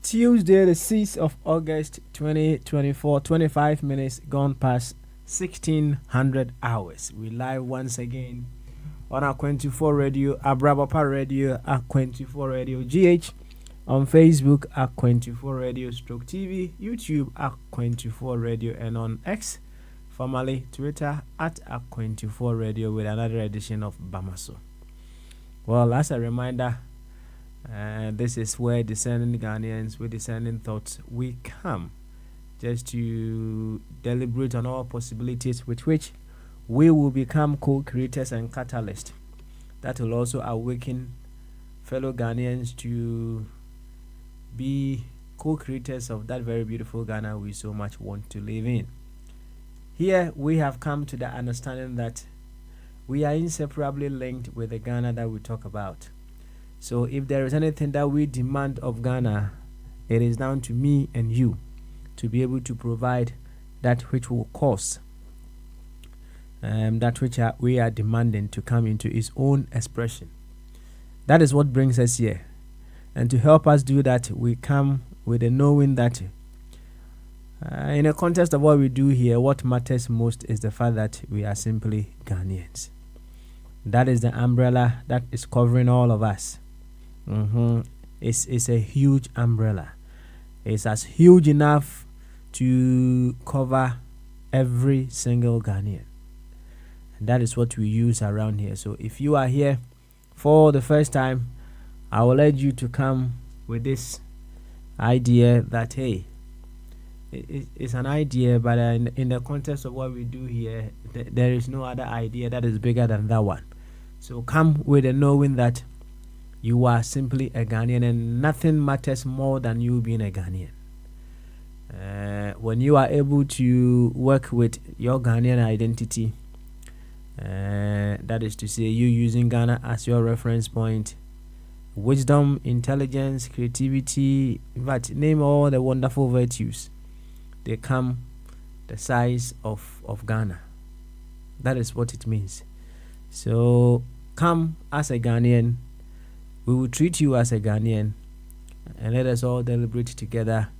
Tuesday, the 6th of August 2024, 25 minutes gone past 1600 hours. We live once again on Aqu24 Radio, Abrabapa Radio, Aqu24 Radio GH, on Facebook, Aqu24 Radio Stroke TV, YouTube, Aqu24 Radio, and on X, formerly Twitter, at Aqu24 Radio, with another edition of Bamaso. Well, as a reminder, this is where discerning Ghanaians with discerning thoughts we come just to deliberate on all possibilities with which we will become co-creators and catalysts that will also awaken fellow Ghanaians to be co-creators of that very beautiful Ghana we so much want to live in. Here we have come to the understanding that we are inseparably linked with the Ghana that we talk about. So if there is anything that we demand of Ghana, it is down to me and you to be able to provide that which will cause that which we are demanding to come into its own expression. That is what brings us here. And to help us do that, we come with the knowing that in the context of what we do here, what matters most is the fact that we are simply Ghanaians. That is the umbrella that is covering all of us. It's a huge umbrella. It's as huge enough to cover every single Ghanaian. And that is what we use around here. So if you are here for the first time, I will urge you to come with this idea that, hey, it's an idea, but in the context of what we do here, there is no other idea that is bigger than that one. So come with the knowing that you are simply a Ghanaian and nothing matters more than you being a Ghanaian. When you are able to work with your Ghanaian identity, that is to say, you using Ghana as your reference point, wisdom, intelligence, creativity, but name all the wonderful virtues, they come the size of Ghana. That is what it means. So come as a Ghanaian. We will treat you as a Ghanaian, and let us all deliberate together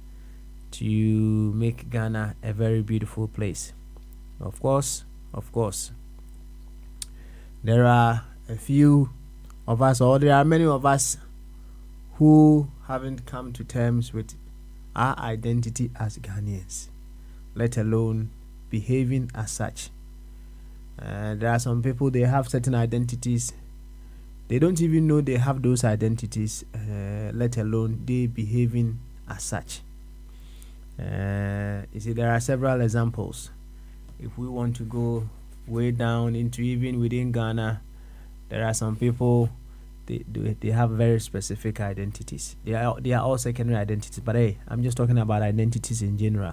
to make Ghana a very beautiful place. Of course, there are a few of us, or there are many of us who haven't come to terms with our identity as Ghanaians, let alone behaving as such. There are some people, they have certain identities. They don't even know they have those identities, let alone they behaving as such. You see, there are several examples. If we want to go way down into even within Ghana, there are some people, they have very specific identities. They are all secondary identities, but hey, I'm just talking about identities in general.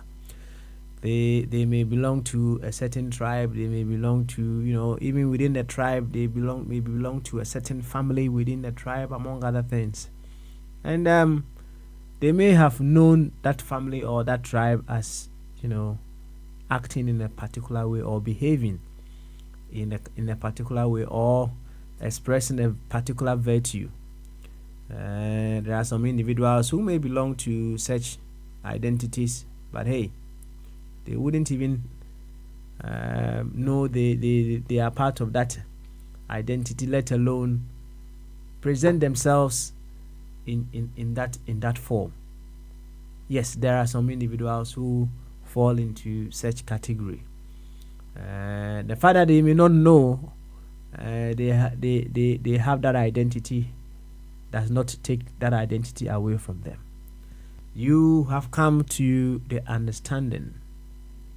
They may belong to a certain tribe. They may belong to, even within the tribe, they may belong to a certain family within the tribe, among other things. And they may have known that family or that tribe as, acting in a particular way or behaving in a particular way or expressing a particular virtue. There are some individuals who may belong to such identities, but hey, they wouldn't even know they are part of that identity, let alone present themselves in that form. Yes, there are some individuals who fall into such category. The fact that they may not know they have that identity does not take that identity away from them. You have come to the understanding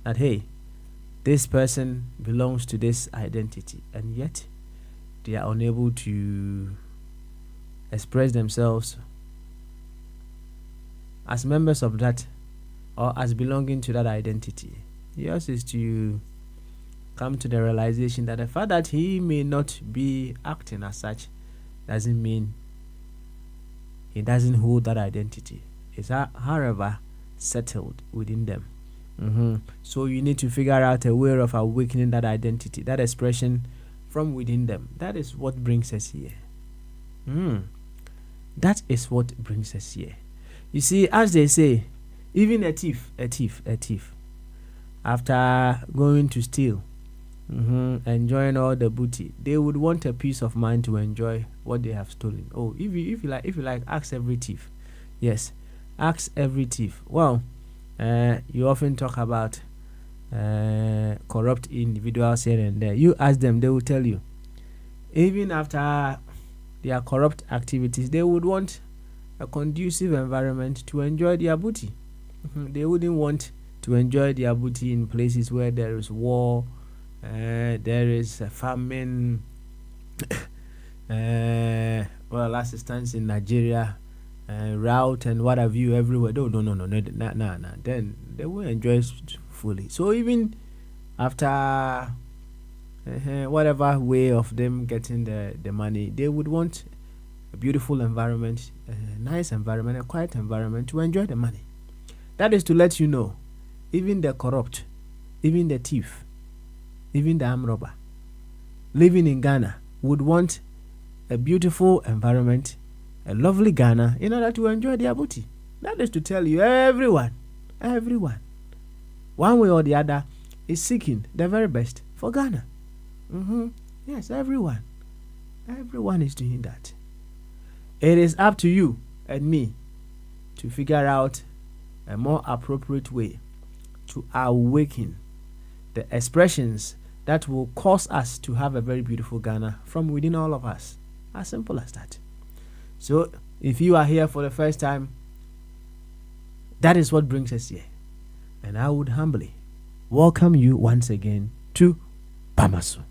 that, hey, this person belongs to this identity, and yet they are unable to express themselves as members of that or as belonging to that identity. Yours is to come to the realization that the fact that he may not be acting as such doesn't mean he doesn't hold that identity. It's however settled within them. So you need to figure out a way of awakening that identity, that expression from within them. That is what brings us here. That is what brings us here. You see, as they say, even a thief, after going to steal, enjoying all the booty, they would want a peace of mind to enjoy what they have stolen. Oh, if you like, ask every thief. Yes, ask every thief. Well, you often talk about corrupt individuals here and there. You ask them, they will tell you, even after their corrupt activities, they would want a conducive environment to enjoy their booty. They wouldn't want to enjoy their booty in places where there is war, there is a famine, well, assistance in Nigeria, route and what have you everywhere. No. Then they will enjoy it fully. So even after whatever way of them getting the money, they would want a beautiful environment, a nice environment, a quiet environment to enjoy the money. That is to let you know, even the corrupt, even the thief, even the armed robber living in Ghana would want a beautiful environment, a lovely Ghana, in order to enjoy their booty. That is to tell you, everyone, one way or the other, is seeking the very best for Ghana. Yes, everyone is doing that. It is up to you and me to figure out a more appropriate way to awaken the expressions that will cause us to have a very beautiful Ghana from within all of us. As simple as that. So, if you are here for the first time, that is what brings us here. And I would humbly welcome you once again to Pamaso.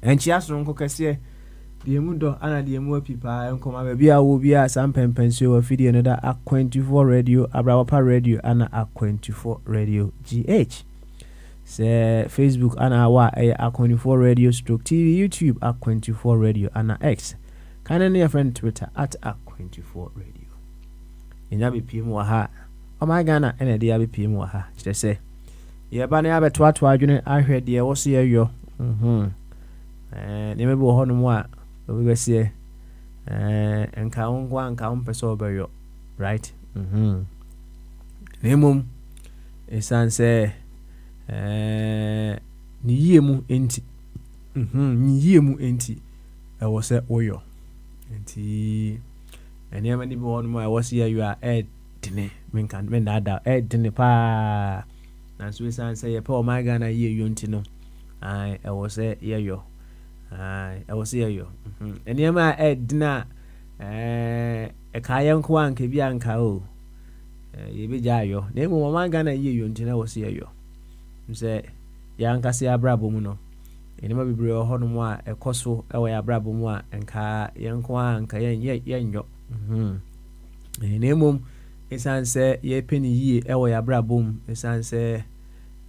And she asked Ronko Kessie, the Mundo Anna the Emu Pipa, and come Abia will be a Sam Pensio, a video another A24 radio, Abrawapa radio, and A24 radio GH. Say Facebook Anna wa A24 radio stroke TV, YouTube A24 radio, and X. Can any friend Twitter at A24 radio. In Yabi PM Waha. Oh my Ghana, and a dear PM Waha. Just say, yeah, Banny Abbott, what I heard the was here yo. And you may be on what we will say, and count one count per sober, right? Nemum is answer, Niemu enti, Niemu enti, I was at Oyo, and you many born more. I was here, you are Ed Dinny, Minkan, Mendada, Ed Dinny Pa. And so we say, Paul, my Ghana, ye yuntino. I was at yo. I was here yo. And you may add dinner a kayan kwan kebianka o. Ye be jayo. Name of my Ghana ye yuntino was here yo. Say, Yanka see a brabumuno. And never be bro honumwa a coso away a brabumwa and ka yankwan kayan yen yo. And name is answer ye penny ye away a brabum. Is answer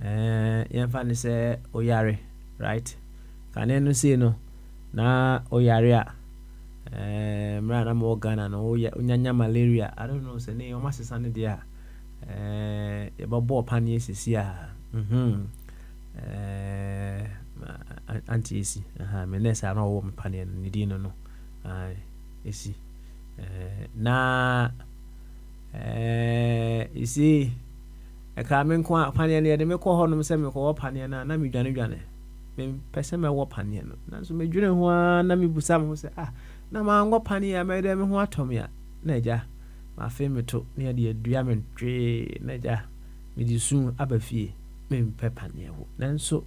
Yanfani say oyare, right? Can you see no na oyaria mrana mo Ghana no unyanya malaria. I don't know say name o masesa ne dia e babo panie sisia anti esi me nesa na wo panie no ni dino no esi na isi e ka me nko panie ne de me ko ho no se me ko panie na me dwane person me wo panie no na so me dwene ho na me busa me ho se na ma ngo panie me de me ho atom ya na eja ma fe me to na de adua me twe na eja me di sun abafie me mpe panie wo nanso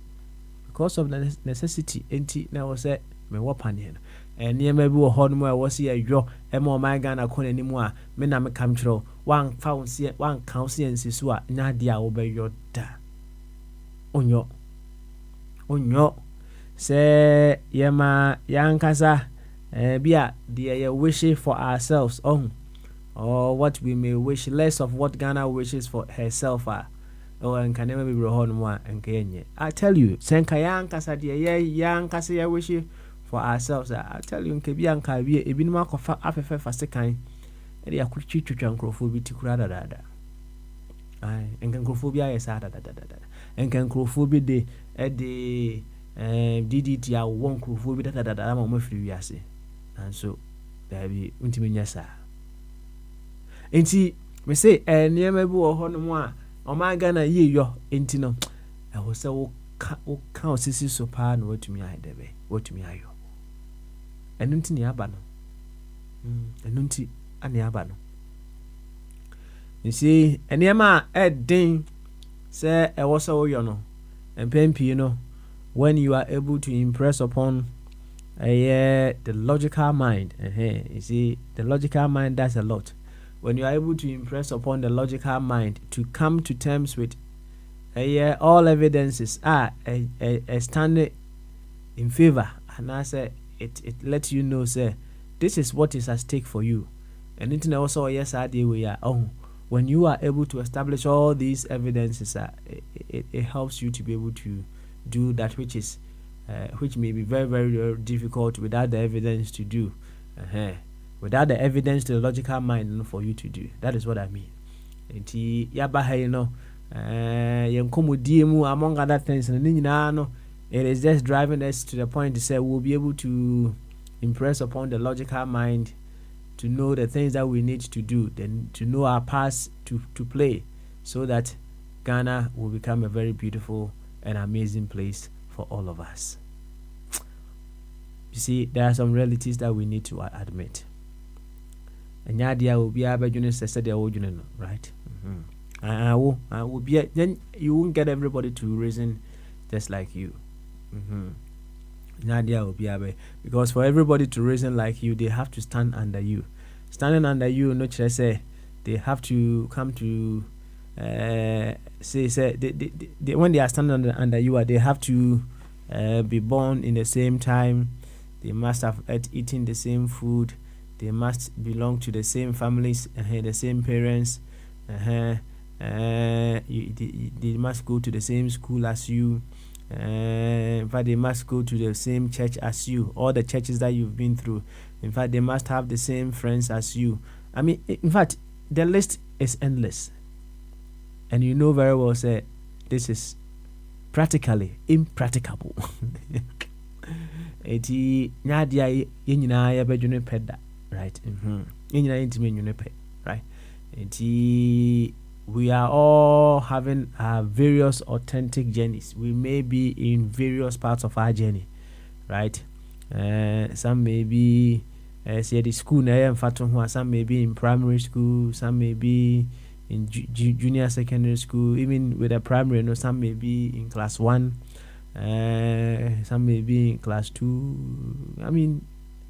because of the necessity enti na wo se me wo panie no enie ma bi wo ho no mo wo se adwo e ma o my Ghana ko nani mu a me na me kam kyerɛ wan fa wo se wan kan se ensi so a nya de a wo be yo da onyo say yema yankasa bia the wish for ourselves or what we may wish, less of what Ghana wishes for herself and can never be more and kenye. I tell you senka yankasa the yankasa ya wish for ourselves. I tell you nke bianka bi ebinuma kofa afefe fasekan e ya kuchi twetwa nkrofo bi tikura dada ai enka nkrofo bi ayesa dada enka nkrofo bi de DDT a won nkrofo bi dada ma mo firi wiase and so there be untimi nyasa enti me say niam bi wo ho no mo a o ma Ghana ye yo enti no e wo se wo ka osisi so pa na watumi aidebe watumi ayo enu nti ni aba no enu nti ani aba no you see eniema edin say e wo so yo no empempi no when you are able to impress upon the logical mind you see the logical mind does a lot. When you are able to impress upon the logical mind to come to terms with all evidences are standing in favor, and I say it lets you know say this is what is at stake for you. And internet also yes idea we are when you are able to establish all these evidences it helps you to be able to do that which is which may be very very difficult without the evidence to do without the evidence to the logical mind for you to do. That is what I mean. Enti yaba you know yenkomodie mu among other things no it is just driving us to the point to say we'll be able to impress upon the logical mind to know the things that we need to do, then to know our parts to play, so that Ghana will become a very beautiful and amazing place for all of us. You see, there are some realities that we need to admit. And yadia will be able to say right? I will be then you won't get everybody to reason just like you. Nadia will be able, because for everybody to reason like you, they have to stand under you. Standing under you, not just say they have to come to say they, when they are standing under you, they have to be born in the same time. They must have eaten the same food. They must belong to the same families, the same parents. They must go to the same school as you. In fact, they must go to the same church as you, all the churches that you've been through. In fact, they must have the same friends as you. I mean, in fact, the list is endless. And you know very well, say, this is practically impracticable. Eti nyadia yenyina ya bedwene peda, right? Yenyina yentime nwene pe, right? Eti we are all having various authentic journeys. We may be in various parts of our journey, right? Some may be say the school na some may be in primary school, some may be in junior secondary school, even with a primary, some may be in class 1, some may be in class 2. I mean,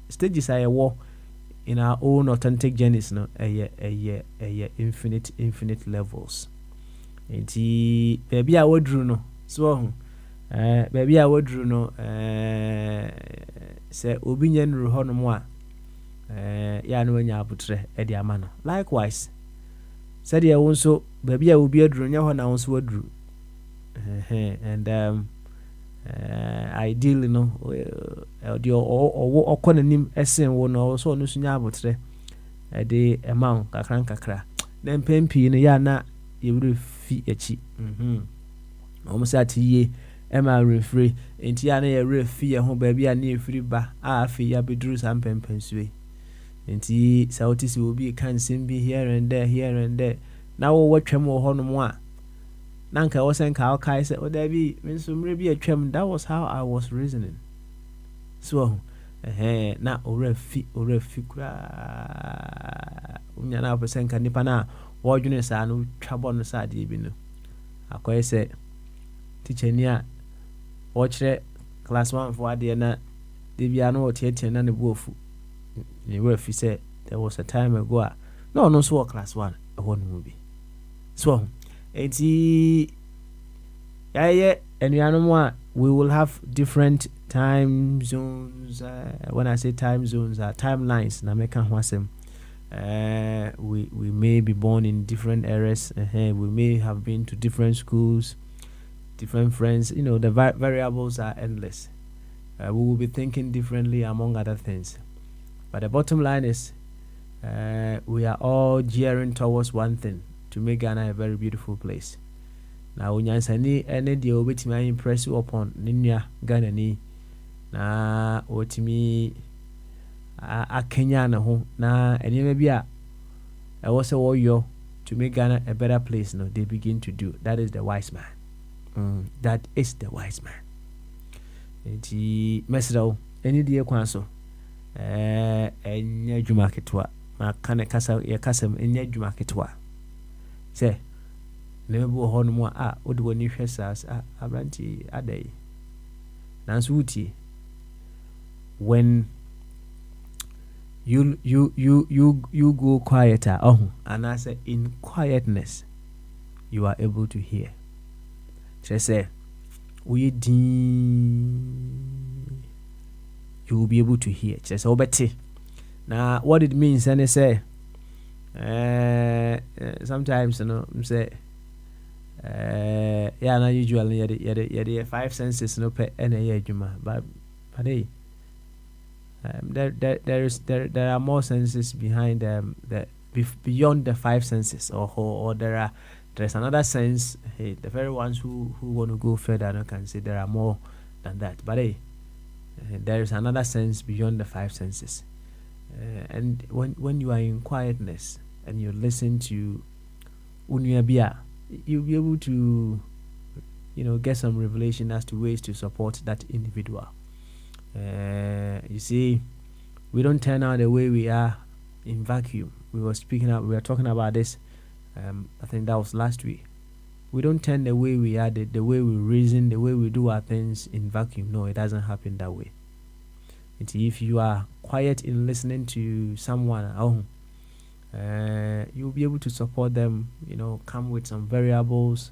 stages are a war in our own authentic journeys, no, infinite levels. Enti baby I would no so baby I would no say obi nyen ho no mo a ya no anya abutre e dia ma no. Likewise said ya wonso baby a obi aduru nya ho na wonso aduru and ideally no the okonanim esen wo no so no sunya abutre e de emang kakra then pempi no ya na yewure fi echi almost at ye ema refree enti ya na ye refi ye ho ba bia na efiri ba afi ya beduru sam pempensuwe enti sautisi obi kan simbi here and there na wo watwam wo ho no mo a nanka wo senka o kai se o da bi mensumre bi atwam. That was how I was reasoning. So na orefi kura unya na senka nipa na wo dwene sa no twabo no sa de bi no akoy se teacher ni a o kire class 1 for ade na de bia no otiatia na ne buofu ni we fi say there was a time ago no so class 1 e ho no bi so enti yaye And we will have different time zones. When I say time zones, timelines. Na meka ho asem. We may be born in different eras. We may have been to different schools, different friends. The variables are endless. We will be thinking differently, among other things. But the bottom line is, we are all gearing towards one thing: to make Ghana a very beautiful place. Now, unyansani ene dia obetimi impress upon ninya Ghana ni na otimi a Kenya na ho na enema bi a ewo se wo yo to make Ghana a better place. No, they begin to do. That is the wise man. That is the wise man. Enti mesrawo eni die kwan so enya dwuma ketwa ma kane kasa ye kasam enya dwuma ketwa se ne bo ho no mu a odi woni hwesas abranti adai nanso uti when you go quieter and I say in quietness you are able to hear. Just say we you will be able to hear. Just obeti. Now what it means, and they say sometimes say yeah, now usually you 5 senses no pe any juma, but hey, there are more senses behind beyond the 5 senses, or there's another sense. Hey, the very ones who want to go further can say there are more than that, but hey, there is another sense beyond the 5 senses. And when you are in quietness and you listen to Unyabia, you'll be able to get some revelation as to ways to support that individual. You see, we don't turn out the way we are in vacuum. We were talking about this, I think that was last week. We don't turn the way we are, the way we reason, the way we do our things in vacuum. No, it doesn't happen that way. If you are quiet in listening to someone, you'll be able to support them, come with some variables,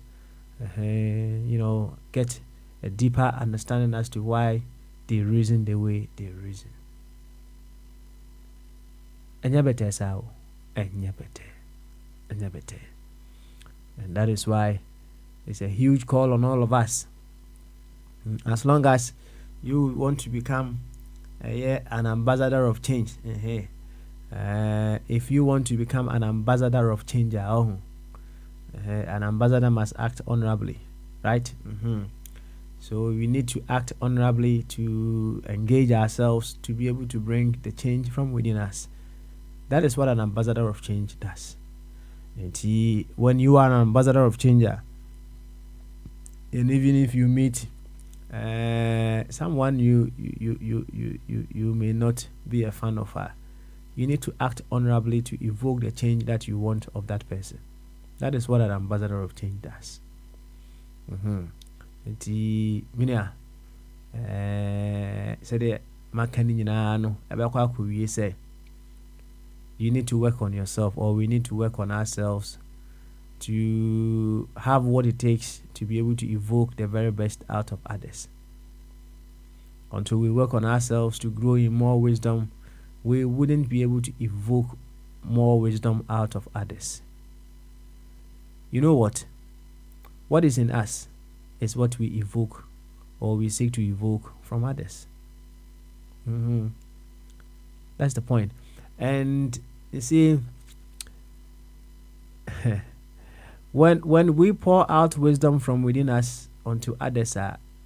get a deeper understanding as to why they reason the way they reason. And that is why it's a huge call on all of us. As long as you want to become an ambassador of change, if you want to become an ambassador of change, an ambassador must act honorably, right? So we need to act honorably to engage ourselves to be able to bring the change from within us. That is what an ambassador of change does. And when you are an ambassador of change, and even if you meet someone you may not be a fan of her, you need to act honorably to evoke the change that you want of that person. That is what an ambassador of change does. Say you need to work on yourself, or we need to work on ourselves to have what it takes to be able to evoke the very best out of others. Until we work on ourselves to grow in more wisdom, we wouldn't be able to evoke more wisdom out of others. You know what? What is in us is what we evoke, or we seek to evoke from others. That's the point. And you see, when we pour out wisdom from within us onto others,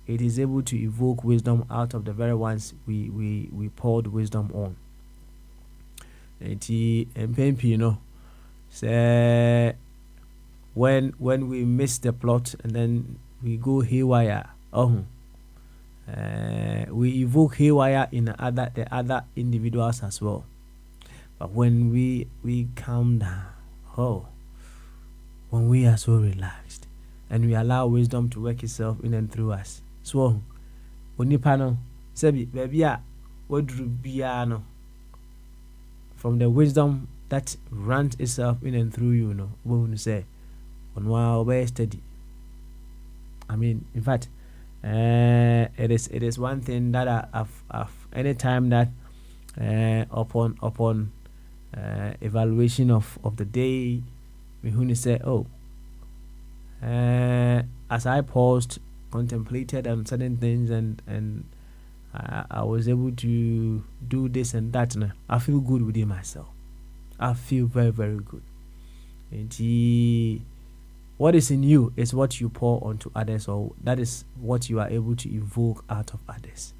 it is able to evoke wisdom out of the very ones we poured wisdom on. Say when we miss the plot and then we go haywire, we evoke haywire in the other individuals as well. But when we calm down, when we are so relaxed and we allow wisdom to work itself in and through us, so onipano sebi baby wadru biano, from the wisdom that runs itself in and through you, when you say on while we're steady. I mean, in fact, It is one thing that I've any time that upon evaluation of the day, me who say, oh, as I paused, contemplated on certain things, and I was able to do this and that, and I feel good within myself. I feel very, very good. And what is in you is what you pour onto others, or that is what you are able to evoke out of others.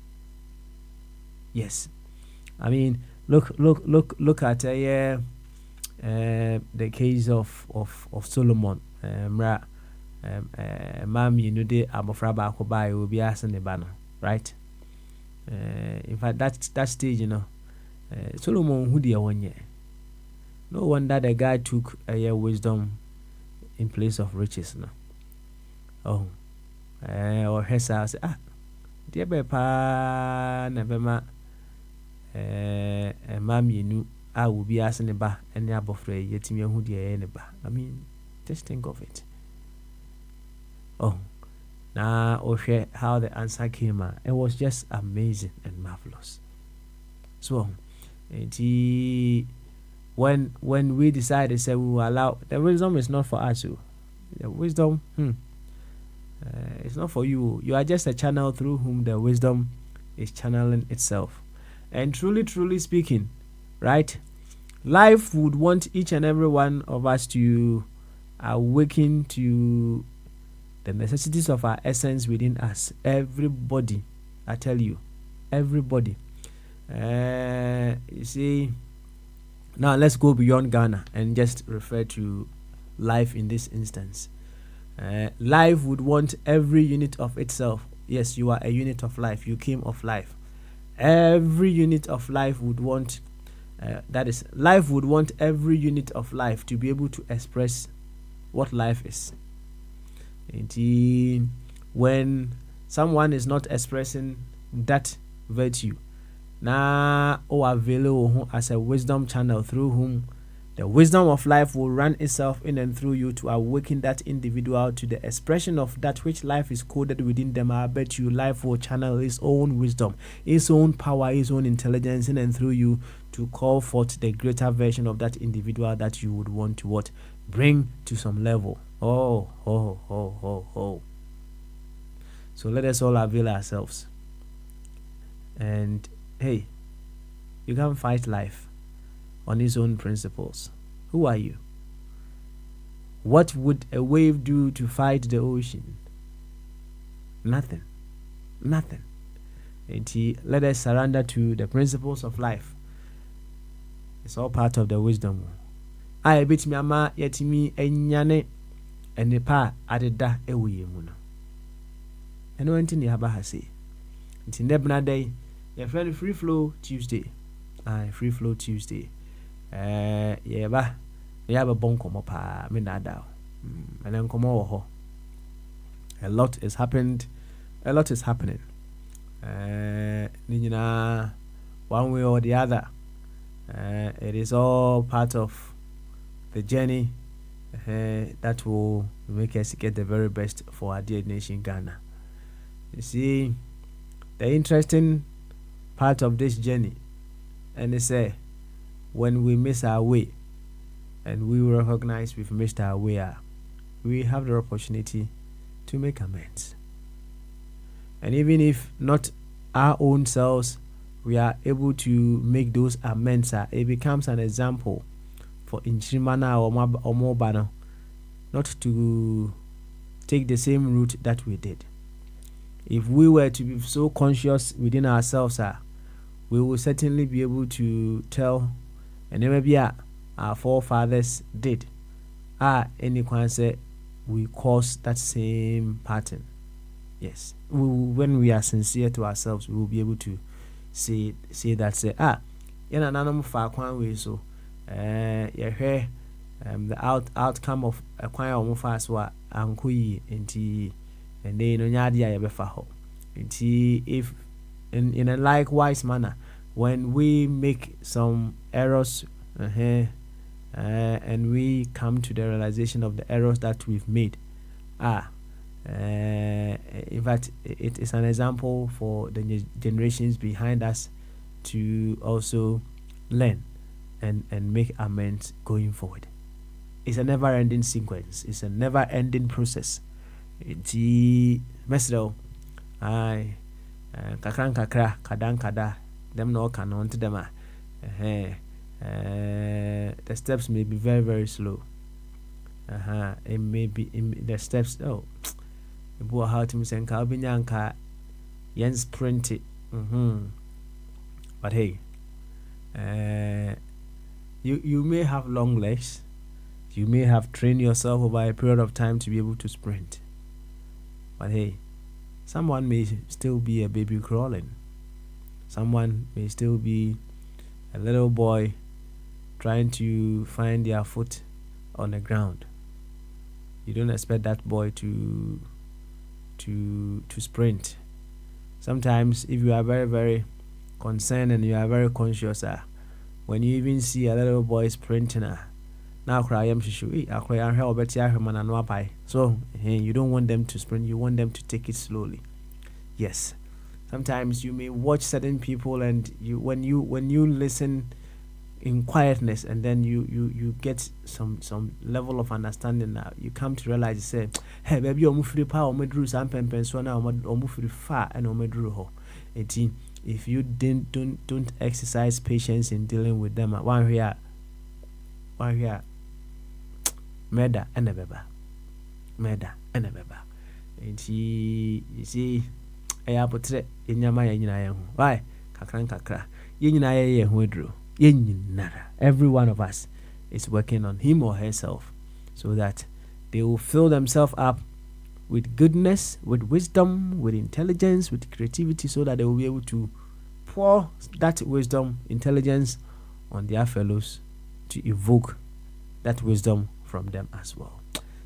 Yes, I mean, look at the case of Solomon. Mami, you know, de abofra baako bae obi ase ne ba no, right? In fact, that stage, you know, Solomon who dear one year. No wonder the guy took a wisdom in place of riches. No, oh, or Hesa say, dear Bepa, never ma, Mami, nu, I will be asking ba and abofra yet me who dear any ba. I mean, just think of it. Oh, now okay, how the answer came out. It was just amazing and marvelous. So, when we decided, say we will allow, the wisdom is not for us. The wisdom, it's not for you. You are just a channel through whom the wisdom is channeling itself. And truly speaking, right? Life would want each and every one of us to awaken to the necessities of our essence within us. Everybody, I tell you, everybody. You see, now let's go beyond Ghana and just refer to life in this instance. Life would want every unit of itself. Yes, you are a unit of life. You came of life. Every unit of life would want, life would want every unit of life to be able to express what life is. And when someone is not expressing that virtue, now available as a wisdom channel through whom the wisdom of life will run itself in and through you to awaken that individual to the expression of that which life is coded within them. I bet you life will channel its own wisdom, its own power, its own intelligence in and through you to call forth the greater version of that individual that you would want to bring to some level. Oh. So let us all avail ourselves. And hey, you can't fight life on its own principles. Who are you? What would a wave do to fight the ocean? Nothing. And let us surrender to the principles of life. It's all part of the wisdom. I bet me ama yetimi enyane enipa adeda ewuye mu no. Eno enti ne haba ha say. Nti nebna day your friend Free Flow Tuesday. Free Flow Tuesday. Yeah ba. Yeah ba bon komo pa me na da. And komo wo ho. A lot is happening. Ni nyina one way or the other. It is all part of the journey that will make us get the very best for our dear nation Ghana. You see, the interesting part of this journey, and they say, when we miss our way, and we recognize we've missed our way, we have the opportunity to make amends. And even if not our own selves, we are able to make those amends. It becomes an example for Inchimana or Mobano not to take the same route that we did. If we were to be so conscious within ourselves, we will certainly be able to tell, and maybe our forefathers did. Any can say we caused that same pattern. Yes, when we are sincere to ourselves, we will be able to say that in an animal far kwan way so the outcome of a kwan or fast wa ankoyi enti and they no nyadi ya befa ho enti if in a likewise manner when we make some errors and we come to the realization of the errors that we've made, In fact, it is an example for the generations behind us to also learn and make amends going forward. It's a never-ending sequence. It's a never-ending process. Ti mesro ai kakran kakra kadan kada them no can on to them. The steps may be very, very slow. It may be the steps. Oh, how to say nka yen sprint it. But hey, you may have long legs. You may have trained yourself over a period of time to be able to sprint. But hey, someone may still be a baby crawling. Someone may still be a little boy trying to find their foot on the ground. You don't expect that boy to sprint. Sometimes if you are very, very concerned and you are very conscious, when you even see a little boy sprinting, now cry am shishu so you don't want them to sprint, you want them to take it slowly. Yes, sometimes you may watch certain people and when you listen in quietness and then you get some level of understanding, now you come to realize, you say, hey baby, omufiri pa omedru sam pempen so na omufiri fa and omedru ho. If you don't exercise patience in dealing with them, one here meda and a beba. You see, I apotre in your mind. Why? Kakra. Every one of us is working on him or herself so that they will fill themselves up with goodness, with wisdom, with intelligence, with creativity, so that they will be able to pour that wisdom, intelligence on their fellows to evoke that wisdom from them as well.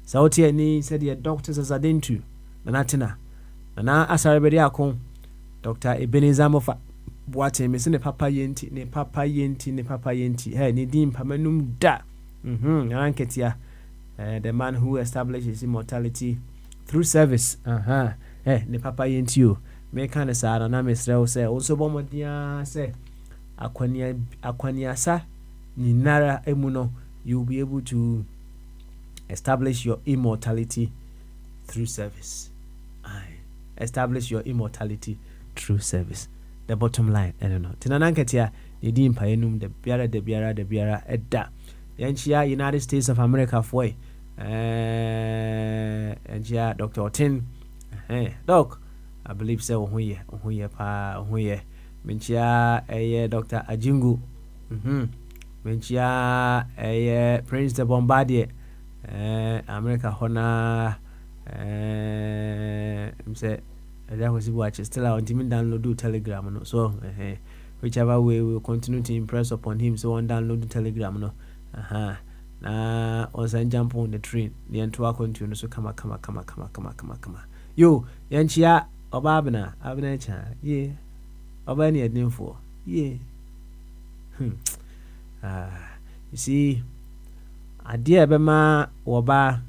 So Tiani said the doctors as adentu Nanatina Nana Asarabedi Akon Dr. Ebenezer Mofa Boate me ne papa yenti hey ni dim pamenum da anketia the man who established his immortality through service ne papa yenti o me kan sa na mesrel say also bomodia say akwania sa ni nara emuno, you'll be able to establish your immortality through service. Establish your immortality through service. The bottom line, I don't know. Tinanankatia, the dim paenum, the biara, edda. Yanchia, United States of America, for and yeah, Dr. Otin, Doc, I believe so. Huye, Minchia, Dr. Ajingu, Minchia, Prince the Bombardier, America Hona, say. That was watch still out him download Telegram no. So whichever way we will continue to impress upon him, so on download the Telegram no. Na also jump on the train the entire continue so come yo yanchia obabna abna cha ye obani adin for ye you see idea bema woba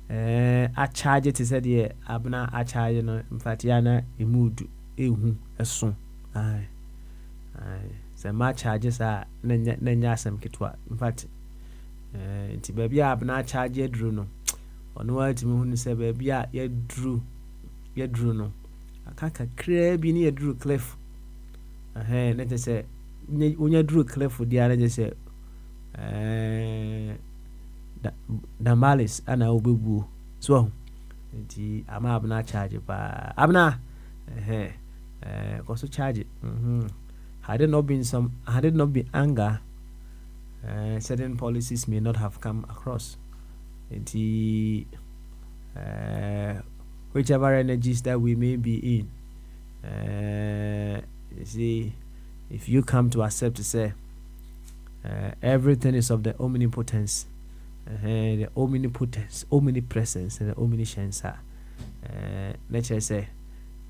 a charge it said ye abna a charge no in fact yana imudu ehu eso say ma charges are nanya sem kitwa in fact nti baby abna charge edru no ono atimi hu ni say baby a yedru no akaka kra bi ni yedru cliff na te say unya dru cliff dia na je say Damalis ana obebu so nti ama abna charge pa abna koso charge had it not been anger, certain policies may not have come across. Nti whichever energies that we may be in, you see, if you come to accept to say everything is of the omnipotence, the omnipresence, and the omniscience, nature say,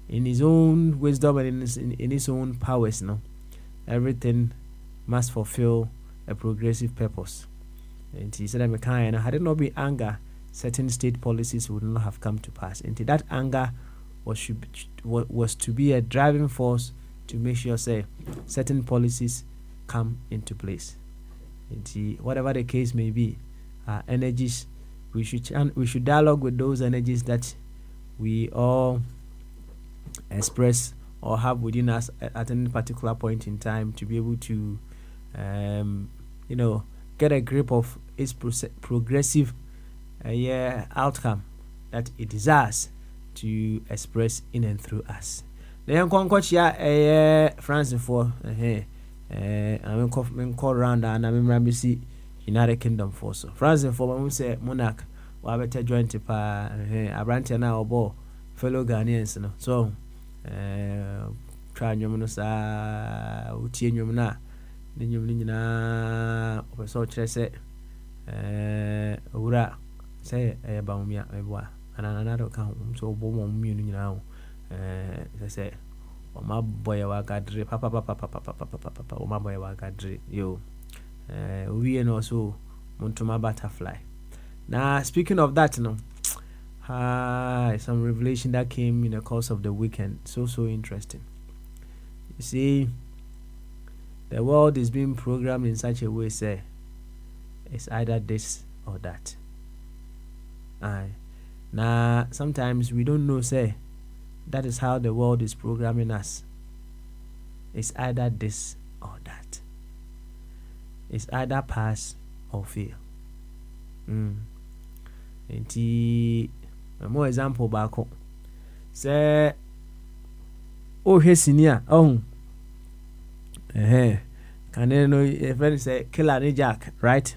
in his own wisdom and in his own powers, no, everything must fulfill a progressive purpose. And he said, I'm a kind, had it not been anger, certain state policies would not have come to pass. And that anger was to be a driving force to make sure say certain policies come into place. And whatever the case may be, energies, we should dialogue with those energies that we all express or have within us at any particular point in time, to be able to get a grip of its progressive outcome that it desires to express in and through us. Then Francis for I'm call around and I'm Ramsey United Kingdom for so Francis for we say monarch wa better joint pa Abrantia na obo fellow Ghanaians no so try nyom no sa utie nyom na ne nyom ni nyina opeso kire se owura say ba umia eboa anana do kan so obo mo mienu nyina ho say my boy wa gadre papa my boy wa gadre yo we and also Montuma butterfly. Now speaking of that, some revelation that came in the course of the weekend, so interesting. You see, the world is being programmed in such a way, say it's either this or that. Now sometimes we don't know, say that is how the world is programming us. It's either this or that. It's either pass or fail. And more example back home. Say, oh, here's senior. Oh, can you know if any say killer Jack, right?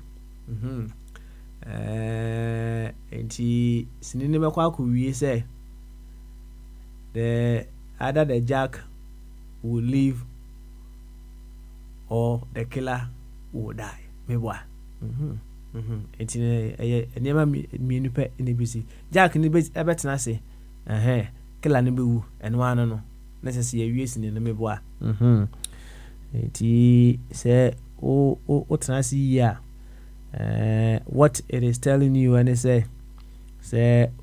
And he senior we say. Either the jack will live or the killer will die. Maybe it's never me pet in the busy. Jack in the base ever say, killer nibu and one no necessary using in the meboa. It say, oh, what I see here. What it is telling you, and it say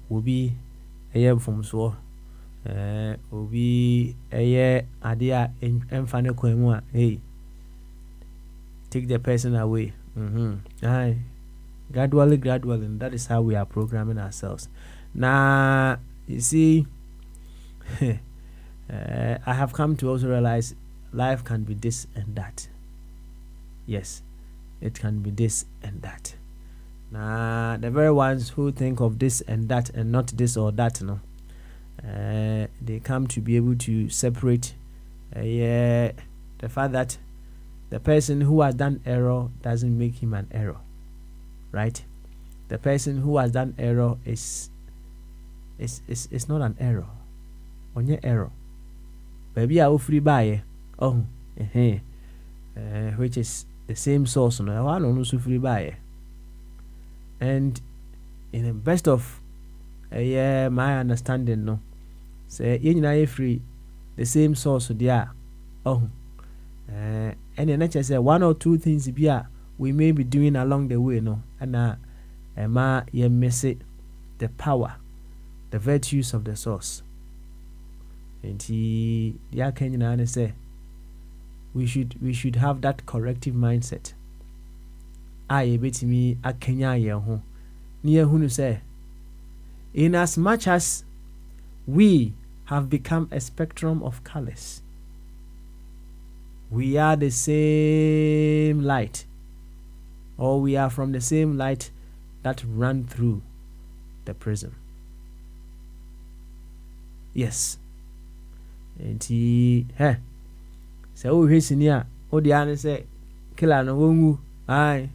will be a year from so. Obi idea emfane kwemu hey, take the person away. Gradually, and that is how we are programming ourselves. Now, you see, I have come to also realize life can be this and that. Yes, it can be this and that. Now, the very ones who think of this and that and not this or that, they come to be able to separate the fact that the person who has done error doesn't make him an error, right? The person who has done error is not an error. On your error, baby, I will free buy which is the same source. No, I don't know free buy, and in the best of my understanding, no. Say you free the same source there. And then I say one or two things we may be doing along the way, no. And you miss it, the power, the virtues of the source. And he say we should have that corrective mindset. I bet me a Kenya yeho. Near who say in as much as we have become a spectrum of colors, we are the same light, or we are from the same light that ran through the prism. Yes. And he so he's in here. Oh, the answer say killer no wongu. Aye.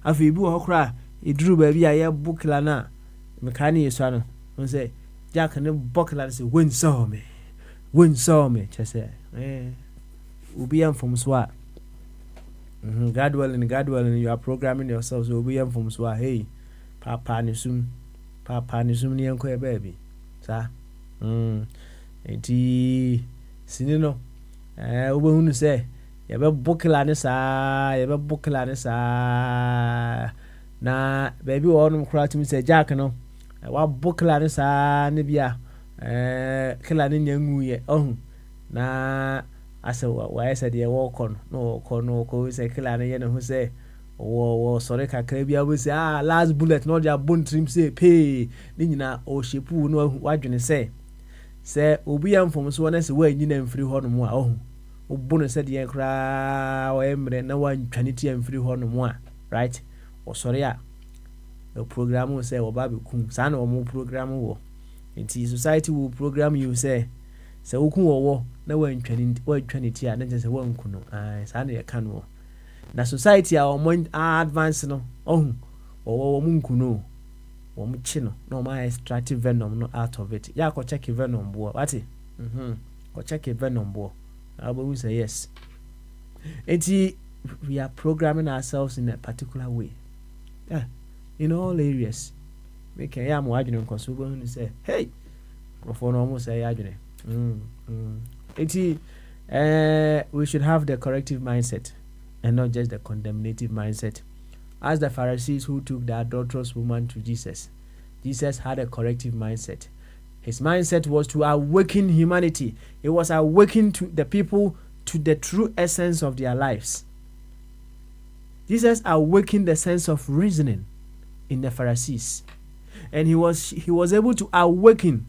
Afi bu okra e duru ba bi aye bukla na mekani yeso no say Jack and buckler say win saw me just say ubi am from swa gradually and you are programming yourself so ubi am from swa hey papa ni sum ni enko e baby sa enti sinino ubi hunu say yebe bukla ne sa na baby on cry to me say Jack no wa bokla no sa ne bia kila ne nyangu ye na asa wa esa de walk on no ko say kila ne ye no say wo sorry kakra bia we say last bullet no dia bone trim say pay ni nyina o shepu no wadwene say obi am from so na say wa nyina mfiri ho no mo a obono said ye kra o emre na wan twaniti amfiri ho no mo a right o sorry a the program will say oba be kum sa na o mo program wo enti society will program you say okun wo na wan twaniti a na say wan kuno sa na ye kan wo na society a o mo advance no wo mo nkuno wo mo chi no na o ma extract venom no out of it ya ko check venom bo what ko check venom bo we say yes. We are programming ourselves in a particular way. Yeah, in all areas. Make a yam wagon consumer and say, hey, microphone almost say agony. We should have the corrective mindset and not just the condemnative mindset. As the Pharisees who took the adulterous woman to Jesus, Jesus had a corrective mindset. His mindset was to awaken humanity. It was awaken to the people to the true essence of their lives. Jesus awakened the sense of reasoning in the Pharisees. And he was able to awaken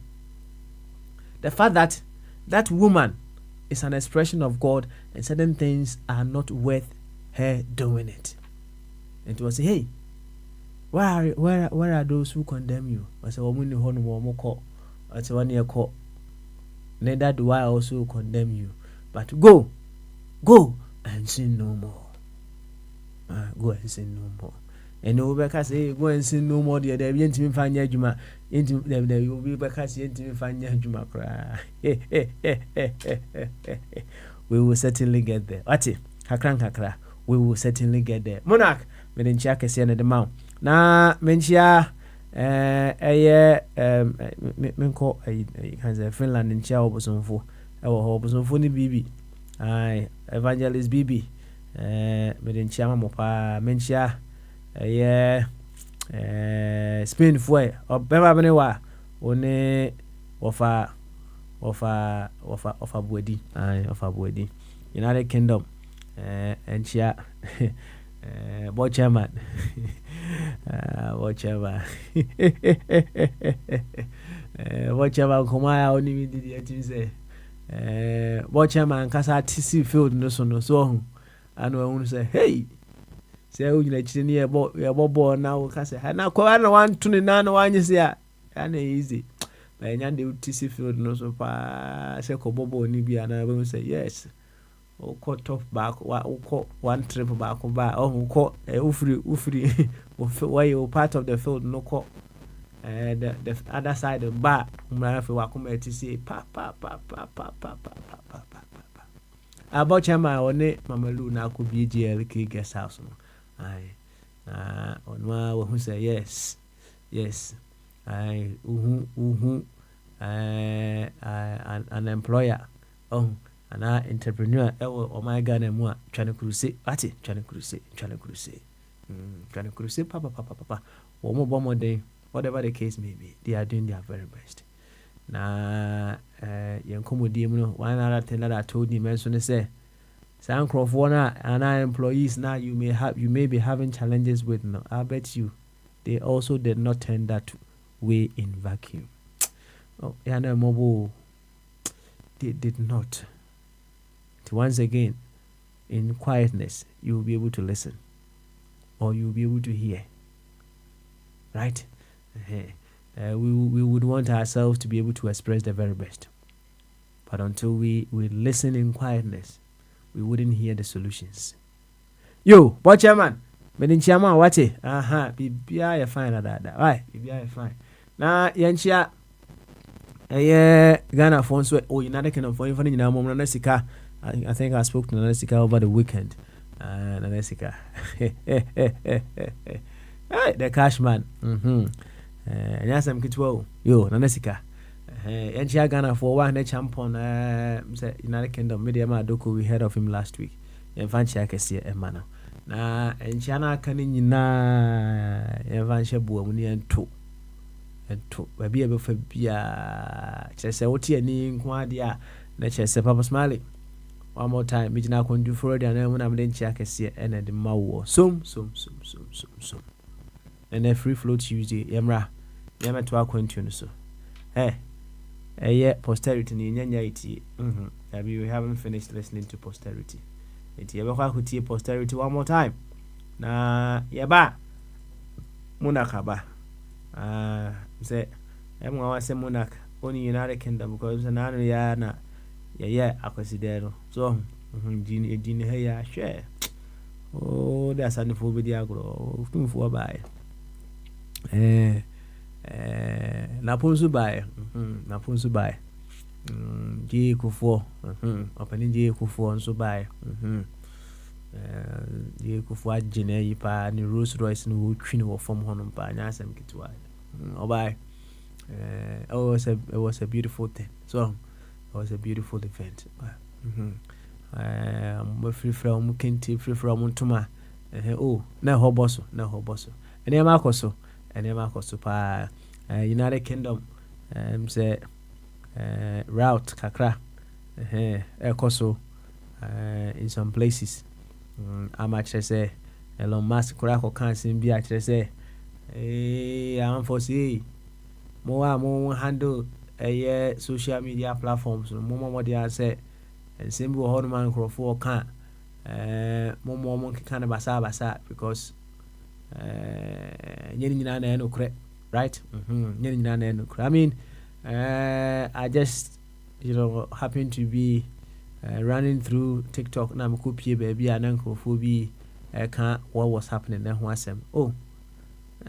the fact that that woman is an expression of God and certain things are not worth her doing it. And to say, hey, where are those who condemn you? I said, that's one year call. Neither do I also condemn you. But go and sin no more. Go and sin no more. And over say go and sin no more. There be intimate fanya juma. There will be because intimate fanya juma cry. We will certainly get there. Wati kakra. We will certainly get there. Monarch, me den chia kese na de ma. Na menchia menko kan say Finland in chia obosonfo obosonfo ni bibi evangelist bibi me den chia ma mopa menchia Spain fo obeba bene wa one ofa buedi ofa buedi United Kingdom and chia Watchman. Watchman Kumaya only did you say Watchman Casa TC field no so and we say hey say you let near bobo now Casa and now Koana 129 1 is here and easy by Yandy TC field no so pa say Kobobo Nibia and I will say yes. Cut off back one trip back ufri where you part of the field no call the other side of bar to say pa about chama one mamalu na could be GLK guest house on who say yes an employer an entrepreneur oh my God and moi trying to crusade papa one more day whatever the case may be they are doing their very best na one other thing that I told you mention say and our employees now you may be having challenges with no I bet you they also did not turn that way in vacuum mobile they did not. Once again, in quietness, you will be able to listen, or you will be able to hear. Right? We would want ourselves to be able to express the very best, but until we listen in quietness, we wouldn't hear the solutions. Yo, watch man. Menin chairman, what it? BBI fine that. Right? BBI fine. Now, yanchia. Ghana phones. Oh, United Kingdom phone. If you know, Nanesika. I think I spoke to Nanesika over the weekend. Nanesika. The cash man. And yes, I'm kitwo. Yo, Nanesika. And she Ghana for one champion. United Kingdom media Madoku. We heard of him last week. And Fancy I can see a man. na enchana aka ni nyina yɛmfa nhyɛ boa mu ne yɛnto baabi a bɛfa bia kyerɛ sɛ wote ani nko ade a na kyerɛ sɛ Papa Smiley one more time megyina akɔntu Florida na mu na mede nkyia kɛseɛ ɛna de ma wo som ɛnɛ free flow Tuesday yɛmmra yɛmɛto akɔntu no so posterity ni nyanya itie we haven't finished listening to posterity enti yɛbɛkɔ akɔtie posterity one more time na yɛba munakaba say I'm going to say Monarch only United Kingdom because na akwasi so dini ya share oh there's an for video agro for buy na ponzu buy je kufo opening je kufo nso buy je kufo agene yi pa ni Rolls Royce no twini wo form hono pa nya asem kitwa it was a beautiful thing. So it was a beautiful event. Free from Kenti, free from Tuma. Na hoboso. And Yamakoso pa United Kingdom. Say route kakra. Ekoso in some places. I'm actually say Elon Musk Kurako can't seem be actually say. I'm foresee more handle social media platforms. More they say and simple how man crofo can more monkey kind of basa because nyina no correct right nyina no correct. I mean I just happen to be running through TikTok na mkopie baby anan crofo bi what was happening then who asem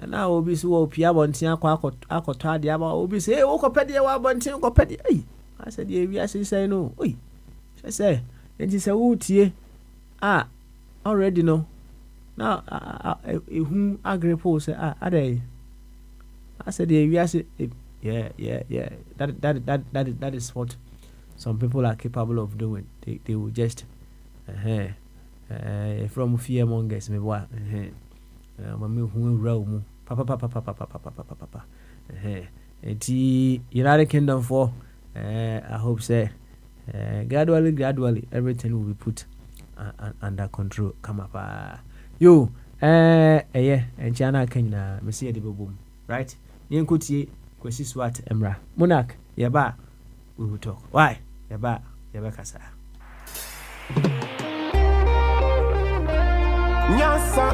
na obi so wo pia bonten akɔtɔ ade aba obi say wo kɔpɛde wa bonten kɔpɛde I said ye wi asesai no say enti say wo tie already no now ehun agrepo say adai I said ye wi ase yeah that is what some people are capable of doing. They will just from fear mongers me boy mami hu raw papa United Kingdom for I hope say gradually everything will be put under control come up yo and China Kenya me see the boom right yenkotie kwesi swat emra Monarch yeba we will talk why yeba kasa Nyasa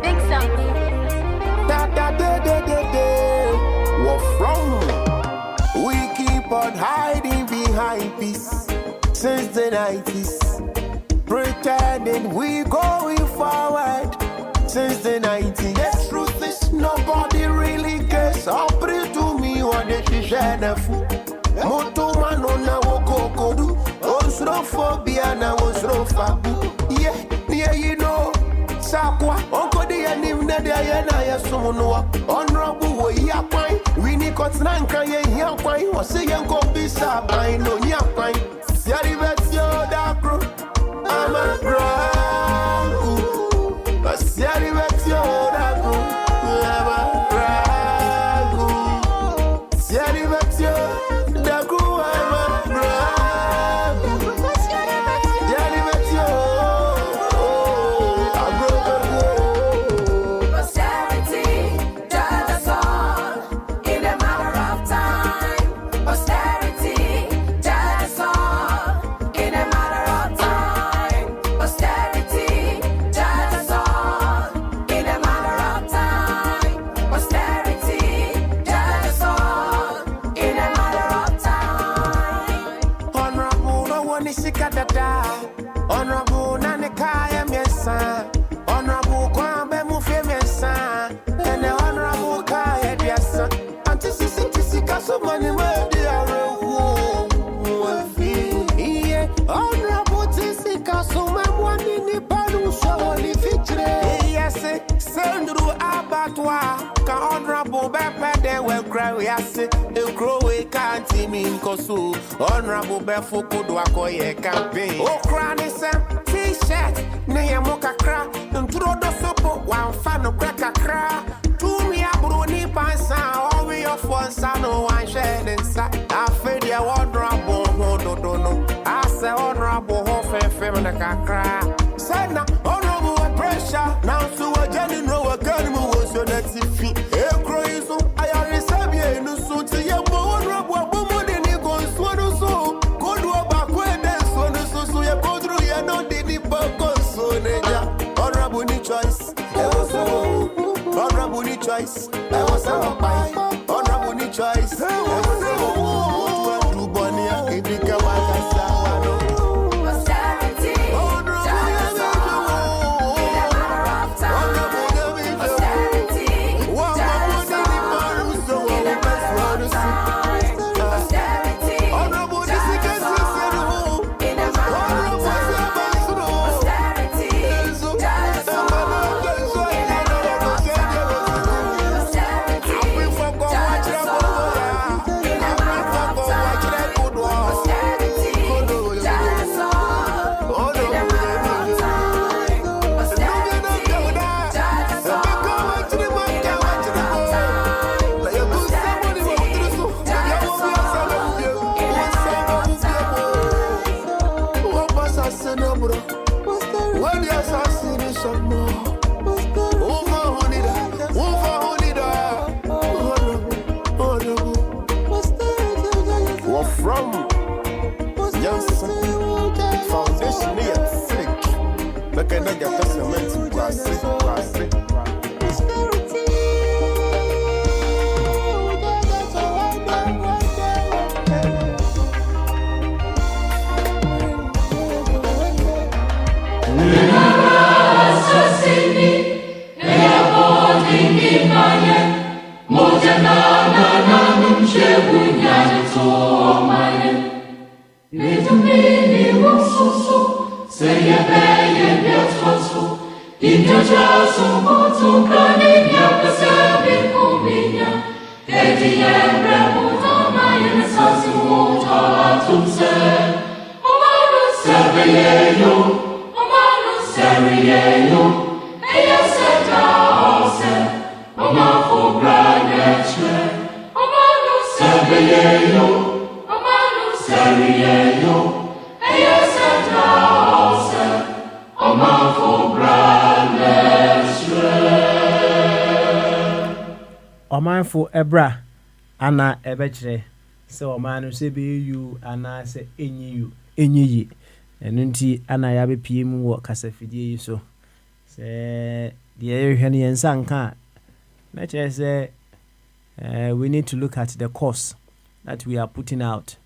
Big something. What from? We keep on hiding behind peace since the 90s, pretending we going forward since the 90s. The truth is nobody really cares. Opri to me what they share the food. Moto mano na woko kodu Osrophobia na osrofabu Yeah, you know Sakwa, onkodi ya nimnede ya na ya sumunuwa Honorable wo ya kwai Wini kotnanka ye ya kwai Wasi yanko bisa bai no ya kwai Siari betio dakro Ama brangu Siari betio dakro Ama brangu Siari betio Honorable Nanikaya Mesa, Honorable Kwambe Mufemesa, and the Honorable Kaya Diasa, Antisisika so many Honorable Tisika so many Nipanu Shawali Fitre. Yes, Sandru Abatwa, Honorable Beppe, they will cry. Yes, a grow a can't see me in Kosu, Honorable Befuku Dwakoye campaign. Oh, Cranny Sam, Tisha, shirt, near Mokakra, and throw the sopo, one fan of cracker. Two me a bruni pansa, all we of one son, one shed inside. I fed your wardrobe, no. I say honorable, feminine cacra. Sana, honorable pressure. Now, so a general, a gun was on that feet. A crazy, I already said, you know, so to your honorable woman, and you go so. Go to a backward dance, so you go through your no daily burger, so honorable choice. Honorable choice. I was a honorable choice. I was a Bonnia, if you come out. Omanfo ebra ana ebechre se omanu se be you ana se enyi yi enu nti ana ya be pie mu wo kasafidie yi so se de ehwe ne yensa nka na chere se we need to look at the course that we are putting out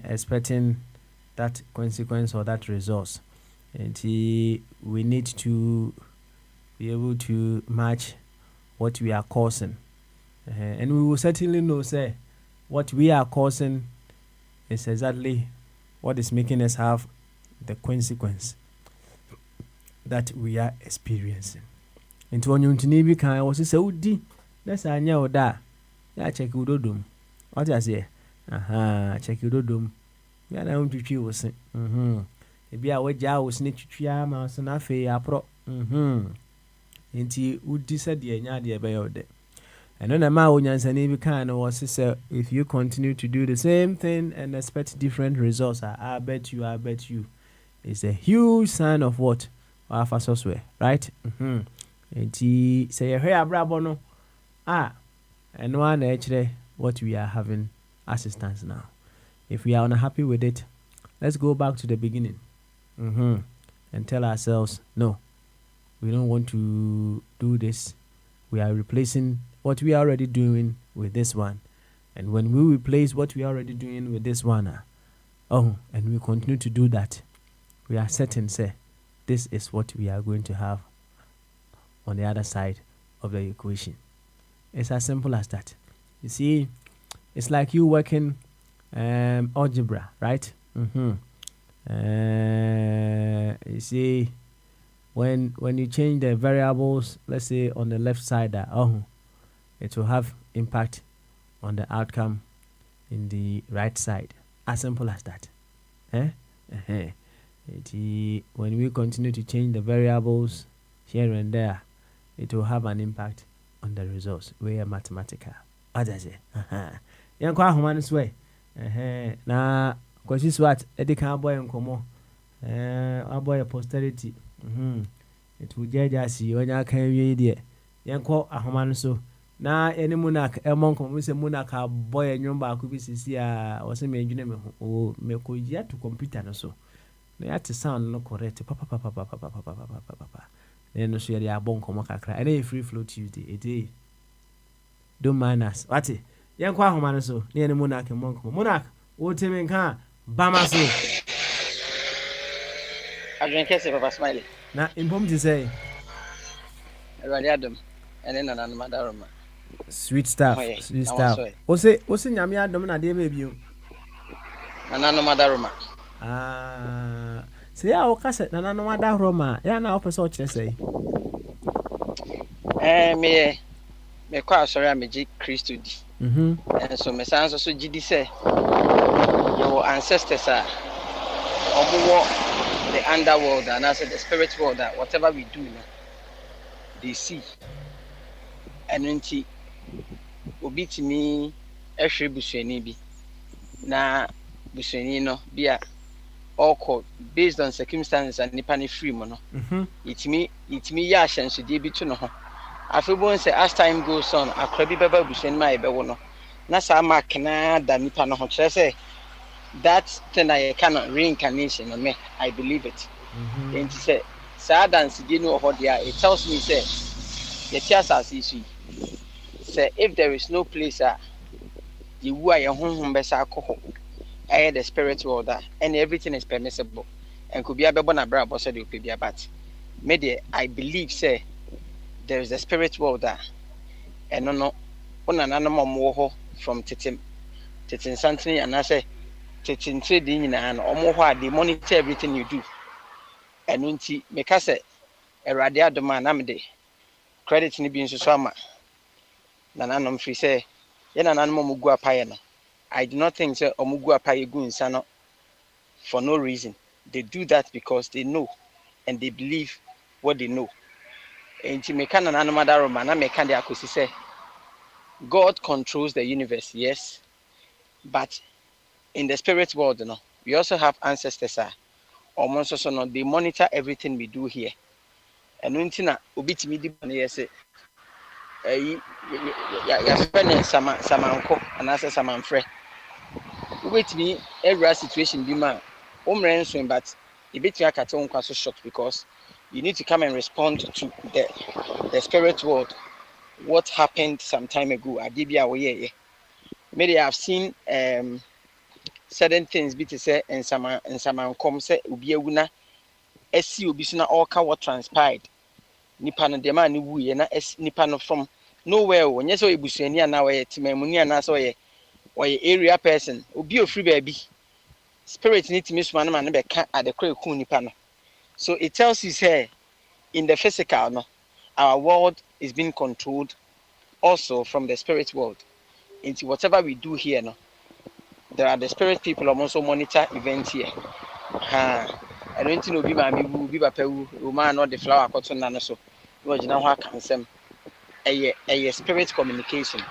expecting that consequence or that resource, and we need to be able to match what we are causing, and we will certainly know say what we are causing is exactly what is making us have the consequence that we are experiencing. Into on you be kind was say udi that's a nya oda ya check udodum what I say check udodum ya na untwi wo se e bia waja wo se ne twitwia ma so na fe ya pro enti udi se de anya de be yode eno na ma onyansane bi kind was say if you continue to do the same thing and expect different results, I bet you it's a huge sign of what our software, right? Enti say you hear abrabo no and one actually what we are having assistance now. If we are unhappy with it, let's go back to the beginning and tell ourselves, no, we don't want to do this. We are replacing what we are already doing with this one. And when we replace what we are already doing with this one, and we continue to do that, we are certain, say, this is what we are going to have on the other side of the equation. It's as simple as that. You see, it's like you working algebra, right? You see, when you change the variables, let's say on the left side, it will have impact on the outcome in the right side. As simple as that. When we continue to change the variables here and there, it will have an impact on the results. We are mathematical. What does it? Young Quahoman's way. Now, because this what Eddie Cowboy and Como, our boy posterity. It will judge us when I can read it. Young Quahoman so. Na any monarch among we say monarch boy and young back could be Sisia or some engineer or make yet to computer and so. They had to sound no correct. Papa. Then no share their bon come crack. And a free flow Tuesday a day. Don't mind us. What it? Young Quahoman so near the monarch and monk. Monarch, what him in car? Bamaso. I drink it, Papa Smiley. Now, in to say, Radiadum, and then another room. Sweet stuff. Sweet stuff. What's in Yamia Domina, dear baby? Another mother room. Say, I'll cast it, Nana Mada Roma. Yeah, now, for such as say. Me quite sorry, I'm a G Christ. And so, my sons also GD say, your ancestors are the underworld and also the spirit world, that whatever we do, they see. And then she will be to me a shri busweni bi. Na busweni no be a all called based on circumstances and nipani free mono. It me yashan so de bi to no ho. Afebo say as time goes on, akrabi baba busweni ma ebe wo no. Na sa mark na da nipa no ho kire say that thing I cannot reincarnation on me. I believe it. And she said, sad and see no ho there. It tells me say the tears as issue. Say if there is no place the way your home best alcohol, I had the spirit world and everything is permissible and could be a baby bra boss of the but maybe I believe say there is a spirit world and no on an animal more from Titin something and I say Titin trading and almost they monitor everything you do and unti make us say a radiado man amde credit ni bi nso so ama nananom free say ye nananom mugu apaye no. I do not think say omugu apaye gu nsa no for no reason. They do that because they know and they believe what they know. Enti me kan nananom adaroma na me kan de akosi say God controls the universe, yes, but in the spirit world no, we also have ancestors almost so no, they monitor everything we do here. And untina obitimi di bane yese ya spend samanko and asa samanfre obitimi every situation bi ma omren so but ebitimi akata onkwa so shocked because you need to come and respond to the spirit world what happened some time ago adibia woye maybe I have seen certain things be to say and samankom say obi awuna esi obi so na all ka what transpired nipa no de ma ne wuye na nipa no from nowhere onye so ebusuani ana we timamuni ana so ye area person obi ofri baabi spirit need to miss man na be ka adekra ku nipa no. So it tells you say in the physical no our world is being controlled also from the spirit world. Into whatever we do here no there are the spirit people also monitor events here. I don't know be ma me bi papa wu o ma no the flower cotton na no so no gina ho aka nsem eye spirit communication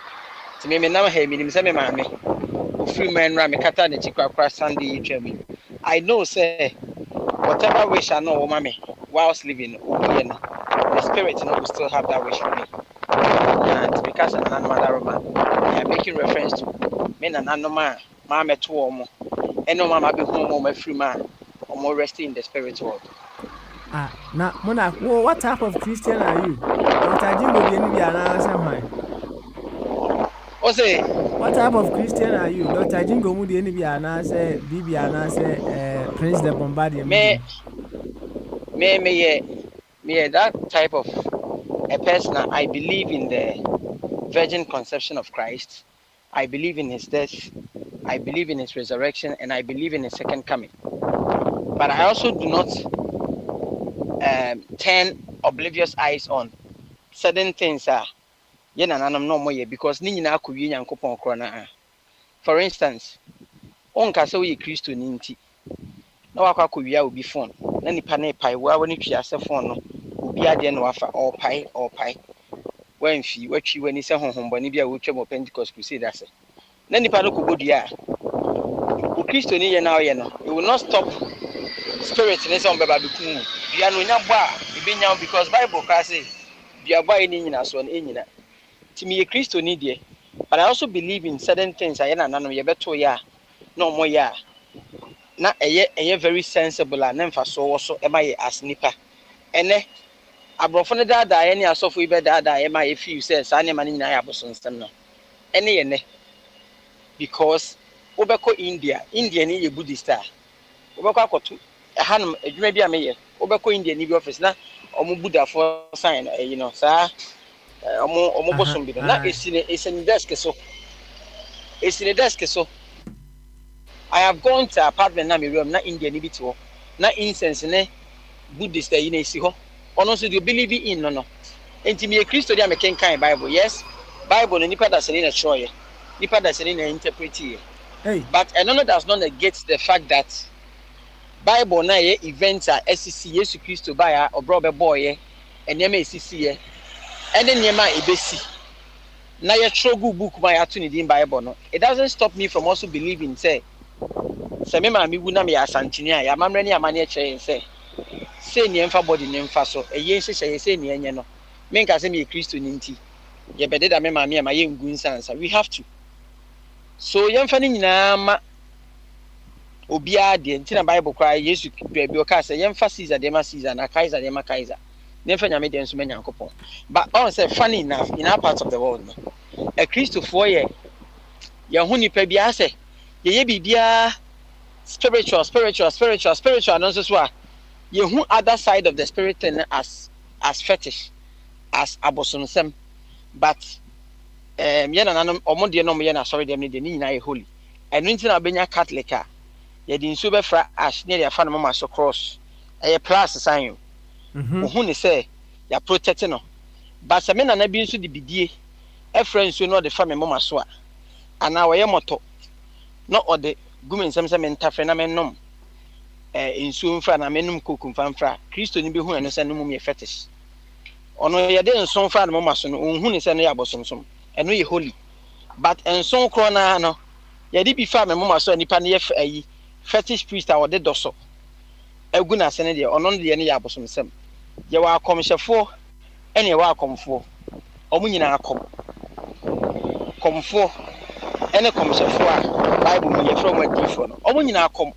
ti me na ha mi nim se me ma me o free man ra me kata ne chikwa Sunday twam. I know say whatever wish I know ma me whilst living the spirit no will still have that wish for me. And because an another Roma I am making reference to me na nanoma ma me to omo eno mama be home my free man more resting in the spirit world. Now, Monarch, what type of Christian are you? Dr. Jingo, what type of Christian are you? Dr. Jingo, Prince the Bombardier. Me, that type of a person. I believe in the virgin conception of Christ. I believe in his death. I believe in his resurrection, and I believe in his second coming. But I also do not turn oblivious eyes on certain things because for instance on ka so ye Christo ninti na wakɔ akɔwia obi phone na nipa na ɛpae wa wɔ ne twa sɛ phone no obi adeɛ na wafa ɔpae wanfi watwi wani sɛ honhombɔne bi a wotwa mo Pentecost crusade ase na nipa no kɔbɔ dua o Kristo ni yɛ na ɔyɛ no it will not stop spirit ne sɛ ɔmbɛba bɛkum dua no nya bɔ a ebenya because Bible ka say dua bɔ a ɛni nyina so no ɛnyina ti me yɛ Kristo ni deɛ but I also believe in certain things ayɛ na nanom yɛbɛto yɛ a na ɔmo yɛ a na ɛyɛ very sensible a na mfa so wɔ so ɛma yɛ as nipa ɛnɛ abrɔfo no daadaa yɛ ne asɔfo yi bɛ daadaa yɛ ma yɛ feel sɛ saa nneɛma no nyinaa yɛ abosonsɛm no ɛne yɛ nɛ because wobɛkɔ India ni yɛ Buddhist a wobɛkɔ akɔto ɛhanom adwuma bi a meyɛ wobɛkɔ India ni bi office na ɔmo Buddhafoɔ sign no ɛyi no saa ɔmo bosom bi no na esi ne desk so I have gone to apartment na me room na India ni bi te hɔ na incense ne Buddhist ɛyi na esi hɔ ɔno nso do believe in no enti me Kristo dia me kenkan Bible yes Bible no nipa da sene na kyerɛ nipa da sene na interpret yɛ but no does not negate the fact that Bible na yɛ event a SCC Yesu Kristo ba ya ɔbro be boy nneɛma esisi yɛ ɛne nneɛma ebesi na yɛ kyerɛ book ma yɛ to ne din Bible no it doesn't stop me from also believing say me ma me wu na me asantini a ya mamre ne amane kyerɛ sɛ say ne mfa body ne mfa so ɛyɛ nhyehyɛ say ne enye no me nka sɛ me Kristo ni nti ye bede da me ma me ma ye ngu nsansa we have to so yɛmfa ne nyinaa ma obia de nti na Bible cry Yesu baabi o ka sɛ yɛmfa Caesar de ma Caesar na Kaiser de ma Kaiser ne mfa nyame de nso ma Nyankopɔn but on say funny enough in our part of the world no a Christopher ye hu nipa bia sɛ ye bibia spiritual no so a ye hu other side of the spirit and as fetish as abosonsem but ye na nanom omo de no mo ye na sorry dem ne de ni nyina ye holy enu nti na benya Catholic a ye di nso be fra ash ne ya fa no ma so cross plus sign hu ne say ya protect no but se me na bi nso de bidie efra nso no de fa me mama so a ana wo ye moto no ode gumensem se me ntafre na me nom nsuo mfra na menum kokum famfra Kristo ni be hu eno se no mum ye fetish ono ye de nso mfra na mama so no onhu ne se no ye abosomsom eno ye holy but enso kro na no ye de bi fa me mama so nipa ne ye ayi fetish priest a wode doso agu na se ne de ono de ne ye abosomsem ye wa akomhyefo ene ye wa akomfo omu nyina akom komfo ene komhyefo a Bible mu ye from adifo no omu nyina akom.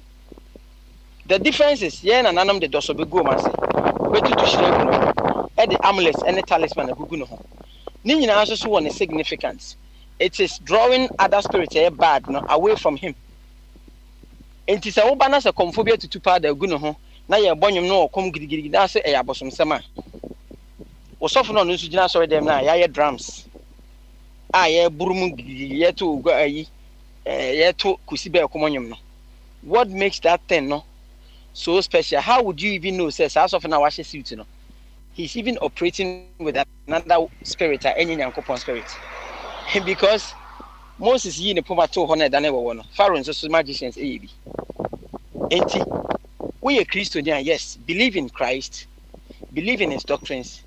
The difference is yeah na nanam de doso be go mase betutu shire no e the amulet and the talisman agugu no ho ni nyina so won significance it is drawing other spirits bad no away from him enti se wo ba na se komfo bi atutu pa da agu no ho na ye bonyum no okom gidigidi na se e abosomsem a wo sofo no nso gina sorry dem na ya drums a ye burum gidigidi ye to ogwa ayi ye to kusibe komonyum no what makes that thing no so special? How would you even know says as of now wash suit no he's even operating with another spirit any Nyankopon spirit because Moses yi ne poma to honor than ever one Pharaoh so magicians bi enti we are Christian yes believe in Christ believe in his doctrines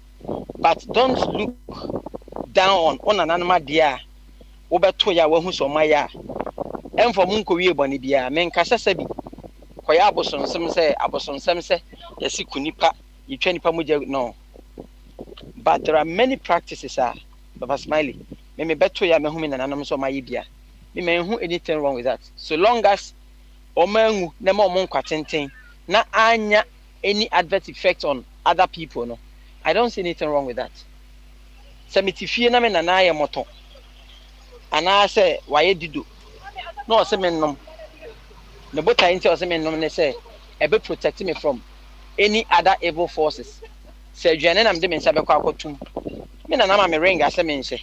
but don't look down on an animal dear obeto ya wahu so maya emfo munko wie bone bia men kasa sabi koya abosonsem se yesi kunipa yitwa nipa moja no but there are many practices Baba Smiley me beto ya mehu me nananam so maye bia me menhu anything wrong with that so long as omangu na ma omon kwatenten na anya any adverse effect on other people no I don't see anything wrong with that semitifie na me nanaye moto ana se waye dido no se mennom the both I tell me say ebe protect me from any other evil forces. Say Janen am de men sabe kwa akotum. Me na na me ring ase me nse.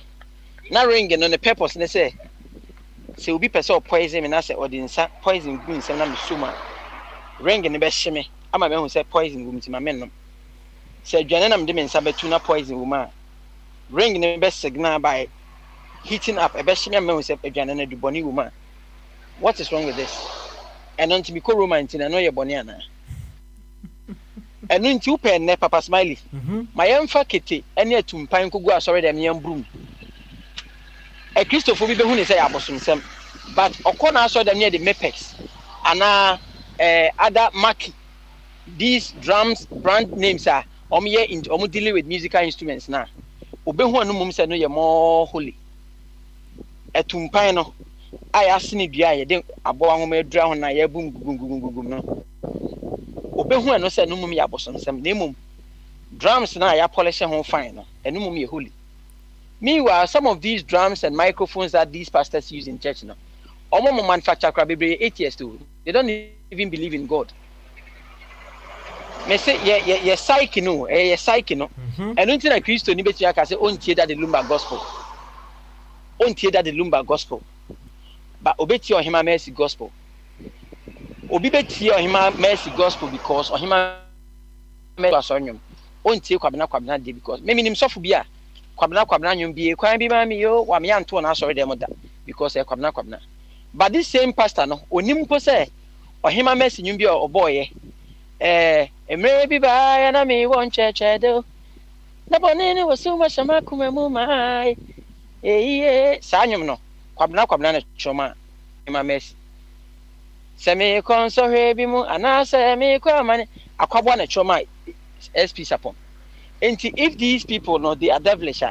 Na ring no the purpose ne say obi pese poison me na say odinsa poison gu nsem na me suma. Ring ne be hye me ama me hu say poison gu mtima me no. Say Janen am de men sabe tu na poison wu ma. Ring ne be signal by heating up ebe hye me hu say Janen na du boni wu ma. What is wrong with this? ɛno nti mekɔ Roma nti na ɛno yɛ bɔne anaa ɛno nti wopɛ nnɛ Papa Smiley ma yɛmfa kete ɛne atumpan kogu asɔre dɛm yɛmbrum Kristofo bi behu ne sɛ yɛ abosomsɛm but ɔkɔ na asɔre dɛm ne yɛ de mepex anaa other mark these drums brand names are dealing with musical instruments na obehu anu mum sɛ no yɛ more holy atumpan no ayɛ asene dua yɛ de abɔ ahoma adura ho na yɛ bum gugum no obehu anu sɛ no mum yɛ abosomsɛm na mum drums na yɛ polish ho fine no anu mum yɛ holy. Meanwhile, some of these drums and microphones that these pastors use in church now, omo manufacture crab 8 years too. They don't even believe in God. Me say ye psyche no, ye psyche no. And until na Christo ni betia ka say on tie that the Lumba gospel. On tie that the Lumba gospel. But obeti Ohima mercy gospel. Obi beti Ohima mercy gospel because Ohima mercy asonyum. On tie kwabena de because me minim sofu bia kwabena nyum bie kwan bi ma me yo wa me anto na asori dem da because e kwabena but this same pastor no onim po say Ohima mercy nyum bia oboye emre bi ba ya na me won cheche do na bonene wo so ma shama kuma mu mai sa nyum no kwabena na choma Ohima mercy se me konso hwe bi mu ana se me kwa mane akwabo na choma SP sapon. And if these people know they are devilish,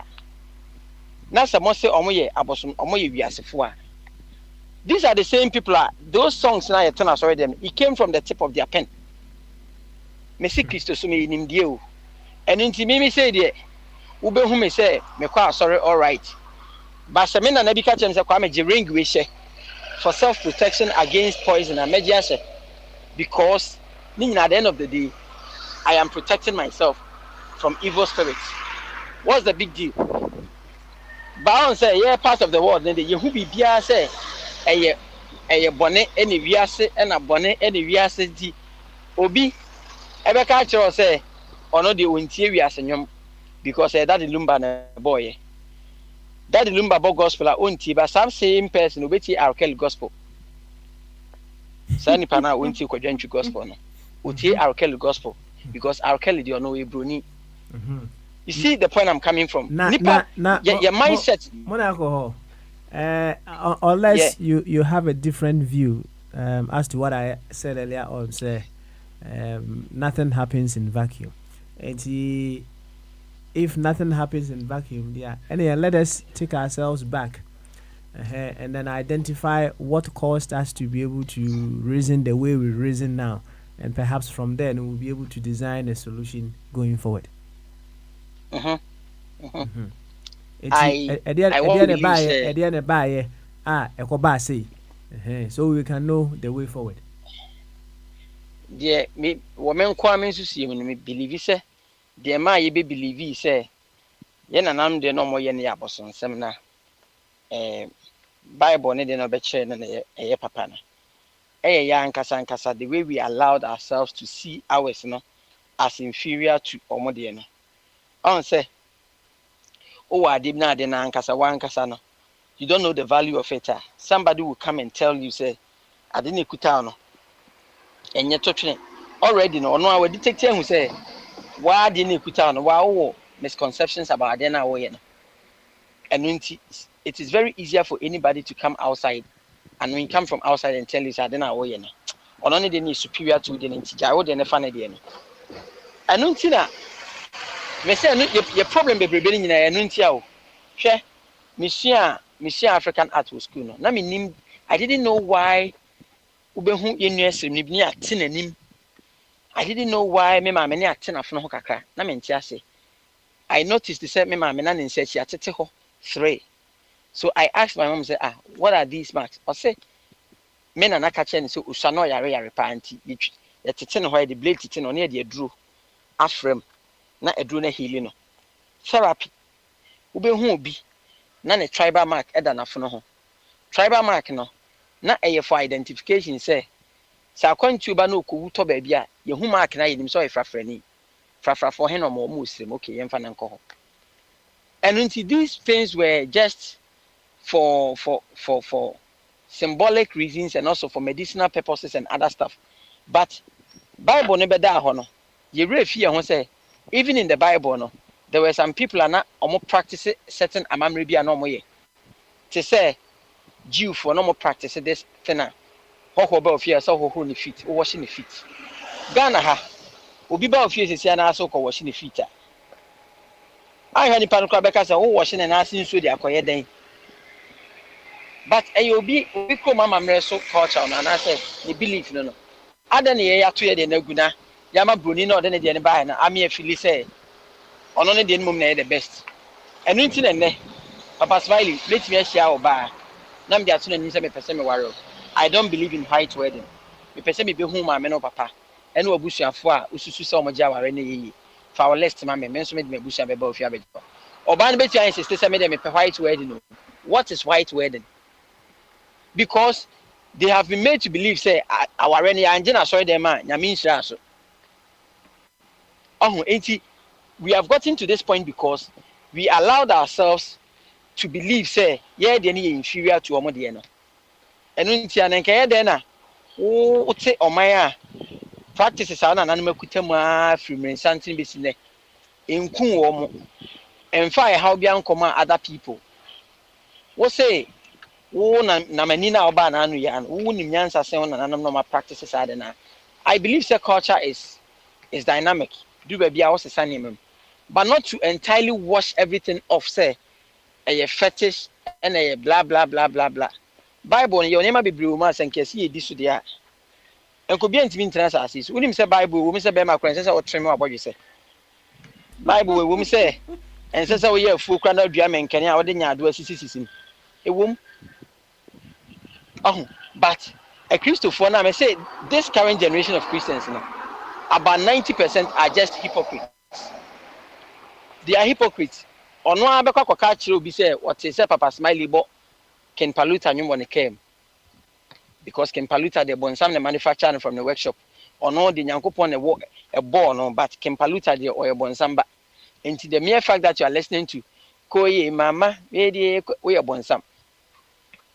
now someone say omoye abosom omoye wiasefo. These are the same people. Those songs now you turn sorry them. It came from the tip of their pen. Messi Christo so me nimdie o. And inti me say there. Ube hu me say me kwa sorry all right. But se me na na bi ka chem say kwa me je ring we she for self protection against poison and media she because at the end of the day I am protecting myself from evil spirits. What's the big deal? Baon say, yeah, part of the world, then the Yehubi Bia say, a bonnet, any viase, and a bonnet, any viase di Obi, ever catch or say, or no, the interior senyum, because that the Lumba boy. That the Lumba bo gospel are own tea, but some same person, Ubeti Arkel gospel. Sani Pana won't take a gospel, no. Uti Arkel gospel, Because Arkel the no Bruni. You see the point I'm coming from. Your mindset. Monaco. Unless you have a different view as to what I said earlier on, say nothing happens in vacuum. And if nothing happens in vacuum, let us take ourselves back and then identify what caused us to be able to reason the way we reason now, and perhaps from then we'll be able to design a solution going forward. So we can know the way forward. Yeah, me woman kwame so see me believe say the ma ye be believe say ye nanam de no mo ye ne abosonsem na Bible ne de no be chere na ye papa na ya nkasa the way we allowed ourselves to see ours no as inferior to omode no on say oh adim na de na nkasa no you don't know the value of it. Somebody will come and tell you say I didn't ekuta no enye totwe already no I will detect who say why didn't ekuta no why misconceptions about then na wo ye no and it is very easier for anybody to come outside, and when you come from outside and tell you say then na wo ye no or only they need superior to the ntija wo de ne fa na de no and na me say no your problem bebrebe ni na enu ntia o hwe Mission African Art School no na me nim I didn't know why ubehu yenu esem ni bi ate nanim I didn't know why me ma me ne ate na fono ho kakra na me ntia se I noticed the say me ma me na nse chi atete ho 3 so I asked my mom say what are these marks or say me na na ka che ne so usua no yare pa anti ye tete no ho the blade tete no na de aduro afrem na aduro na healing no therapy ubehu obi na ne tribal mark eda na fono ho tribal mark no na eye for identification say akwantu ba na okowu to ba bia ye hu mark na ye nim so efrafrani frafrafo he no mo muslim okay ye mfa na nko ho and until these things were just for symbolic reasons and also for medicinal purposes and other stuff. But Bible never da hono. You read fear say even in the Bible no, there were some people are not practice certain amamri bi anomo ye. To say Jew for no more practice this thing. Ho ba ofia so ho ni feet, o wash ni feet. Ghana ha obi ba ofia sisi na aso ko wash ni feet. I had nipa no kra beka say o wash na asin so di akoye den. But obi ko mama mre so culture na say the belief no. Ada na ye ato ye de na guna. Yama broni na ode ne de ne ba na ame afili say ono ne de mum na the best. Enu nti na ne Papa Smiley let me share oba. Na me de ato na ni say me pese me ware. I don't believe in white wedding. Me pese me be hu ma me no papa. Ene obusuafo a ususu say omo ja ware na yeyi. Fa our list ma me nso me de abusua be ba ofia be. Oba no betu an insist say me de me pe white wedding. What is white wedding? Because they have been made to believe say our reni anjina sorry dem man nyame nhira so. Oh, we have gotten to this point because we allowed ourselves to believe say yeah they ni inferior to omo de no. Enu ntia na nke ye de na wo te oman a practices ana na na makutamu a from something be sine enkun wo mo emfa how bia nkoma other people wo say wo na mani na oba na anu ya wo nim nyansa se na nanam no ma practices ada na. I believe say culture is dynamic do be a wo sesa nemam but not to entirely wash everything off say a fetish and a blah blah blah blah blah. Bible you never be blue man and kesi edi so dia enko bi antimi ntina asase unim say Bible wo mi say be ma kran say o trem abodwe say Bible wo mi say en say wo ye afu kra na dua menkane a wo de nya ado asisi ewom but a Christopher na me say this current generation of Christians now about 90% are just hypocrites. They are hypocrites. Ono abekwa kwaka kire obi say what say Papa Smiley bo Ken Paluta nyum when it came because Ken Paluta they born some manufacturer from the workshop or no the nyankopon a born no but Ken Paluta they or born some into the mere fact that you are listening to Koye mama we born some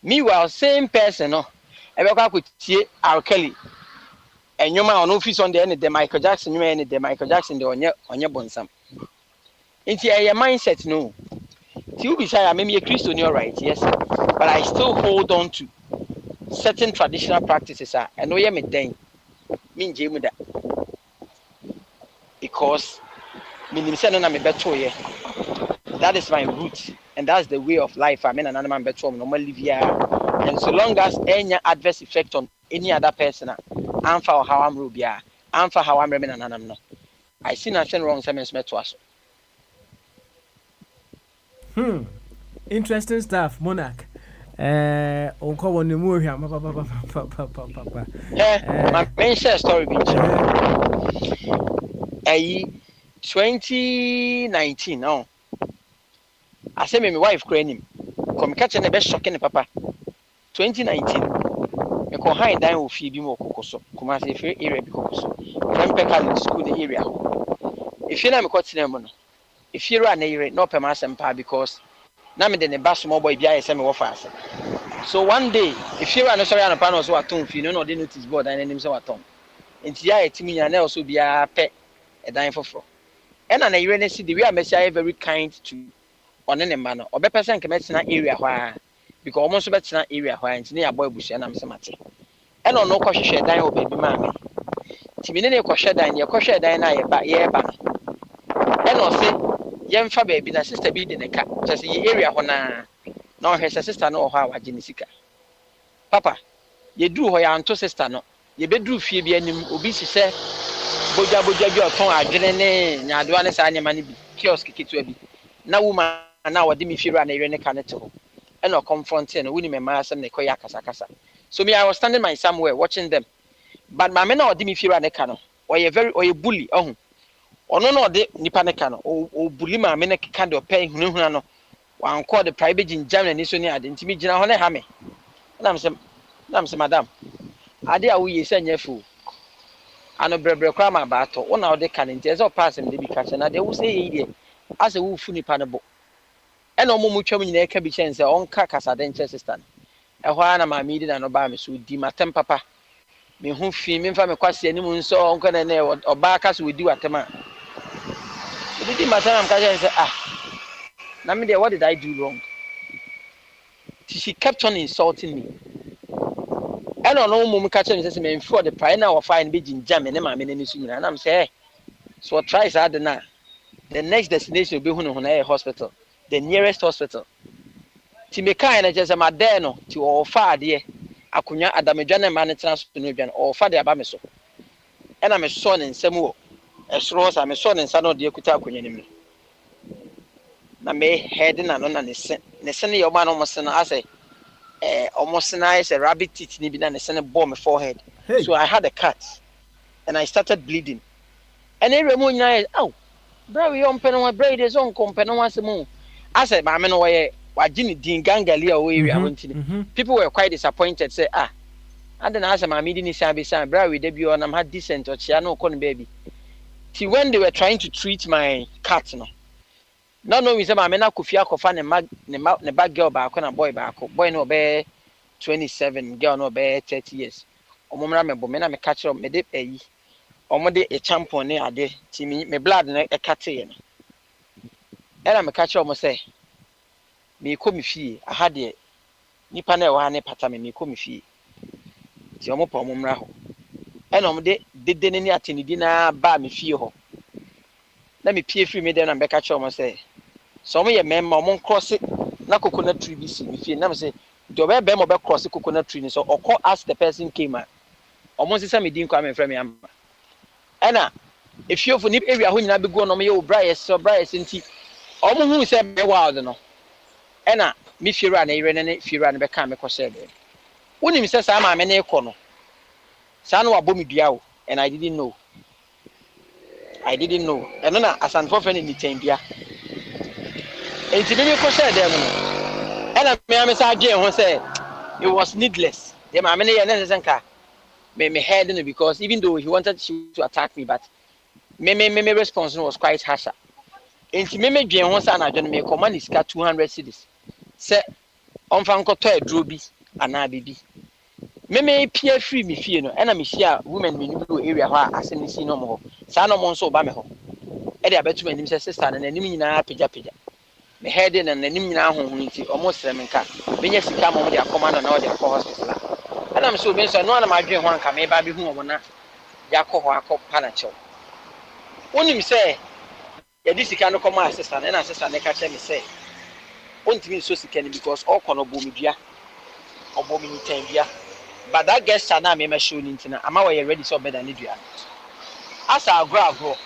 meanwhile same person no ebekwa ko tie R Kelly enyoma on office on the Michael Jackson you any the Michael Jackson the onye born some into your mindset no you be say I'm a Christian you're right yes but I still hold on to certain traditional practices and no me den mean jemu da because minim say no na me beto ye that is my root and that's the way of life I mean an man beto normal live here and so long as any adverse effect on any other person and for how I'm rubia and for how I'm remaining and no I see nothing wrong say me to us. Interesting stuff, Monarch. Onko won the movie papa. My main share story be 2019 no. I say my wife crying him. Come catch the best shocking papa. 2019. Me ko high dan ofi bi mo kokoso. Kuma say free area bi kokoso. Dem peka school the area. If you na me ko tena mo no. If you run a no per mass because now me the bus small boy be say me wo fast. So one day if you run sorry on panel so aton fi no no dey notice board and him say aton. Enti ya etimi ya na also be a pe e dan foforo. E na ire na see the way I say very kind to on ne man no. Obe person ke metina area hwa because almost betina area hwa enti na ya boy busia na me say mate. E no no kwahwehwe dan obabi ma me. Timi ne kwahwehwe dan ye kwahwehwe dan na ye ba no. E no say yemfa baby na sister bi de neka just ye area ho na her sister no ho a waje ne sika papa ye duru ho ya anto sister no ye beduru fie bi anim obi sise boja bi oton adwene ne nyadoa ne sa nyama ne bi kiosk kitu bi na woman na wode me fie ra na ire ne ka ne te ho e no confront no woni me ma asem ne koya kasa so me I was standing my somewhere watching them but ma me na wode me fie ra ne ka no oye bully ono no de nipa ne ka no o bully ma me ne ka de opɛ hunhuna no wan call the private in Germany so ni ade ntimi gina ho ne ha me na me say madam ade a wo yesi anya fu ano brebre kwa ma ba to wo na wo de ka ne nti ezo pass me de bi ka che na de wo say yi de ase wo fu nipa ne bo e na omo mu twam nyina e ka bi chen se on ka kasa de nche sister ɛhɔ na maame di na no ba me so di matem papa me hu fi me mfa me kwase ani mu nso onko na na oba ka so wodi watem a di matem am ka say na me there what did I do wrong? She kept on insulting me. And on no mum catch me say me for the price na wo fine be jinja me ne maame na ni su nyina na me say so try say na the next destination will be na hospital, the nearest hospital. Ti me kan na je say ma there no ti o fa ade akunya adamedwa na ma ne tena so no dwa o fa de aba me so. E na me so ne nsam wo esoro sa me so ne nsa no de akuta akunya nim na me head na no na ne se ne yo ma no mo se no ase almost nice a rabbit teeth ni bi na ne se ne bore my forehead. Hey. So I had a cut and I started bleeding. And every morning I oh bro we on pen one braid is on company once more. I said my man way wajini dingangali away area won't. People were quite disappointed say I didn't ask my meeting is san bro we debut on I'm had decent or chiano con baby. See when they were trying to treat my cat no. No no we say my mena kufia kofa ne bag girl ba ko na boy no be 27 girl no be 30 years. Omomra me bo me na me catch up me de eyi. Omode e champion ne ade ti me blood na e kate ye no. Era me catch up mo say me ko me fie aha de nipa na e wa ne pata me ko me fie. Ti omo pa omomra ho. E na omode dede ne atenidi na ba me fie ho. Na me pie free me dem na be catch up mo say so mo ye memma mo cross na coconut tree bi si me fie na me say do be mo be cross coconut tree ni so okọ ask the person came a omo say me din kwa me frame am ena if you for ni area ho nyina be go no me ye obraye so braye nti omo hu say me wild no ena me fiera na ire ne fiera na be ka me kwose be woni mi say sa ma me na ekọ no sa no wabo me dua o and I didn't know eno na asanfo fe ni tembia enti me ko say dem no ena me say agye ho say it was needless dem ma me na ye na senka me head no because even though he wanted to attack me but me response was quite harsh enti me dwen ho say na dwen me command iska 200 cedis say onfa nkoto aduro bi ana bibi me pia free me fie no ena me hia women me nibu area ho asem ni si no mo sa no mo nso ba me ho e de abetu anim say sister na anim nyina pagya me head na anim nyina ho nti omo sere me nka menya sika mo de akoma na o de akọ hospital ena me so be so no na ma dwen ho anka me ba bi hu omo na ya akọ ho akọ na chew onim say ya di sika no koma sister na sister na ka che me say ontimi so sika ni because all kono bo me dua obo me ntan bia but that guest na me show ni ntina ama we ready so better ni dua asa agro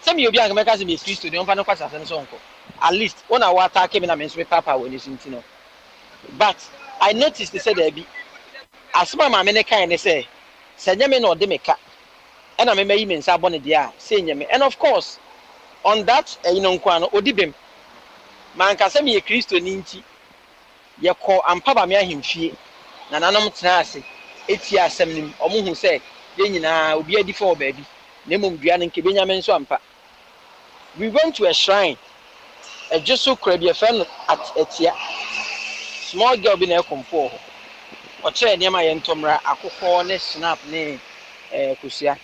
say me obi an me ka say me Kristo ni on fa no kwasa se no so nko at least when I was attacking me na me so papa we ni ntino but I noticed they said there be as my mama ne kan ne say nyame na ode me ka e na me mayi me nsa bone dia say nyame and of course on that nko no odi bem man ka say me Kristo ni nti ye ko ampa ba me ahemfie na nanom tena ase eti asem nim omo hu say ye nyina obi adi for ba bi na mom dua ne nke benyame nso ampa. We went to a shrine a Jesu crabby friend at Etia small girl bi na ekompo ho o chere ne ma ye ntomra akokọ ne snap ne kusia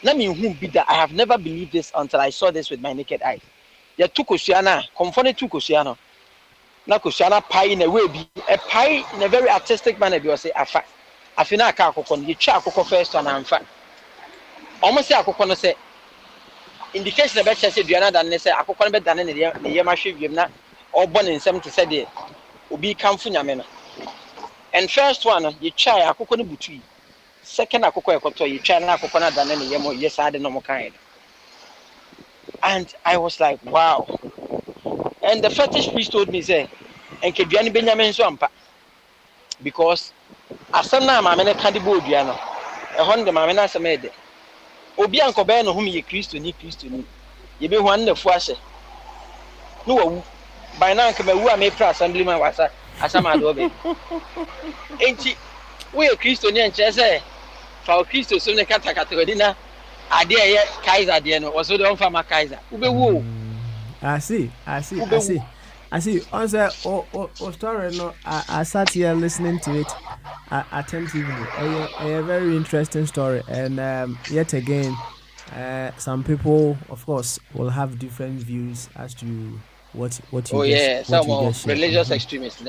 na me hu bi that I have never believed this until I saw this with my naked eyes. They took kusia na comfort took kusia no na kusia na pie in a way bi a pie in a very artistic manner bi o say afa afina aka akokọ no ye twa akokọ first one amfa almost say akokọ no say indication about say duana dan ne say akokọ no be dan ne ye ma hwe wiem na obo ne nsem te say de obi kamfu nyame no and first one ye twa akokọ no butui second akokọ ekoto ye twa na akokọ na dan ne ye mo ye sa de no mo kan and I was like wow. And the fetish priest told me say enke duane benyame nso ampa because asem na ma me ne kan de bo duana e hon de ma me na asem e de obi ankobe no hu me ye Kristo ni ye be hu an na fu ahye no wawu by na anka mawu a me pra assemblyman wasa asama do be enti we ye Kristo ni enche say fa Kristo so ne kata di na ade ye Kaiser de no oso de on fa ma Kaiser ube wu I see I see. Also, story. No, I sat here listening to it attentively. A very interesting story, and yet again, some people, of course, will have different views as to what Oh you just yeah, what some you of just shared. religious extremists.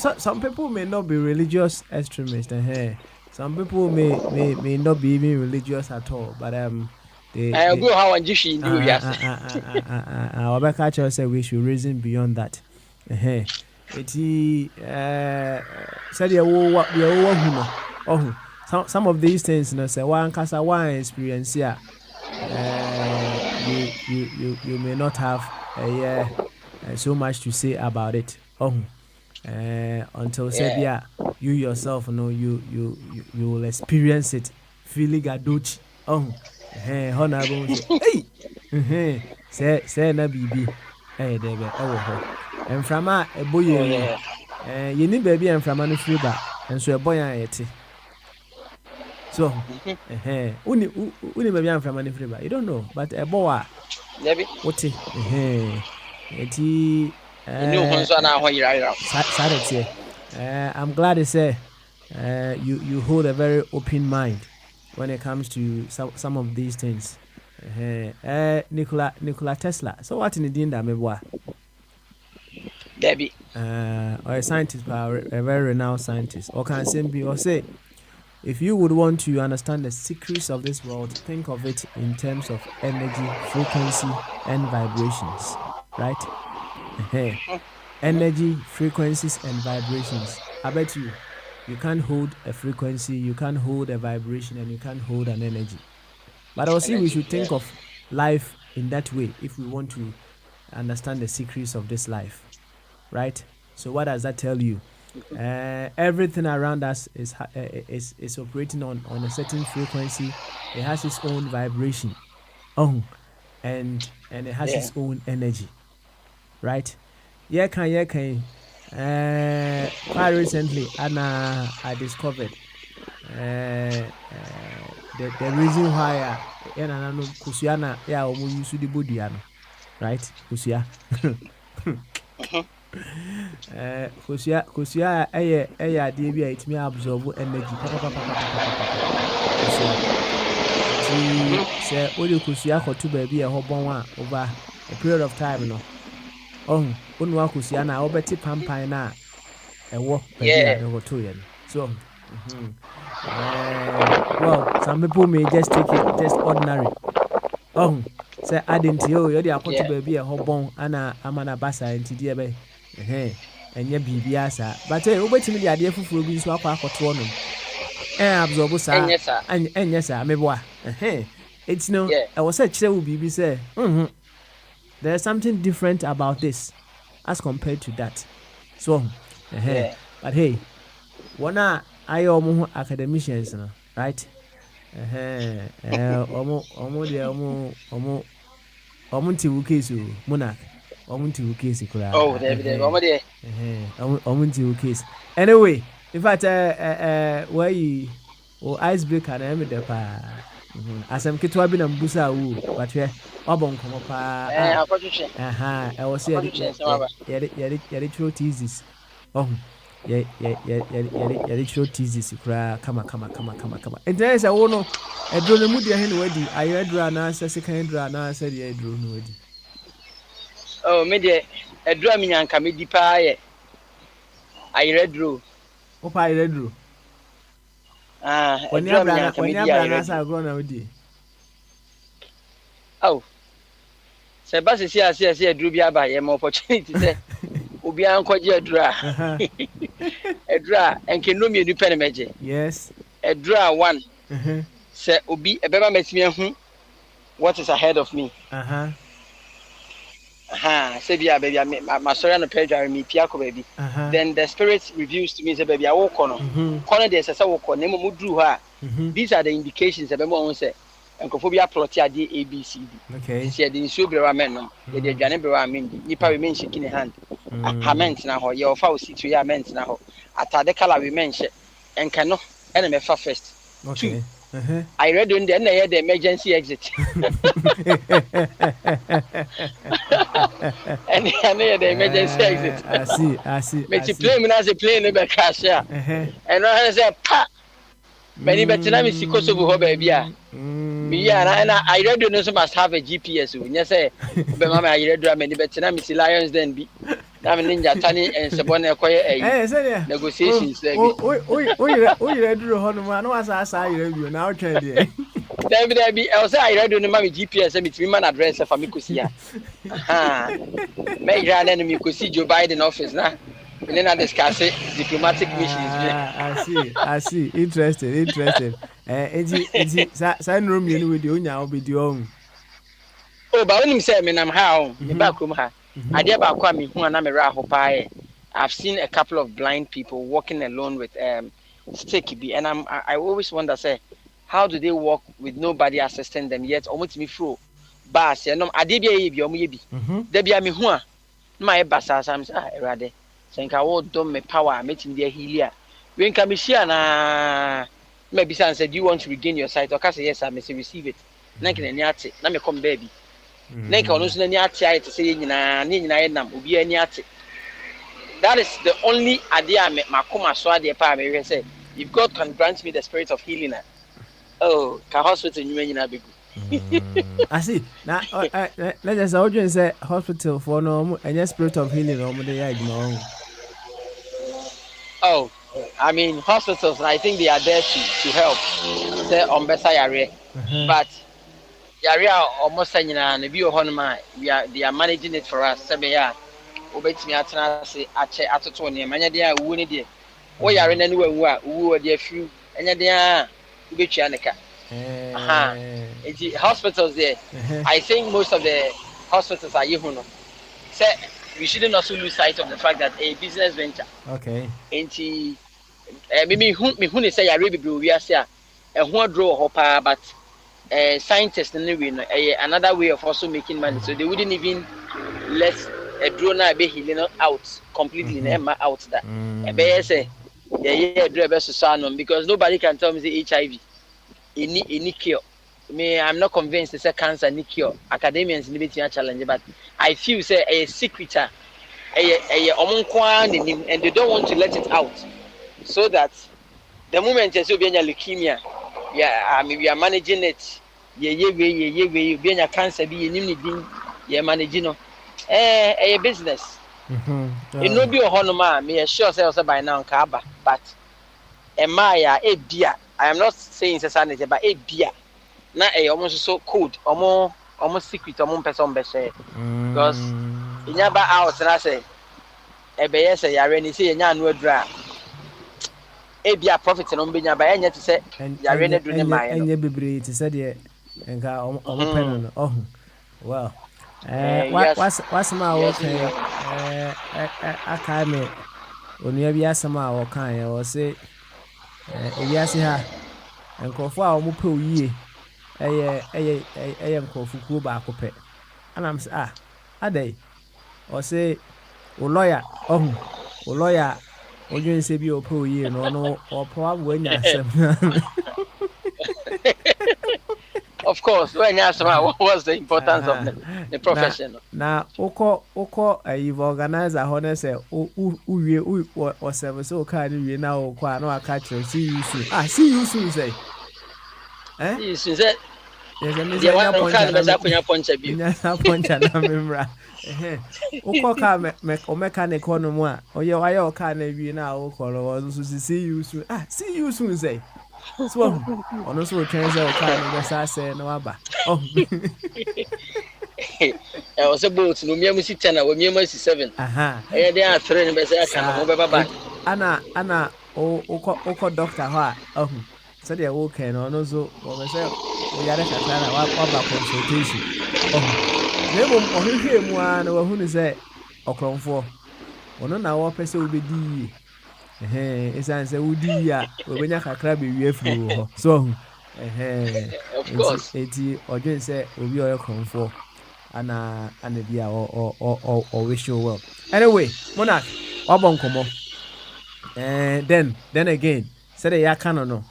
So some people may not be religious extremists, and some people may not be even religious at all, but I they go how and Jishi do yes. our back actually said we should reason beyond that. It said some of these things, you know, say one casa one experience here. You may not have so much to say about it. Until said Yeah. you yourself know you will experience it. Feeling adochi. Honorable say na bibi debe ewo ho emframa eboye Oh ni yeah. ye ni baby emframa no free ba enso eboyan ayete so uni baby emframa no free ba you don't know but ebowa Debbie. wote eti You know who's on our way. Saturday. I'm glad to say you hold a very open mind when it comes to some of these things. Nikola Tesla. So what in the din that maybe Debbie. or a scientist, a very renowned scientist, or can simply or say, if you would want to understand the secrets of this world, think of it in terms of energy, frequency, and vibrations, right? Energy, frequencies, and vibrations. I bet you can't hold a frequency, you can't hold a vibration, and you can't hold an energy. But also, we should think of life in that way if we want to understand the secrets of this life, right? So, what does that tell you? Everything around us is operating on a certain frequency. It has its own vibration, and it has its own energy, right? Quite recently, Anna, I discovered the reason why Kusiana, use the Budiano, right? Kusia. Kusia, DB, it may absorb energy. Say, what you Kusia for 2 baby a whole bon over a period of time, no. Unwa Kusiana, Obeti Pampina, a walk baby over 2 years. So, well, some people may just take it just ordinary. Say adding to you, you're the baby a whole bone, Anna Amana Bassa and TDB. And your BBS, but wait to me the idea for Ruby swap or Tronum. Absorb, and yes, sir, maybe it's no, I was such a BB say, there's something different about this as compared to that. So, but hey, one I academicians, right? Omunti wukesu monarch. Omunti wukesi kura. Oh, there. Omunti wukesi. Anyway, in fact, where you icebreaker na me de pa. Asem kitwa bi na mbusa wu, but we obon komo pa. I was here. Yeah, true thesis. Yeah, true thesis kura kama. And there is a wono a drone mu dia hen wadi. I draw na second draw na said yeah drone wadi. Oh, me de a draw me nyanka me di pa ye. I read draw. Opa I read draw. When you are sa grow na wadi. Oh. Se ba se see draw bi aba ye mo opportunity say obi an kwaje adura adura enke no me nipa na meje yes adura one say obi ebeba matimi ahu what is ahead of me say bia baby my sorry no page me pia ko baby then the spirit reveals to me say baby awo kono kono dey say wo kono mo duru ha these are the indications ebema won say enkophobia plot ade abcd okay see the nsuo brewa men no the adwane brewa men nipa we men shake in hand ament na ho ye ofa o sit we ament na ho atade kala we men she enka no ene me fa first okay I read on the emergency exit. And the emergency exit. I see. But the plane as a plane never crash here. And I said, pa. Many better than me see Kosovo, baby. Me and I read on also must have a GPS. When you say, but Mamma, I read many better than me see Lions then be. I'm Ninja Tani and Sabona quiet negotiations. Oh, you read the Honoman was I you now trade. There be else I read on the mommy GPS and between man address of Amikusia. Major enemy could see Joe Biden office now. And then I discuss it diplomatic missions. I see. Interesting. It's sign room you with you now with your own. Oh, but when you say I'm how the back room I did about Kwame who and I'm a raho pie. I've seen a couple of blind people walking alone with sticky, and I always wonder, say, how do they walk with nobody assisting them yet? Almost me through bus, you know, I did be a maybe. There be a me who my bassa, I'm rather. Think I will do my power, meeting the healer. When Commissioner maybe son said, you want to regain your sight? Or can say, yes, I may receive it. Nankin and Yati, Name come baby. Nank on us any Yati to say, Nina, will be any Yati. That is the only idea I met Makuma Swadi Pam. Say, if God can grant me the spirit of healing, oh, can hospital in Big. I see. Now, let us audience say hospital for no and your spirit of healing or the Oh, I mean hospitals. I think they are there to help. Say on better area, but area almost saying na be honma. They are managing it for us. Say yeah, obet me atena say ache atoto ne manya dia wu ne dia. Wo yare na ne wu a wu dia few enya dia ubetua ne ka. Hospitals there. I think most of the hospitals are even. Say we shouldn't also lose sight of the fact that a business venture. Okay. And maybe who say I really be we are say a who draw hopper, but scientists another way of also making money. So they wouldn't even let a drone be healing out completely. Out that. Say because nobody can tell me the HIV. Any cure. I'm not convinced it's a cancer any cure. Academians limit your challenge, but I feel say a secret, and they don't want to let it out, so that the moment you be leukemia, we are managing it. We be a cancer, be managing a business. It no be a honoma. Me sure say also by now kaba, but Maya a beer. I am not saying it's a sanity, but a beer. Na almost so cold, almost secret, almost person be say because in your house and I say e be yes ya re ni say nya anu adura e bia profit no be nya ba enya to say ya re na do ne mai no enya bebre to say de enka omo pen no well what's my okay akame onua bi asema wo kan ye wo say ewiase ha enkrofo a omo pe oyiye enkrofo kuo ba akopɛ anam say adai o say o lawyer odwen say bi o pe oyiye no o probably nya asem of course when you ask what was the importance of the profession na oko you organizer honor say uwie o serve so ka ni wie na o kwa na aka chere see you soon say you soon say yes me say nya poncha na memra oko ka me o mechanic no mu a o ye wa ka na wie na o ko lo so see you soon say so ono so twen say o ka na be say na waba was a boat no me si 10 we me si 7 e dey a 3 no be say aka mo be baba ana o doctor ho a so dey wo kan no so o be say o yare kata na wa ba consultation lebo o hwehwe mu a na wa hu ni say okromfo ono na wo pese obedi esan say udi ya obenya kakra be wi afuru ho so of course eti odwen say obi o okromfo ana bia o wish you well anyway monarch obon komo then again say the yakano no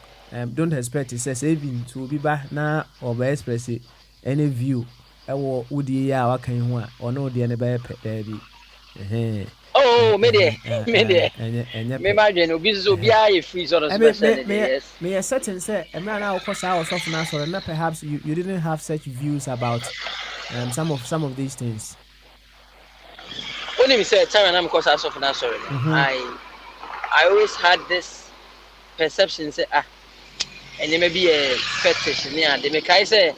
don't expect it say saving to be back na or by express any view ɛwɔ wodi ya waka ho a ɔno de ne bɛyɛ pɛ daabi oh me imagine obi so obi a free sort of special yes me certain say emra na okosa osofo na so na perhaps you didn't have such views about some of these things. Only me say time na because osofo na sorry. I always had this perception say and maybe a fetish near they make I say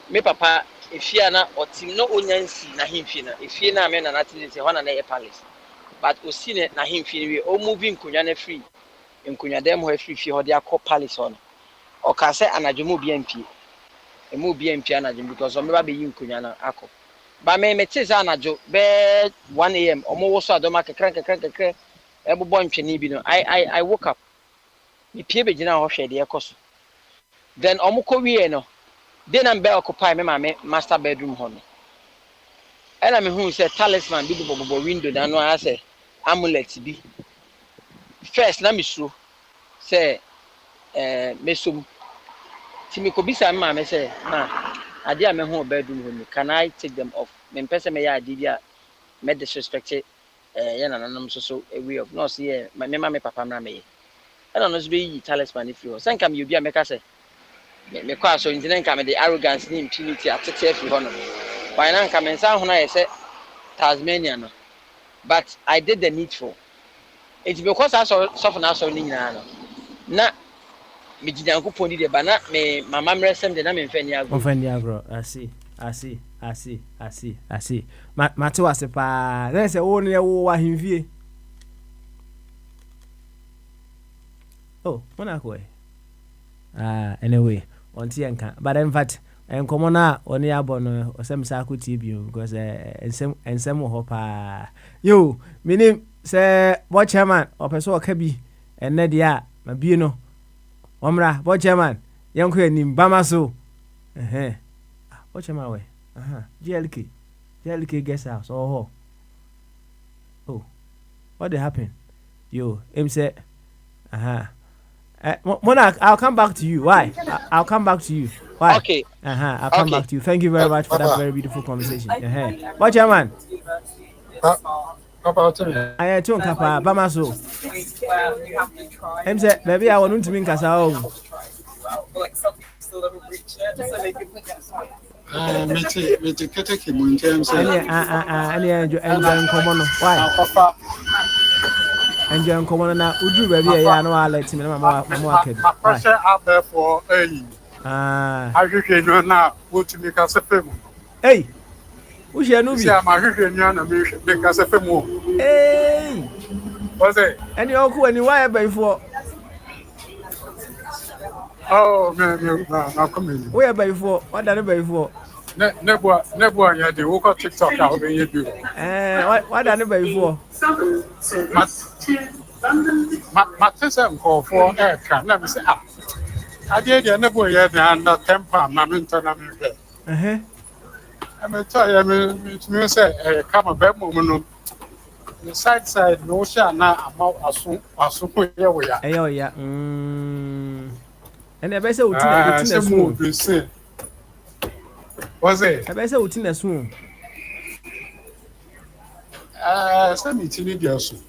me papa if you na otim no onyansi na himfi na if you na me na natin say ho na na palace but osine na himfi we o moving nkunya na free nkunya dem ho free fi ho de akọ palace on o ka say anadwomo bi ampi e mo bi ampi anadwo because o me ba be yi nkunya na akọ ba me te say anadwo be 1 am o mo wo so adoma kekran e bo ntwene bi no I woke up me pie be gina ho hwe de ekoso then o mo ko wie no then I'm be occupy me master bedroom ho no ela me hu say talisman bi bobo window na no a say amulet bi first na me suro say mesom ti me ko bisa ma me say na ade a me hu bedroom ho no can I take them off me pese me ya ade bi a me disrespect ya na nanam so a way of no see me papa na me ela no so be talisman if you say kam you bi a me ka say me kwa so intinen kam the arrogance ni impunity atete afi ho no why na kam nsa ho na ye say Tasmania no but I did the needful it's because I saw na so ni nyina no na me gidan ko ni de ba na me mama mresem de na me mfani agro I see mate wase pa na say wo ne wo wa himfie oh mona ko anyway onti enka but in fact enkomo na oni abo no osem sa akoti bi because ensem ho pa yo minim say board chairman opeso oka bi enne dia ma bi no omra board chairman yanko anim bama so board chairman we GLK guest house oh what happened yo him say Monarch, I'll come back to you. Why? I'll come back to you. Why? Okay. I'll come back to you. Thank you very much for that very beautiful conversation. What Chairman? I told Kapa Bamaso. I'm said, maybe I want to mean Casao. Why? And you're common now. Would you really? I know I'll let him. My pressure out there for I can now. What to make us a film? Hey, we shall know. My Rican make us a film. Hey, was it? And you're cool and you wire before. Oh, no, coming. Where before? What done before? Never, yeah, the walk TikTok out when you do. What done before? My sister called for aircraft. Let me say, I did never yet under temper, I'm I'm tell you, say, come a bad moment. The side, no shall now as soon here we are. Oh, yeah. And I bet so, was it? I bet so, in a swoon. Send me to media soon.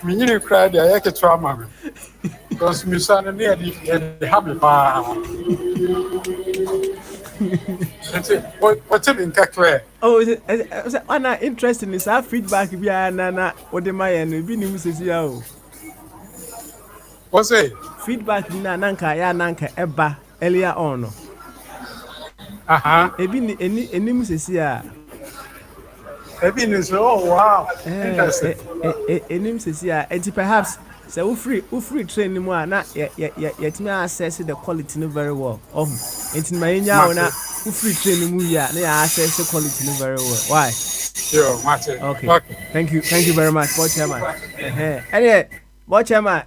Me cried, I had a trauma because my son near the happy bar. What's it in Kakwe? Oh, is it? I'm not interested in our feedback. Be a nana, what am I and be news is you. What's it? Feedback nanka ya nanka eba earlier on. Ebi any musisi a. Ebi ni so oh wow. Enim sisi a enti perhaps say we free train mu a na yetimi access the quality no very well. Enti ma yenya ona we free train mu ya na ya access the quality no very well. Why? Yo, Martin. Okay. Thank you very much, board chairman. Anyway, board chairman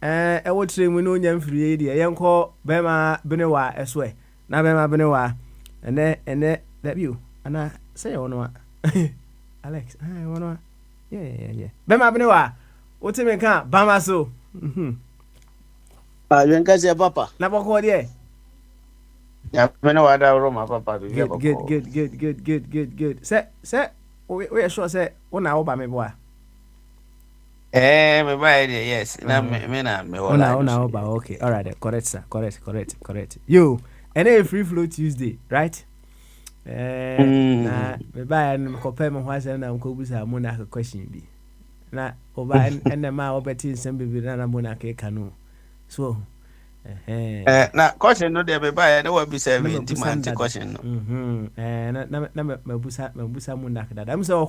e wo train mu no nya mfiri e de yenko bema benewa eswe. Na bema benewa ene that you ana say ono Alex, I wanna yeah. Bema benewa What you make Bama so? You can say papa. Napa call there. Yeah, me know what I wrote my papa. Good. Say, we are sure say, one hour by me boy. Me buy it, yes. Na me na me wala. Ona ba okay. All right, correct sir. Correct. You, and then free flow Tuesday, right? Na me buy and compare me why say na ko busa mo na question bi. Na oba and ma obeti nsem bi na mo na ke kanu. So, na question no dey me buy na we be 70 man question no. Na me busa mo na kada. Am say o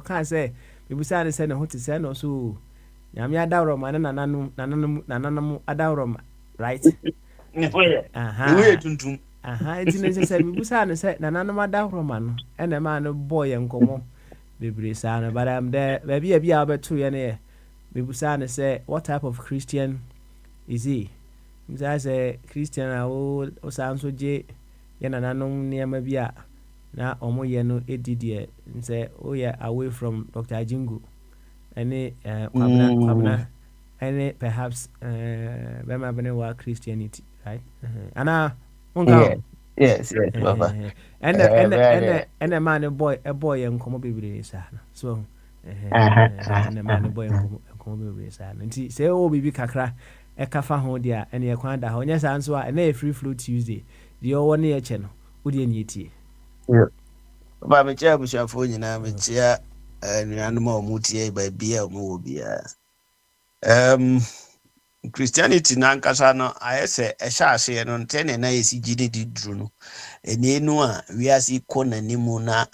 kan say me busa ne say na ho te say no so nyame adawroma na nananum adawroma, right? We tuntum. Enti ne say me busa ne say nananum adawroma no ene ma no boy enkomo bebre sa no, but am there baby a beto ye ne me busa ne say what type of Christian is he? Me say Christian o sanso je ye nananum niam bia na omo ye no edidie say oh yeah, away from Dr. Ajingu. Any kwabna any perhaps bema bene wa Christianity, right? Ana unga yes baba. And a man a boy and come be sa so and a man a boy and come be sa nti say o bibi kakra e kafa ho dia ene e kwan da ho nya sa nso a na free flow Tuesday the o woni e che no wo de ni etie ba me chia bushafo nyina me chia nuanom a omutie ba bia omo bia Christianity na nkasa no ayese ehya ase no ntene na yesi gidi di dru no enu a we asi ko nanimu na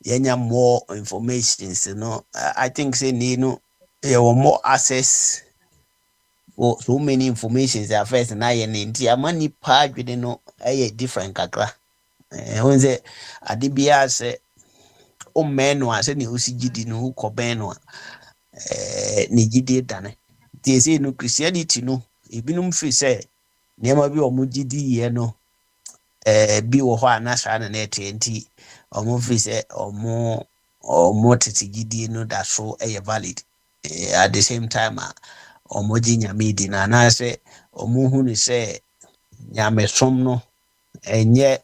yenya more informations no. I think say nenu you more access or so many informations at first na ye nti amani pa dwede no different kakra when say adibia say o menu ase ni osi gidi no ko beno ni gidi dane tie say no Christianity no ebinum free say niam bi o mu gidi ye no bi wo ho anasa na nti omo free say omo tete gidi no da so valid at the same time omo ji nyame di na na say omo hu ni say nyame som no enye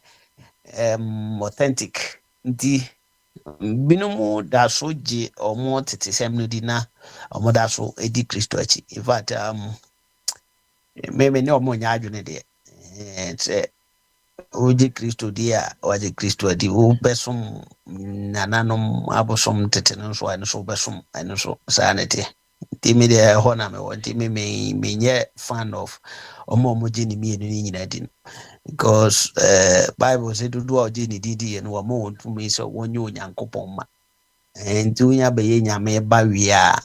authentic nti binumu da so je omo tete sem no di na omo da so edi Kristo achi. In fact me ne omo nya adwene de say oje Kristo dia oje Kristo adi o besom nananom abosom tete no so ane so besom ane so sanete timi de hona me wonti me nye fan of omo jeni mi enu nyina di because Bible say do oje ni didi enu omo wontu me so wonyo Onyankopon ma nti unya be ye nyame ba wi a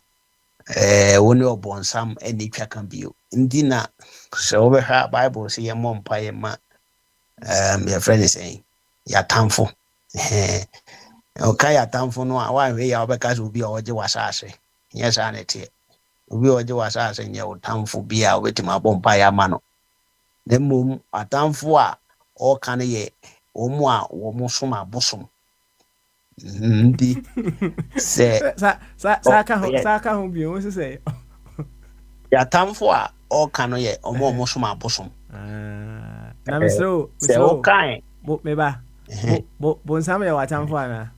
woni obonsam eni twa kan bio ndi na so we ha Bible say ye mompa ye ma your friend is saying ya tamfo okay ya tamfo no a wa we ya obeka so bi oje wasase yes anete obi oje wasase nya otamfo bi a wetima bompa ya ma no dem atamfo a o kan ye omo a wo mo som abosom ndi se sa ho bi o se ya tamfo a o kan ye omo mo som abosom na misro o kan bo me ba bo nsam ya watamfo ana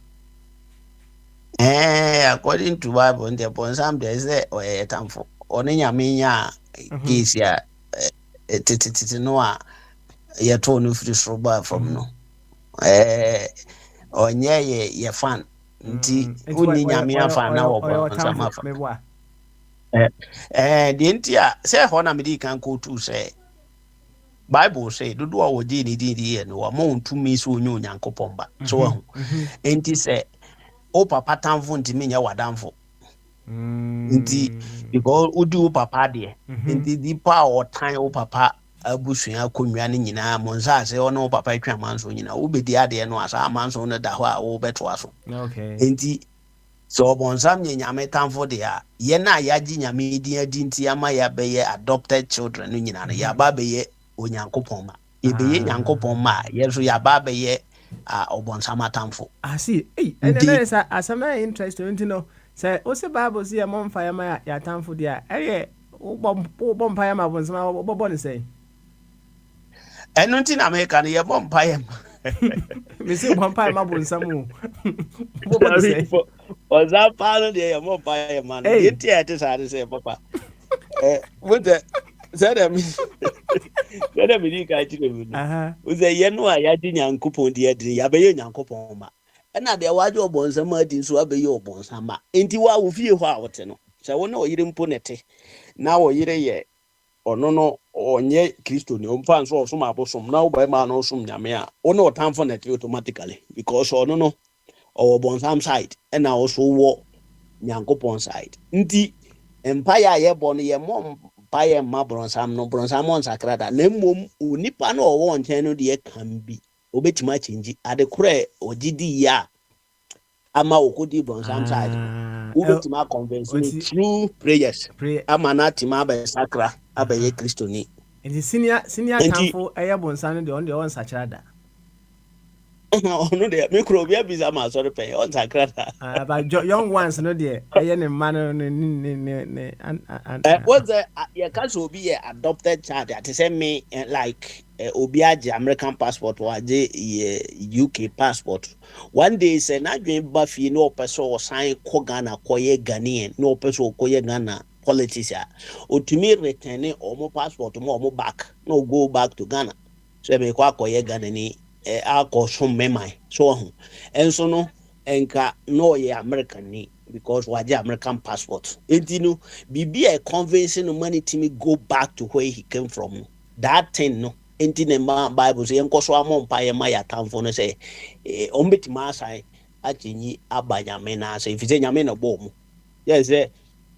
according to Bible the bonsam there is a tamfo oni nyame nya case ya titi no a ye to no free so ba from no onye ye fan nti uni nyame afa na wo bonsam afa the ntia say ho na me di kan ko tu say Bible say dodo a woje ni di no wa mo ntumi so onye Onyankopon ba so ahu enti say o papa tamfo ntimi nya wadamfo nti because odi o papa de nti di pa o tan o papa abusua konwa ne nyina mo nsa ase o no papa twa manso nyina wo bedi ade no asa manso no da ho a wo beto aso okay enti so bonsam nyame tamfo de a ye na yaji nyame di adi nti ama ya be ye adopted children no nyina no ya ba be ye Onyankopon ma ye be ye Nyankopon ma ye so ya ba be ye obonsam atamfo see and then is asama interesting you know Say, what's the Bible say a mom fire my ya time for the area? Bomb fire my ones, my bonny say. And nothing American, you're bomb pie. Miss one pie my bones some more. What say? Was that part of the more pie man? Hey. It had to say, Papa. With the said I mean, with the Yanua Yadin coupon, dear, the Abayan coupon. And now there was your bones and Martin, so Abbey your bones, Hammer. Into what will feel how so I know you didn't put it. Now, ye or no, or nye Christo, no fans or some abosom now by man or some Yamea, or no time for it automatically because or no, or bonsam side, and I also walk Yankopon side. Inti Empire ye born ye mom. Paya ma bronsam no bronsam sakrada na mmom onipa na owo nchen no de kan bi obetima chinji ade kure ogidi ya ama okodi bronsam side obetima convince me through prayers ama na tima ba sakra abaye kristoni and senior tamfo eye bronsam no de on the on sakrada ono de me kuro bia bisa ma sorry pay on sakrada but young ones no de eye ne man ne what's the you can so be adopted child that say me like obiaje American passport or UK passport one day say na dwen bafi no person o sign ko Ghana ko ye Ghanaian no person ko ye Ghana politics ya otumi return omo passport mo back no go back to Ghana so me ko ye Ghana ni akọ memai so enso no enka no ye American ni because waje American passport entinu bibi a convincing no money to go back to where he came from that thing no entine ma Bible say enko so amompa ye ma ya tamfo no say ombetima asai achinyi abanyame na say ifise nyame no bom yes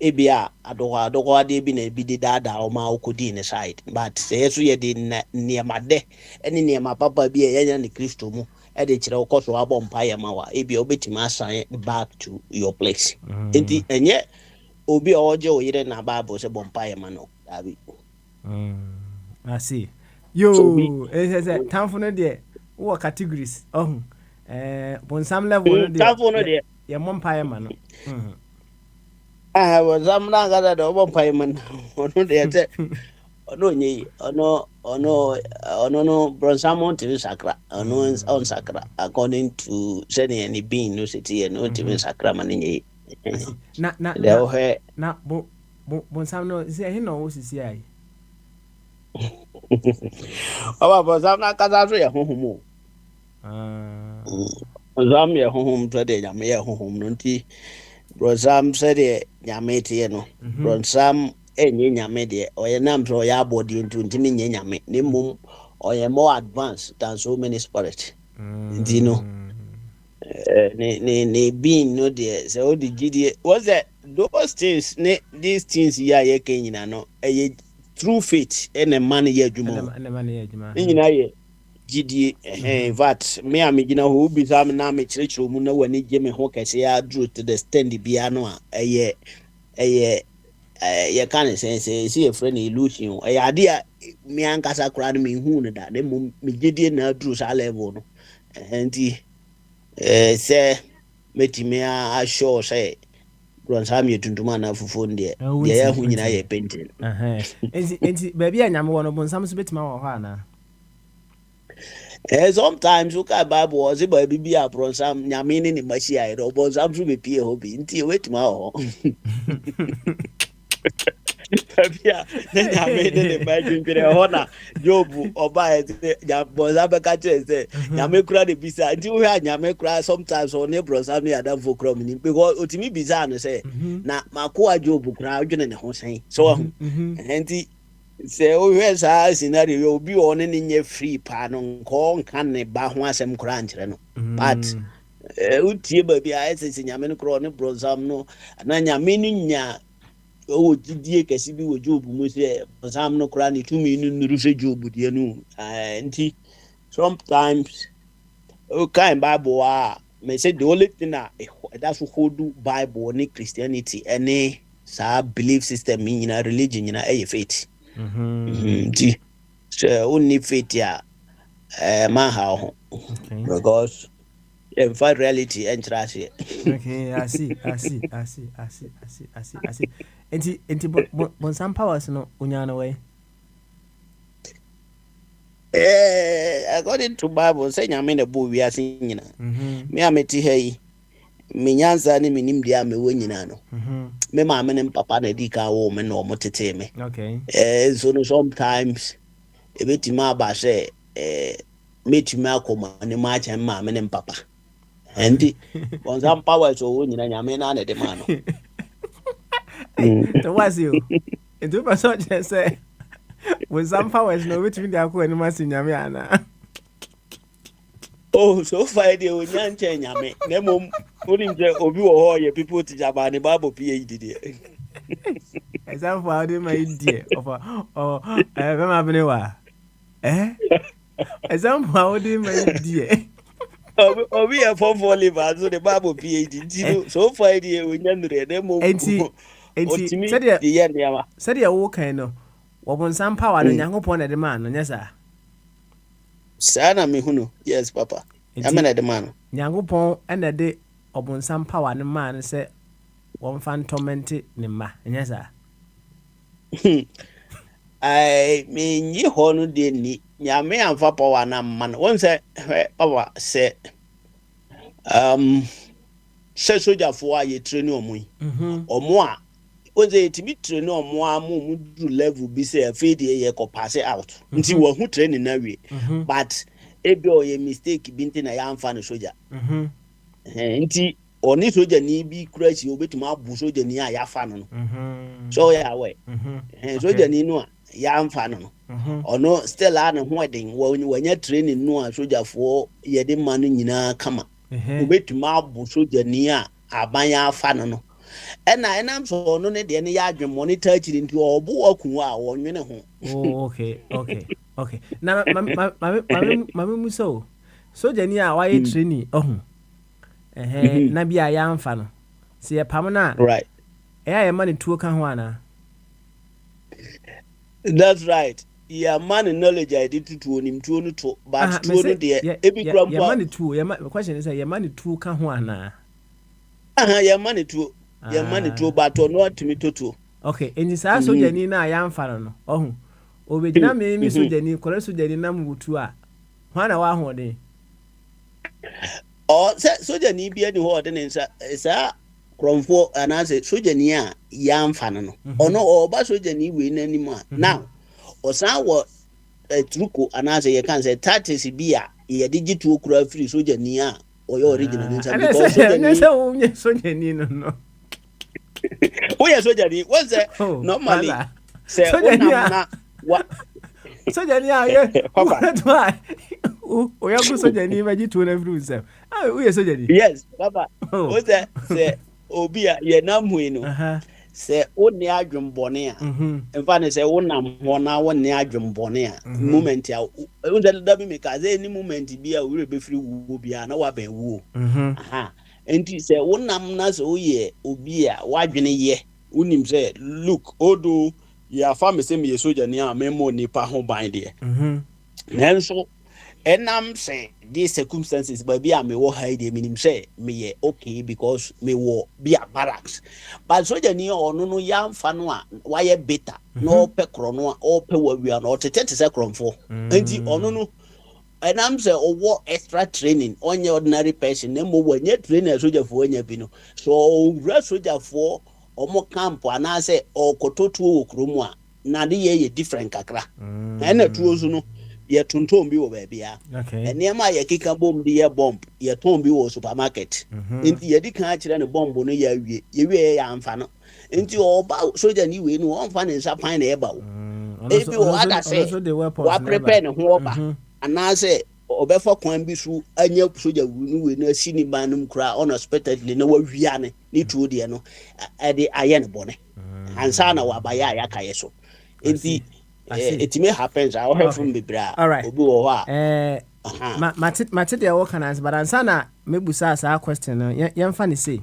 ebia adoko ade bi na bi de dada o ma okodi ne side but say so ye de niema de ene niema papa bi e yanya ne Kristo mu e de kire okoso abompa ye ma wa ebia obetima asai back to your place enti enye obi oje oyire na Bible say bompa ye ma no abi I see yo say tamfo no de wo categories bonsam level no de tamfo no de ye mompa ye ma no was I'm not gonna do one payment. Ono de ono nyi ono no bronsam to sakra ono on sakra according to sending any being no city no to sakra man nyi na bonsam no say he no osisi ai oba bonsam na kaza so ye honhom bonsam ye honhom to de nyame ye honhom no nti bronsam said nyame tie no bronsam enye nyame de oyenam so ya body into ntimi nye nyame ne mum oye more advanced than so many spirit you know ne being no de so the gidi was that those things these things ya ye kenyina no true faith and a man ye adwuma nyina ye gidi vat me amegina ho bi sam na me kirikiro mu na wani je me ho kese ya drew to the stand bia no a ye kan say a friend illusion ade a me ankasa kura no me hu no da me gidi na drew sa level no enti say metimi a show say bronsam ye tuntuma na fufu ndie ye ya hu nyina ye painting enti baby anyame wono bonsam so betima wo ho ana sometimes you can Bible was about be a bronsam nyame ni machia ro bonsam so be pie hobi nti wetima ho Tabia nyame ni imagine pere ho na Job oba ya bonsam be ka chere say nyame kura de bisa nti wo ha nyame kura sometimes on e bronsam ni adam for kura ni because otimi bisa no say na makoa Job kura odwene ne ho sen so nti say o hwesa scenario obi on ne nye free pa no nko nka ne ba ho asem kura nkyere no but utie ba bia ese nyame no kura ne bronsam no na nyame no nya o gidie kesi bi wo Job mu say bronsam no kura ne tumi no nuru fe Job die no nti sometimes o kind Bible me say the only thing that's hold Bible ni Christianity any sa belief system in religion in faith so only faith ya man how because In fact, reality and trash. Okay, I see. Enti bon some powers no unyana way. According to Bible, say I'm in a boo we are singing. Mhm. Me ameti hey. Me nyansa ni me nimdia me wo nyina no. Me ma me ne papa na di ka wo me no mo tete me. Okay. So no sometimes e betima ba say metimi akoma ne ma cha ma me ne papa. And on some power so wo nyina nyame na na de ma no. The was you. Enti pa so je say with some powers no which mean they are going to mass in Yamiana. Oh, so far the onyan chen nyame. Na mom wonim je obi wo ho ye people to jaba ne Bible PhD de. Example how they my dear of my benewa. Example how they my dear. Obi e for liver so the Bible PhD. So far the onyan re na mom. Enti said ya said ya wo kan no. Wobon some power no Nyankopon na de man no nyesa. Sana me hunu. Yes, papa. Amena de man. Nyankopon na de obon some power no man say won fan torment ne ma nyesa. I mean ye ho no de ni. Nyame amfa power na man. Won say papa say say soldier for ye training omo. Omo a Oze timi train no mo amu do level bi say afi de ye ko pass out. Nti wo hu training na we. But ebi o ye mistake bi nti na ya amfa no soldier. Nti oni soldier ni bi crash obetuma abu soldier ni a ya fa no. So ya we. Soldier ni no a ya amfa no. Ono still an ho den wo nya training no a soldier for ye de man nyina kama. Obetuma abu soldier ni a aban ya afa no. And I'm so no ne de ne ya adwen monitor chiri nti obo akun a wo nwene ho. Oh, okay. Na mama muso. So jani a why training na bia ya amfa no. Se ye pam na. Right. Ya man tuo ka ho ana. That's right. Yeah, man knowledge I did to onim tuo no to but tuo no de ebi krampa. Ya man tuo, the question is ya man tuo ka ho ana. Ya man tuo. Ya man tuo but no atimi toto. Okay, and this so jani na ya amfa no. Obegina me so jani, kore so jani na mutu a. Hwana wa ho de. So jani bia ni ho de nsa sa kromfo anase so jani a ya amfa no. Ono oba so jani we nanim a. Now, osan wo truko anase ye kan say tactics bia ye digital kura free so jani a oyo original nsa because so jani no. Oh yes, soldier. What's that? Normally, say what? Soldier, yeah. That's why. Oh, you have soldier. You imagine to every himself. Ah, we are soldier. Yes, Papa. What's that? Say, Obia, ye nam wino. Say, o ne adwum bone a. Emfa say, o nam ho na wo ne adwum bone a. Moment ya. O da bi make as any moment bi a we be free wo bia na wa ben wo. Aha. Enti say wonam na so ye obi a wadwene ye unim say look odo ya fa say me soldier ni a memo nipa ho ban de nanso enam say these circumstances but be a me wo hide minim say me ye okay because me wo be a barracks but soldier ni ono no ya mfa no a waye better no pe kro no a o pe wa wi a no tete say kromfo enti ono no. And I'm saying, what extra training on your ordinary person, no more when you train a soldier for any pino. So, rest soldier for or more camp, and I say, or kototu krumwa, na ye different kakra. And a truzo, ye tuntombi o baby. Okay. And near my kika bomb, the bomb, ye tombi o supermarket. In the edican and a bomb on ye am fan. Into all about soldier new in one fan is a pine about. If you other say, what prepare and whopper. And I say, Obefa kwan bi so anya soja wunu we na sini banum kra unexpectedly na wawiane ni tuo de no e de aye ne bone ansa na wabaya ya kaye so enti it may happen I have from bibra obi wo ha mate de wo kana but ansa na mebusa asa question no yemfa ne say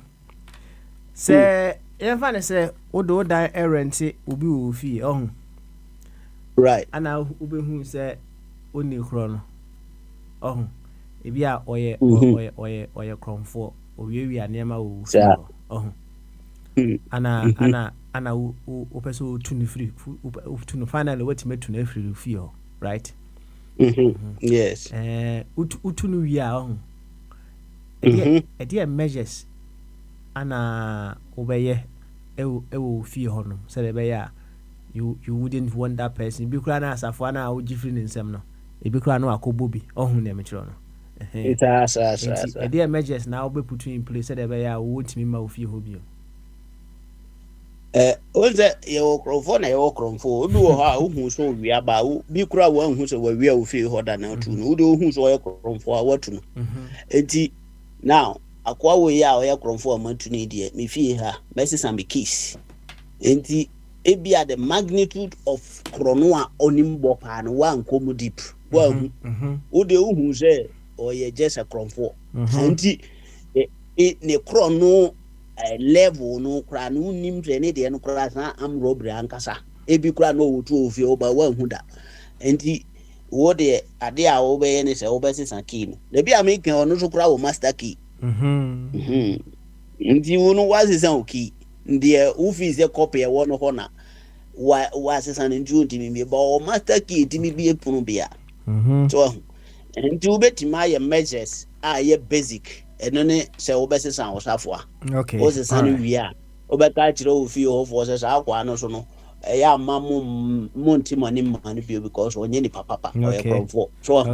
yemfa ne say odo dan errant obi wo fi ohun right ana obi hu say oni kro no ebi a ɔyɛ krɔmfoɔ owiewia nneɛma wɔ fie Saa. hɔ ɔho Mm. ana wopɛ sɛ wotu no firi wotu no finally watumi atu no afiri fie hɔ right Yes. wotu no wie a ɔho ɛdeɛ measures ana wobɛyɛ ɛwɔ fie hɔ no sɛdeɛ ɛbɛyɛ a you wouldn't want that person bi koraa na asafo ana a wogye firi ne nsɛm no ebi koraa na wakɔbɔ bi ɔho nea mekyerɛ no Saa. ɛdeɛ measures na wobɛputu in place sɛdeɛ ɛbɛyɛ a wɔntumi ma wo fie hɔ bio Once yɛwɔ kurɔfoɔ na yɛwɔ kurɔfoɔ obi wɔ hɔ a wohu so owia ba bi kura wɔnhu sɛ wawia wo fie hɔ da na atu no wode wohu so ɔyɛ kurɔfoɔ a watu no enti now akoa wɔ yi a ɔyɛ kurɔfoɔ a matu no deɛ me fie ha mɛsesa me case enti ebia the magnitude of krono a onim bɔ paa no wankɔ mu deep wahu wode wohu sɛ ɔyɛ just a kurɔfoɔ enti ne krono level no kura no nim sɛ ne deɛ no kura sa am robbery ankasa ebi kura no wotu ofie oba wanhu da enti wo de ade a wo bɛyɛ ne sɛ wo bɛsesa key no da bi a meka ɔno so kura wo master key nti wo no wasesa o key deɛ wo fi sɛ copy ɛwɔ no hɔ na wa sesa no nti ntimi bi ba o master key ntimi bi epunu bia so nti wo betima ayɛ measures a yɛ basic ɛno ne sɛ wobɛsesa wo safoa wo sesa no wie a wobɛka kyerɛ wo fie hɔfoɔ sɛ saa akoa no so no ɛyɛ ama mo nti ma ne ma no bio because ɔnyɛ nipa papa ɔyɛ kurɔfoɔ so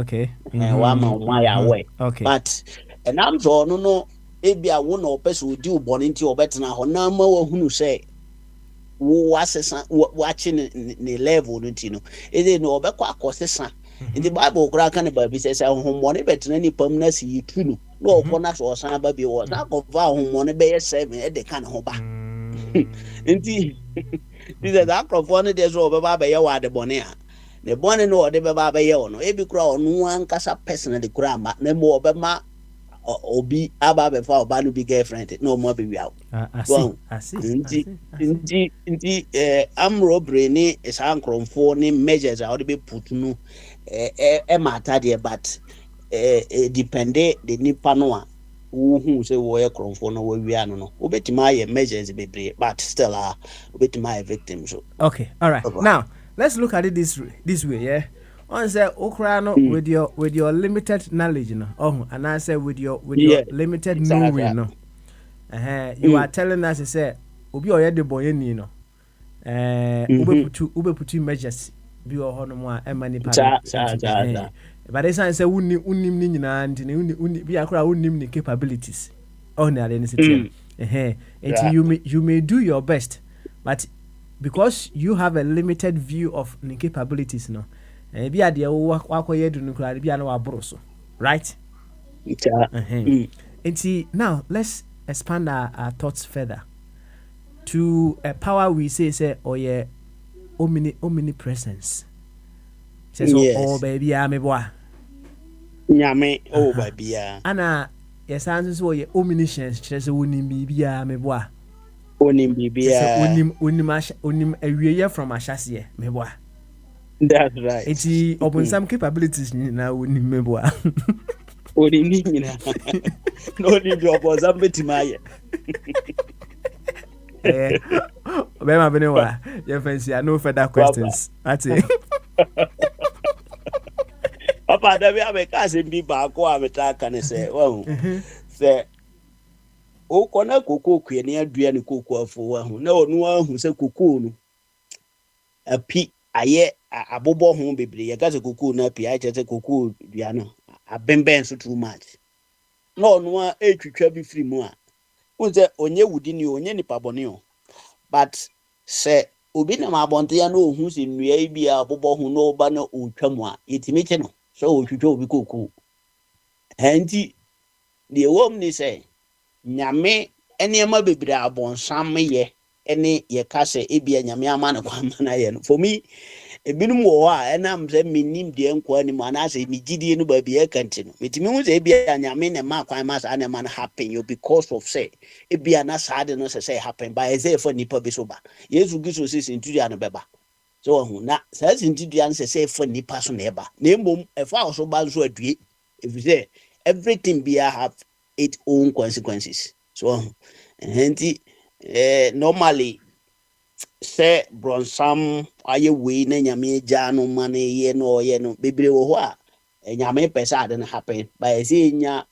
wama wo ma yɛ awɛ but ɛnam sɛ ɔno no ebia wo na ɔpɛ sɛ odi wo bɔne nti ɔbɛtena hɔ na ma wahunu sɛ wo wasesa wakye ne level no nti no ɛdɛ no ɔbɛkɔ akɔsesa nti Bible koraa ka ne baabi sɛ ahommɔne bɛtena nipa mu na si yitu no na ɔkɔ na so ɔsan ba bi wɔ na akɔfa ahommɔne bɛyɛ 7 ɛde ka ne ho ba nti sɛ saa akorɔfoɔ no deɛ so ɔbɛba abɛyɛ wɔ ade bɔne a ne bɔne no ɔde bɛba abɛyɛ wɔ no ebi koraa ɔno ankasa personally koraa ma na mmom ɔbɛma obi aba abɛfa ɔba no bi girlfriend na ɔmo abɛwia wo nti amrobere ne saa nkorɔmfoɔ ne measures a wɔde bɛputu no matter deɛ but depende de nipa no a wohu sɛ wɔyɛ kurɔmfoɔ no wɔwia no wobɛtumi ayɛ measures bebree but still wobɛtumi ayɛ victim so okay all right now let's look at it this way yeah on say okra no with your limited knowledge no and I say with your limited knowing no you are telling us say obi oyɛ de boy ni no ubeputu measures bi o hono mo a ema ni pa but this say unnim ni nyina nti ne bi akora unnim ni capabilities on the identity you may do your best but because you have a limited view of the capabilities no bi ade wakoye du nukura bi ana waboro so right now let's expand our thoughts further to a power we say oye omnipresence says oh baby ameboa nyame baby ana yes answer so oye omniscience says wonim bibia ameboa onim bibia onim awieye from ashase meboa. That's right. It's open some capabilities now we need meboa. Odi ni nyina. No need to open some betimaye. Bema benewa. Your fancy no further questions. That's it. Papa da bi abeka se bi ba ko abeta kan se wahu. Se o kona koko kue ne adua ne koko afo wahu. Na onu ahu se koko no. Api aye abobo ho bebre ya gaze kuku na pia chete kuku dua no abemben so too much no no a etwitwa bi free mu a unze onye wudi ni onye nipa bone o but se obi na mabonte ya no ohun se nnua bi abobo ho no ba na otwa mu a yetimi che no so otwitwa obi kuku enti de wom ni se nyame enema bebre abonsam ye ene ye ka se ebia nyame ama na kwa na ye no for me ebinum wo a enam se minim de nkwa ni ma na se mi gidie no ba bia kanti no metimi hu se ebia nyame na ma kwan ma sa na ma happen you because of say ebia na sa de no say happen by say for nipa bi so ba yesu giso se sintudia no beba so hu na sa sintudia no say for nipa so na eba na embom e fa so ba so adue efi se everything be have its own consequences. So normally say bronsam aye we na nyame gya no ma na ye no ye no bebre wo ho a nyame pesa ade na happen by say nya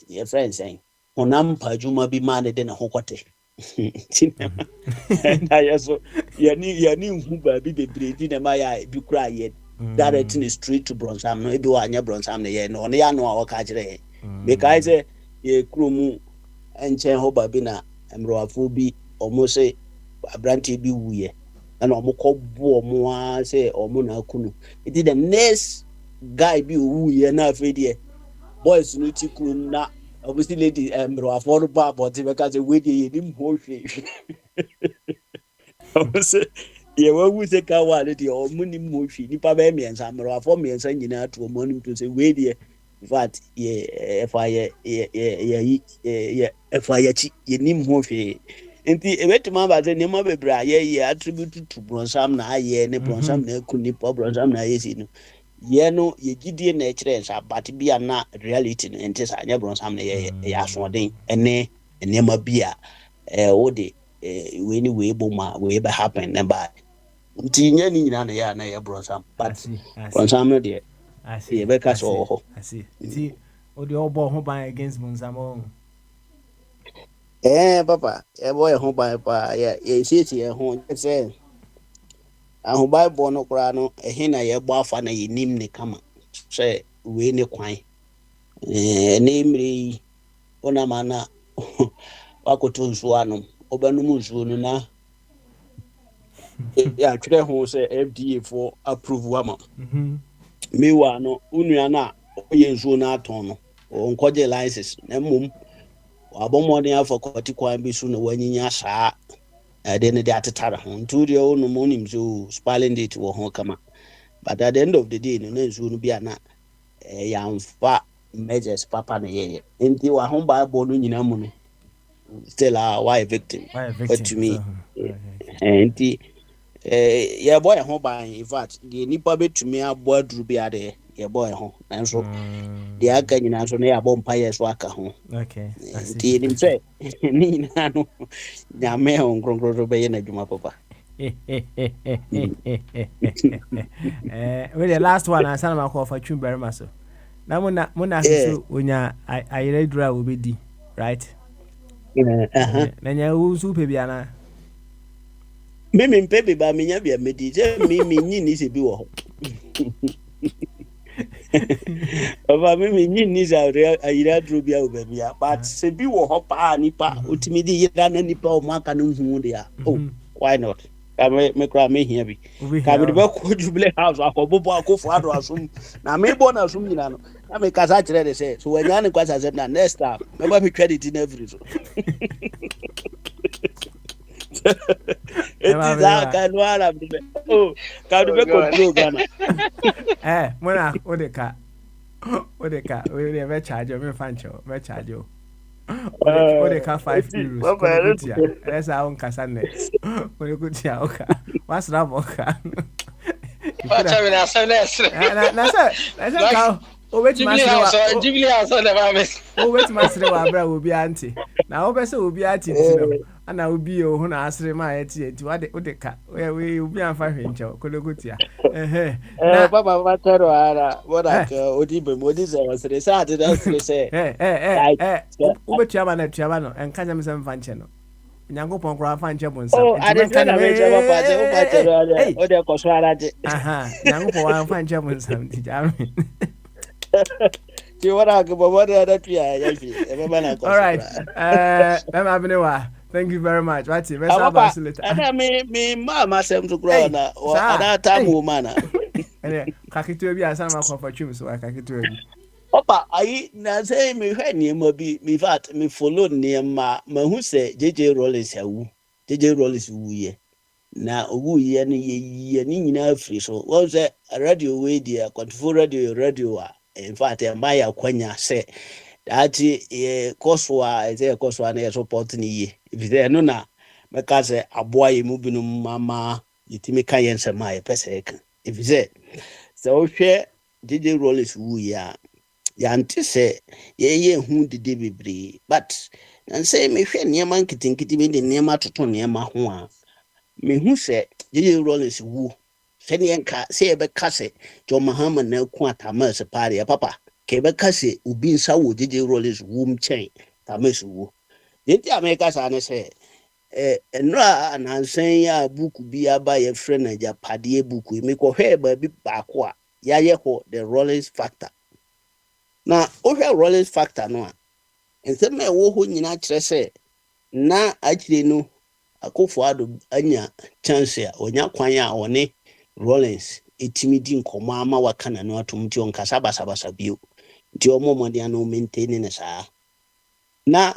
your friend saying honam pajuma bi ma ne de na hokote na yeso yani hu ba bi bebre di na ma ya bi kura ye directing straight to bronsam no ebi wa anya bronsam ne ye no ne ya no a waka kire me kai say ye kromu enchen ho ba bi na emroafo bi omo say abranti bi wuye and omukọ bu omo a say omo na akunu it is the next guy bi wuye na afedie boys no ti krum na obviously lady bro afọrọ ba but because we dey nim ho hwe obviously ye wa wu se ka wa le di omo nim ho hwe nipa ba miensa bro afọ miensa nyina to omo nim to say we dey in fact ye fire fire chi ye nim ho hwe nti ebetuma ba ze nemo bebra ye attribute to bronsam na aye ne bronsam na kuni po bronsam na yesi no ye no ye gidie na kire nsa but bia na reality no enti sa anya bronsam na ye asoden ene nemo bia wo de we ni we bo ma we be happen na ba nti nya ni nyina na ya na ye bronsam but bronsam no de ye be ka so ho nti o de obo ho ban against bronsam o papa boy ho ba pa ye sisi ho say aho bible no kra no na ye bo afa na ye nim ne kama say we ne kwan ne mri ona mana wakoto nsu anu obanum nsu no na ya twere ho say FDA for approve ama mewa no unua na oye nsu na aton no onkoje license na mum abomode afọ kọti kwan bi so na wanyinya saa de ne de atetara ho nturi o no monim so spelling date wo ho kama but at the end of the day no nzu no bia na yamfa measures papa na ye enti wa ho ba bo no nyina mu no still why victim but to me enti ye boy ho ba in fact the nipa betumi abo aduru bia de ye boy ho nanso de aka nyina so na ya bo mpa ye so aka ho okay ti nim say ni na no nyame ho nkronkro be ye na dwuma papa we the last one answer ma call for tune very much so na muna so onya ayire dura obedi right na nya uzu pe bia na mimi mpepe ba menya bia medi je mimi nyini se bi wo ho Ova mimi nyini za ayira dro bia obabia but se bi wo ho pa nipa otimi di yira na nipa o maka no hu de oh why not me kra me hia bi ka bi be ko jubilee house akobobo akofo ado asum na me bo na asum nyina no na me kasa kire de say so wanya ne kwasa say na next time me ba me credit in every so it is a kanwala mbe oh ka do be control Ghana mona odeka we dey be charge me fancho me charge o odeka 5 euros let's our kasa ne we go tia oka what's that oka What I mean, I said na ka o wait masre Jubilee house on the baby o wait masre wa bra obi anti na o be se obi anti no ana obi o hu na asre ma eti odeka we obi anfa hwenche kologotia na baba tero ara boda ka odibe modi se wasre sa ade da se o be tia ba no enka nyam se mfa nche no nyankopon kura fa nche bonsa ade ka na me chaba pa se o pa tero ara o de ko so ara je nyankopon wa fa nche bonsa ti jami ti wara ga baba da tuya yafi e ba na ko. All right Abinewa, thank you very much. Right, let's have a later. Ada me mama sem to grow na ada time woman na. Kakitu bi asa ma ko for chum so kakitu bi. Opa ayi na say me hwe ni mo bi me fat me follow ni ma hu say JJ Rollins awu. JJ Rollins wu ye. Na owu ye ni ye ni nyina afri so. Wo say radio we dia control radio in fact ya kwanya say ati koswa eze koswa na support ni ye if there no na meka say aboa ye mu binu mama yitimi kan ye nsema ye pese ka if say so hwe JJ Rollins wu ya yante sɛ yɛyɛ hu dede bebree but and sɛ mehwɛ nneɛma nketenkete bi de nneɛma toto nneɛma ho a mehu sɛ J.J. Rollins wu sɛdeɛ nka sɛ yɛbɛka sɛ John Mahama na aku Thomas paadeɛ papa ka yɛbɛka sɛ obi nsa wɔ J.J. Rollins wu nkyɛn Thomas wu yɛnti a meka saa ne sɛ nnura anansan yi a buku bi aba yɛfrɛ no agyapadeɛ buku yi mekɔhwɛɛ baabi baako a yɛayɛ hɔ the Rollins factor na wohwɛ Rollins factor no a nsɛm a ɛwɔ hɔ nyinaa kyerɛ sɛ na akyire no Akufo-Addo anya chance a onya kwan a ɔne Rollins etimi di nkɔmɔ ama waka na no atom nti ɔnkasa basabasa bio nti ɔmo mɔden no maintain ne saa na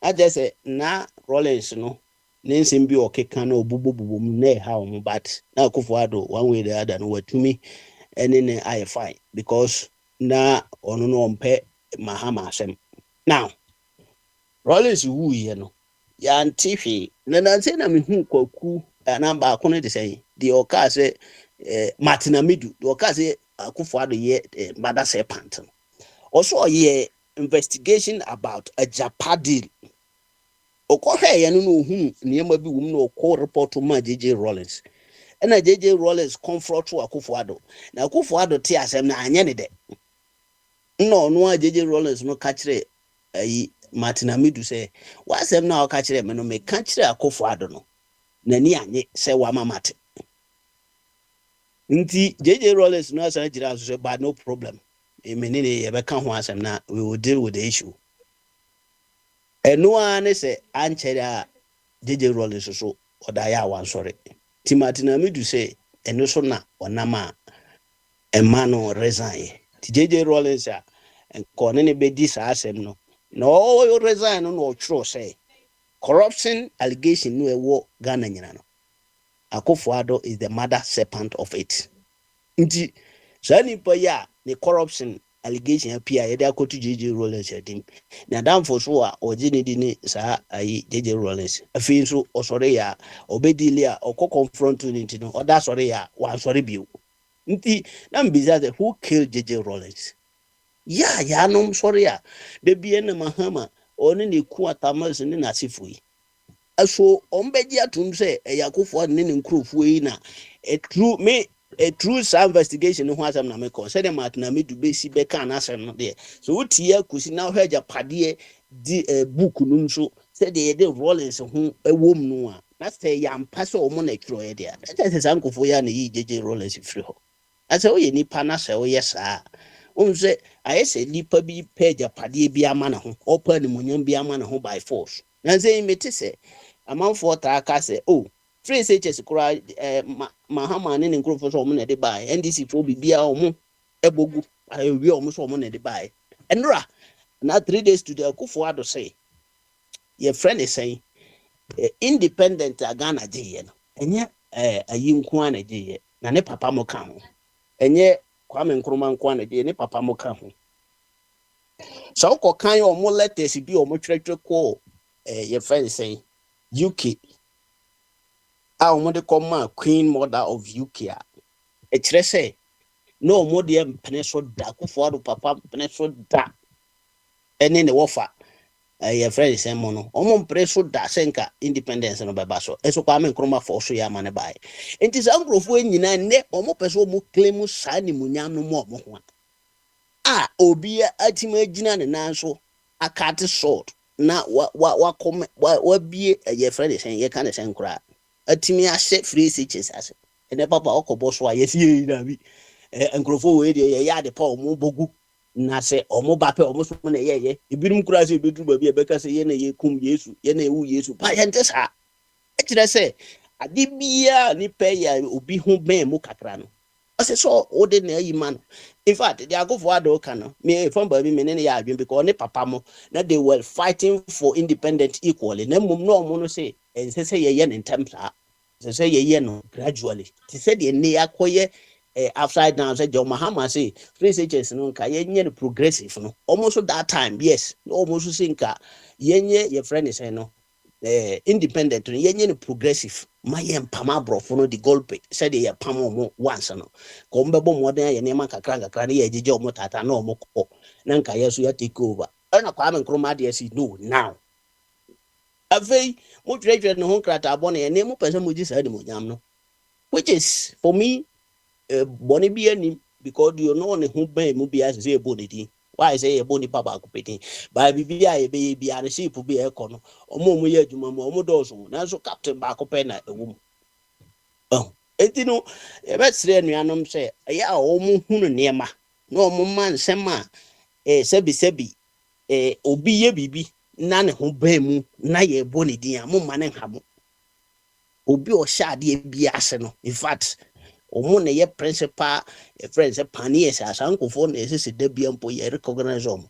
agye sɛ na Rollins no ne nsɛm bi ɔkeka na ɔbubububu mu na ɛha ɔmo but na Akufo-Addo one way or the other no watumi ɛne ne ayɛ fine because na ɔno no ɔmpɛ Mahama asɛm now Rollins wuiɛ no yɛante hwee na nanse na mehu kwaku na baako no de sɛ deɛ ɔkaa sɛ Martin Amidu deɛ ɔkaa sɛ Akufo-Addo yɛ mother serpent no ɔso ɔyɛ investigation about a Japa deal ɔkɔhwɛ yɛ no na ɔhu nneɛma bi wom na ɔkɔ report ma J.J. Rollins ɛna J.J. Rollins confront Akufo-Addo na Akufo-Addo te asɛm na anyɛ ne dɛ na ɔno a J.J. Rollins no ka kyerɛ ayi Martin Amidu sɛ wasɛm na ɔka kyerɛ me no meka kyerɛ Akufo-Addo no n'ani anye sɛ wama mate nti J.J. Rollins no asan gyina so sɛ but no problem emene ne yɛbɛka ho asɛm na we will deal with the issue ɛno a ne sɛ ankyɛre a J.J. Rollins so ɔda yɛ a wansɔre ti Martin Amidu sɛ ɛno so na ɔnam a ɛma no resign ti J.J. Rollins a nkɔne ne bɛdi saa asɛm no no resign no true say corruption allegation no ɛwɔ Ghana nyina no Akufo-Addo is the mother serpent of it nti saa nipa ya ne corruption allegation appear yɛde akɔto J.J. Rollins adim na damfo so a ɔgye ne di ne saa ayi J.J. Rollins afei nso ɔsɔre ya obedili a ɔkɔ confront ne nti no ɔda sɔre ya wansɔre bio nti na mbisa who killed J.J. Rollins ya no sorry ya de bie na Mahama oni ne ku Thomas ne nasifo yi aso ombeji atum se Akufo-Addo ne nkrofo yi na a true investigation ho asem na meko se de Martin Amidu besi beka na asem no de so wotie akusi na hwa agapade di book no nso se de Rollins ho ewom no a na se yampa se omo na twiro ye de a se sankofo ya na yi J.J. Rollins free ho ase wo ye nipa na se wo ye saa unse ayese nipa bi page apade bi ama na ho opa ni munyam bi ama na ho by force na say meti se amanfo ta aka se oh free HS kura Mahama ne nkrofo so omo na de buy NDC fo bibia omo ebogu ayewi omo so omo na de buy enra na 3 days to the Akufo-Addo say your friend is saying independent Ghana je no enye ayi nko ana je na ne papa mo ka ho enye Kwame Nkrumah nkwa na de ne papa mo ka ho so ko kan omo letters bi omo twetwe ko your friend say UK a omo de come Queen Mother of UK a e kire say no omo de mpene so da Akufo-Addo papa mpene so da ene ne wofa your friend say mo no omo mpene so da senka independence no beba so eso Kwame Nkrumah for so ya mane bai enti sa nkrofo nyina ne omo pese omo claim sa ni munyam no mo ho a obi atima agina ne nanso akate sword na wa bie your friend say ye kan say nkura atimi ahye free CHS ase ene papa okobo so ayefie na bi nkrofo we de ye ya de pa omo bogu na se omo bape omo so na ye ebirum kura se bedru ba bi e beka se ye na ye kum Yesu ye na ewu Yesu pa ye ntesa e kire se ade bia ni pe ya obi ho ben mu kakra no ase so o de na yi man in fact the Akufo-Addo kan me from ba bi me ne ya adwen because ne papa mo na they were fighting for independent equally na mum no omo no say ense se ye ne ntempla se ye no gradually ti se de ne akoye upside down say John Mahama say free CHS no nka yenye progressive no almost that time yes almost say nka yenye your friend say no independent no yenye progressive ma yem pama brofo no the gold pay said ye pam omo once no ko mbebo modern ye nema kakra kakra ye jeje omo tata na omo ko na nka yeso ya take over na kwa men kroma de si no now avei mo twetwe no ho krata abone ye nemu pese mo ji sa de mo nyam no which is for me boni bi ani because you know ne ho ban mu bia se eboni din why say eboni papa ko peti ba bibia ye be bia ne ship bi e ko no omo ye adwuma mo omo doso na so captain ba ko pe na ewum enti no e be sire nuanom se ya omo hunu niema na omo man sema sebi obi ye bibi na ne ho ban mu na ye eboni din a mo ma ne hamo obi o sha de bia ase no in fact omo ne ye principal friends paniers asankofo na ese de bia mpo ye recognize omo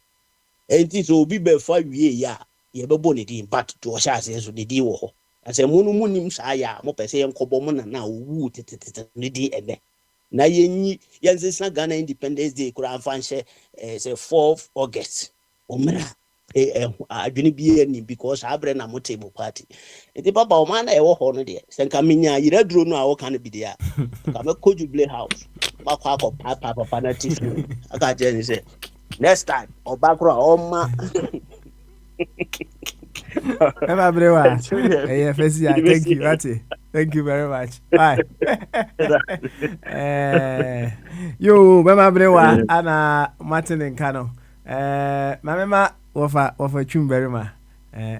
enti so obi be fa wie ya ye be boni din but to sha ase so de di wo ho ase mu no munim sa ya mo pese ye nkobo mo na owu tete ne di ene na yenyi yensesa Ghana Independence Day kura fanhye say 4th August omra adwene bi ani because abre na mo table party enti papa o man na e wo ho no de senka menya yira duro no a wo kan bi de a ka me Jubilee House ba kwa papa na tifu aka je ni say next time obakro oma Ema brewa FSI thank you Ati thank you very much bye yo Mema brewa ana Martin Nkano mamema wofa chum berima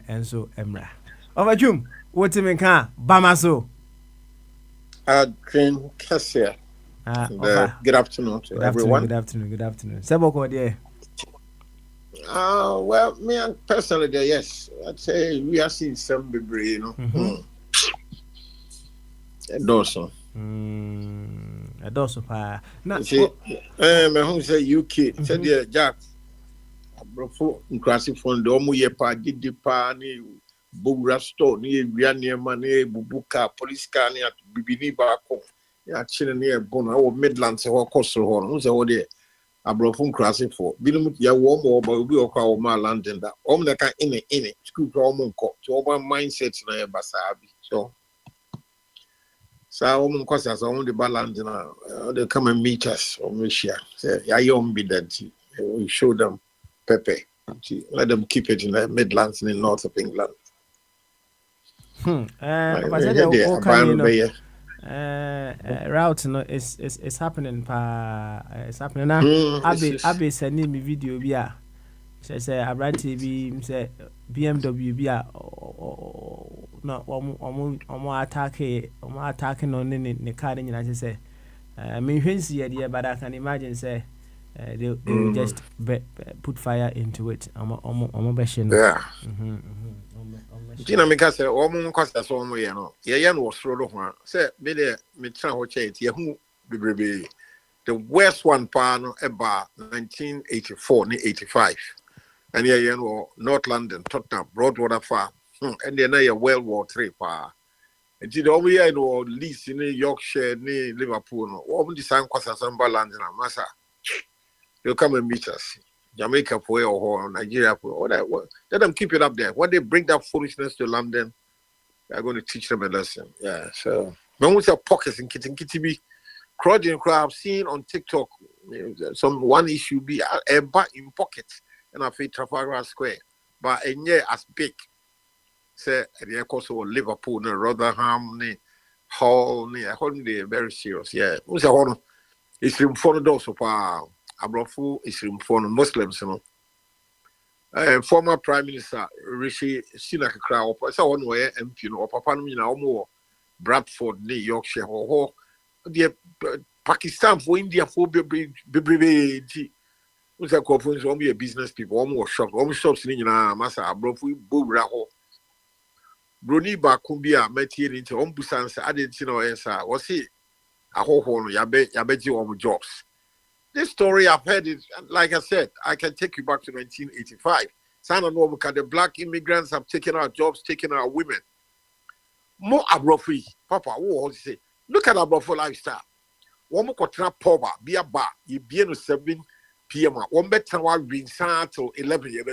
enso emra wofa chum wotimi nka bamaso Train Cassia. Good afternoon to everyone. Good afternoon. Seboko there. Well, me and personally, yes, I'd say we are seeing some baby, you know. Dawson. Dawson pa. Na see, me home say UK. Say there Jack. Brofo nkrasi fund omo ye pa gidi pa ni bowra store ni ewia niema ni bubuka police car ni bibini ba ko ya chine ni ebon na wo Midlands ho kosoro ho no say wo de abrofo nkrasi for binum ya wo mo ba obi okwa wo ma landing da om na ka ine school ko mo nko to oba mindset na e basa bi so sa wo mo nko sa wo de balance na they come and meet us or we share say ya yom bi that we show them Pepe. Let them keep it in the Midlands in the north of England. Route no it's happening it's happening now. Abi sending me video via say Abra TV say BMW via no omo attacking on the car and say me hwensi ye there but I can imagine say they will just put fire into it. Yeah. Tina Mika said, Omo Costa so mo ye no. Ye yan was throw ho. Say me there me try ho chat ye hu bebrebe. The worst one pa no eba 1984 ni 85. And ye yan wo North London, Tottenham, Broadwater Far. And then na World War 3 pa. And the omo ye no Leeds ni Yorkshire ni Liverpool no. Omo di san kwasa samba land na masa. They'll come and meet us. Jamaica or Nigeria let them keep it up there. When they bring that foolishness to London, they're going to teach them a lesson. Yeah, so when we say pockets in Kitty crowd I've seen on TikTok some one issue be a bar in pockets and I feel Trafalgar Square. But a year as big. Say the also Liverpool, Rotherham, Hull, I hold they very serious. Yeah. It's in front of those of Abrofo is from Muslims, you know. Former Prime Minister Rishi Sunak crowd, so one way MP, you know, Papa more Bradford, New Yorkshire, or the Pakistan for India for baby. Who's a conference? Only a business people, almost shop, almost shops in Massa Abrofo, Bobraho, Bruni Bakumbia, met here into Ombusansa, added, you know, as was he a whole Yabe you on jobs. This story, I've heard it, like I said, I can take you back to 1985. Sana Nobuka, the black immigrants have taken our jobs, taken our women. More Abrofo, Papa, what you say? Look at Abrofo lifestyle. One more contra power, be a bar, you be in 7 p.m. One better one being till 11 years.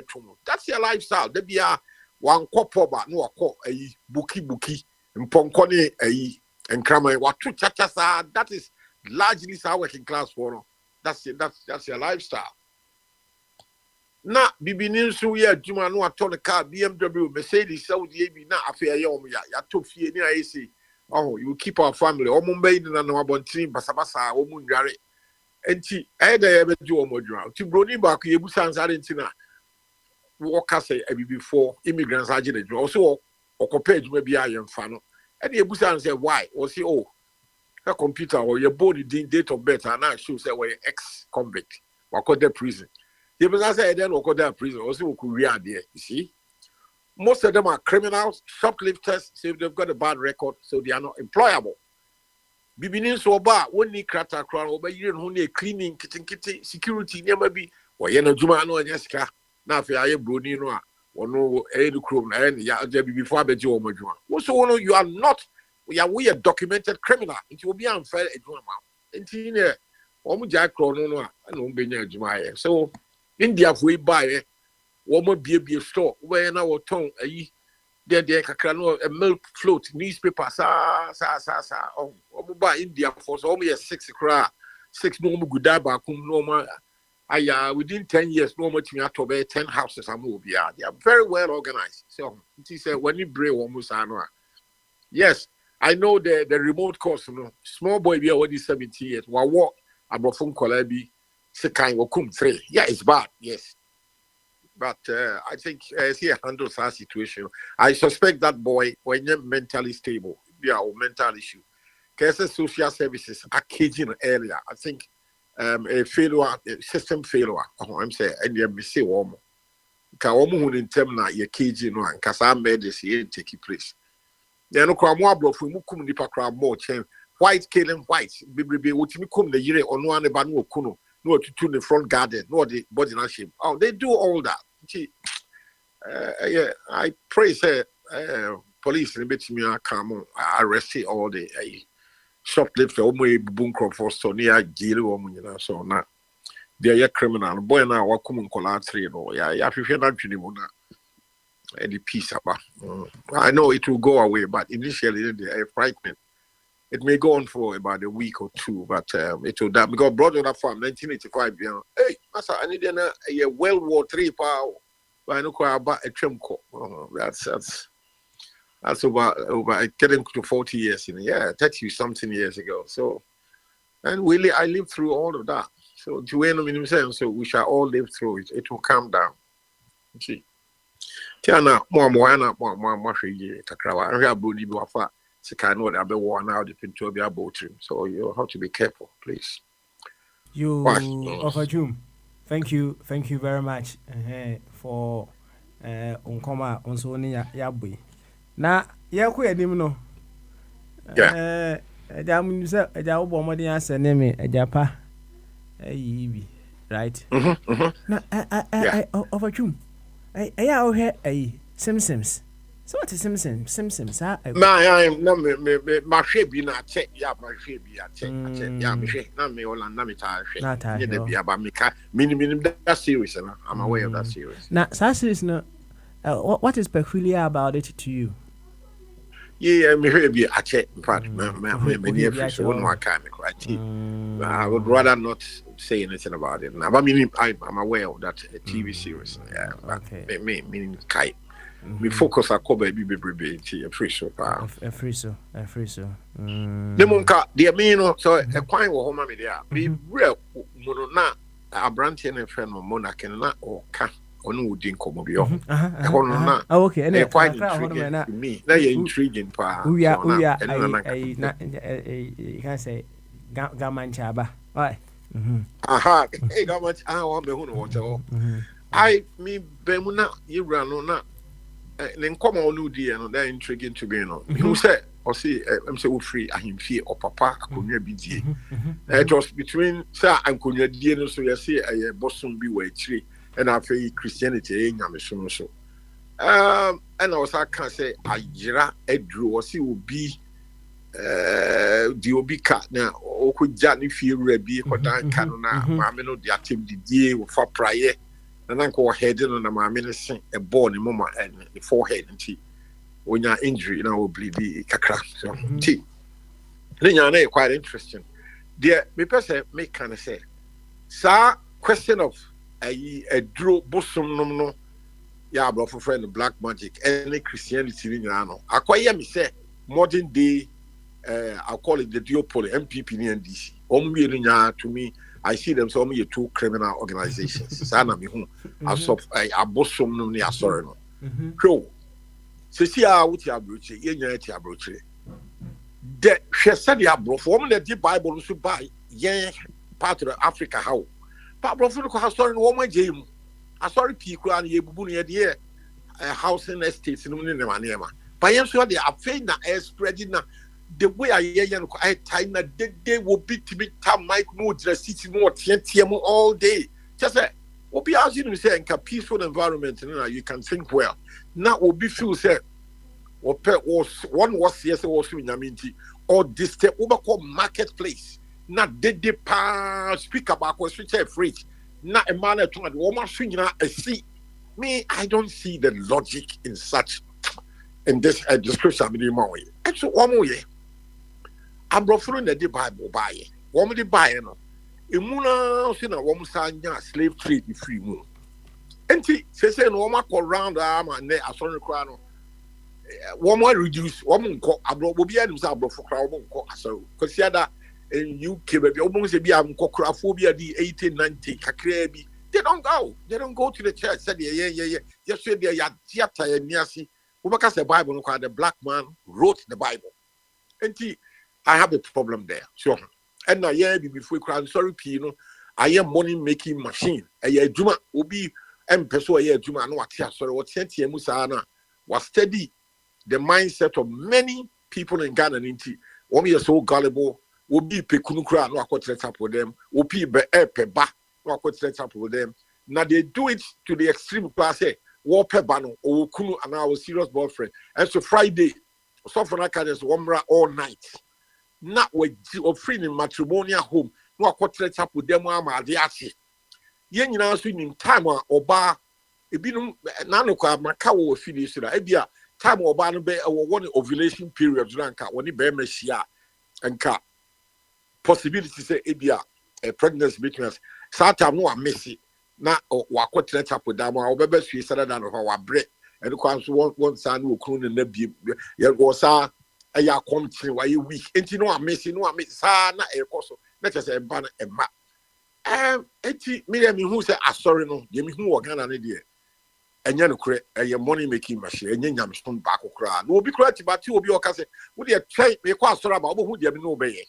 That's your lifestyle. They be a one kopoba no ako ayi buki mponko ne ayi enkrama watu chacha that is largely our working class for no. That's your lifestyle. Na bibini so ye adwuma no ato ne car BMW Mercedes Saudi bi na afia ye omo ya to fie ni ayesi oh you keep our family omo mbei na no abontin basabasa omo ndware enti ayeda ye beju omo dwuma ti broni ba ko yebusa ansare ntina wo ka say before immigrants age the dwuma so okopa adwuma bi ayemfa no e de yebusa answer why o say oh a computer or your body date of birth and now show say we ex convict or call that prison. The person say then or call that prison also could read there. You see, most of them are criminals, shoplifters. So they've got a bad record, so they are not employable. Bibinin so ba woni krata kran oba yire no na cleaning kitchen security never be or ye no juma no anyska na afi aye broni no a ono e du krom na e ya before abeje o modjuma. So you are not we are documented criminal. It will be unfair a so India we buy be a store where now tongue there a milk float newspaper buy India for so almost 6 normal good normal within 10 years no much me to be 10 houses are moved. They are very well organized. So it is when you bring almost yes. I know the remote course, small boy be already 17 years. Wa walk about phone call be sekai wakum 3. Yeah, it's bad, yes. But I think he handles our situation. I suspect that boy when you're mentally stable, yeah, or mental issue. Because social services are caging earlier. I think a failure, a system failure. I'm saying, and you may say one more. Because one in term na you're caging one. Because I made this here take place. They no kwa mo abrofu mu kum nipa kra mo chen white killing white bibribe wotimi kum the yire ono ane ba no okuno no otutu in the front garden no the body na shame. Oh, they do all that. Yeah, I pray say police in betimi come arrest all the shoplifter omo ebubun crop so near jail omo nyina so na they are criminal boy na wakum nkola 3 no ya hwehwe na dwene mu na any peace about. I know it will go away, but initially they are frightening. It may go on for about a week or two, but it will die because brother that farm 1985. You know, hey, master, I need a World War III power. But I know about a Tremco. That's over getting to 40 years in 30 something years ago. So, and really, I lived through all of that. So, so we shall all live through it. It will calm down. You see. Tiana, more takrawa. I have body wafa. Sikano that be worn out the pinto be about him. So you have to be careful, please. You offer June. Thank you very much for unkoma onsoni yabwe. Na yaku edim no. Ejam say eja obo modin asene me ejapa ayi right? Na offer June. I hear a Simpsons. So what is Simpsons? My shape in a check, my shape, me all and Namita. Minimum that series, I'm aware of that series. Now, series, no, what is peculiar about it to you? Yeah, me be a check, in fact, many of one more kind of criteria. I would rather not say anything about it. Now, I mean, I'm aware of that TV series. Yeah, okay. Meaning kite. Me focus a cover be a free show. A free show. The monka, the amino, so a quine or home there. Be real, monona, a branch and a friend of monarch and not or cat. Onu din komo bi okay, and quite intriguing to me. Now you're intriguing pa. We are I can say gamanchaba. Right. Aha, hey gamanch I want be hunu water. I me bemuna yirano na nen komo onu di no that intriguing to me no. You say or see I'm say free ahim fie or papa akonwa bi die. It was between say akonwa die no so you see bosom bi wa chiri. And I feel Christianity in Yamishono. And I was I can say Ajira Edru or see will be the Obi cat now or could Johnny feel Rebbe or Dan Canona, Mamino, the activity day for prior. and uncle head on a mammy a bone in mama and the forehead and tea. When you're injury, you know, bleed the kakra. So, tea. Then you're quite interesting. Dear, me person make kind of say, sir, question of a draw bosom no. Yeah, bro, for friend black magic, any Christianity in Yano. I quite me say modern day, I'll call it the duopoly, MPP and DC. To me, I see them so many two criminal organizations. Sana me who I bosom no near sorry no. So, see how what you abroach, you abroach. The she said the abroach for the Bible to buy, yeah, part of Africa how. But bro, for the story no one game. I sorry, people and ye bubunia dear housing estates in the manema. But I'm sure they are afraid that air spreading the way I hear I time that they will be to be time Mike mood sitting more TNTM all day. Just say, what be asking you say in a peaceful environment, you can think well. Now will be feel say or one was yes also in Yaminti or this step over called marketplace. Not they speak about what switch fridge. Not a man at one woman swinging a see me. I don't see the logic in such in this description. And so one more year, I'm referring to the Bible by it. Woman the buy no. Imuna sina woman sanya slave trade the free moon. And say no woman call round arm and they are sorry crown. Woman reduce woman call abroad will be himself for crowd won't call so because the in UK, baby, almost a be phobia the 1890 kakrebi. They don't go to the church. Said yeah. Yes, they are theater and Niasi. Ubaka the Bible, the black man wrote the Bible. And I have a problem there. So and now before crying, sorry, Pino, I am money making machine. A year Juma will be Empeso a year Juma no sorry, what Sentia Musana was steady the mindset of many people in Ghana and Inti. One is so gullible. Will be pekunukra no akotret up with them, will be ba no akotret up with them. Now they do it to the extreme class, say, war pebano or kunu and our serious boyfriend. And so Friday, so for that kind of all night. Not with free in matrimonial home, no akotret up with them, the ashi. Yen now swinging time or bar, a binum nanoka, Macau finish it. Ebia, time or bar or one ovulation period, ranka, when he bear meshia and car. Possibility say ebia a pregnancy between us. Satam no messy na wako trent up with them or bebe swe sada than our bread and one son will croon and nebby was a ya comty why you weak and you know messy no sana a coso let us a banner a map. Me who say sorry no ye me who organ an idea and you know a money making machine and you yam stone back cry no be creative but you will be okay would you try me quite sorry about who you no obey.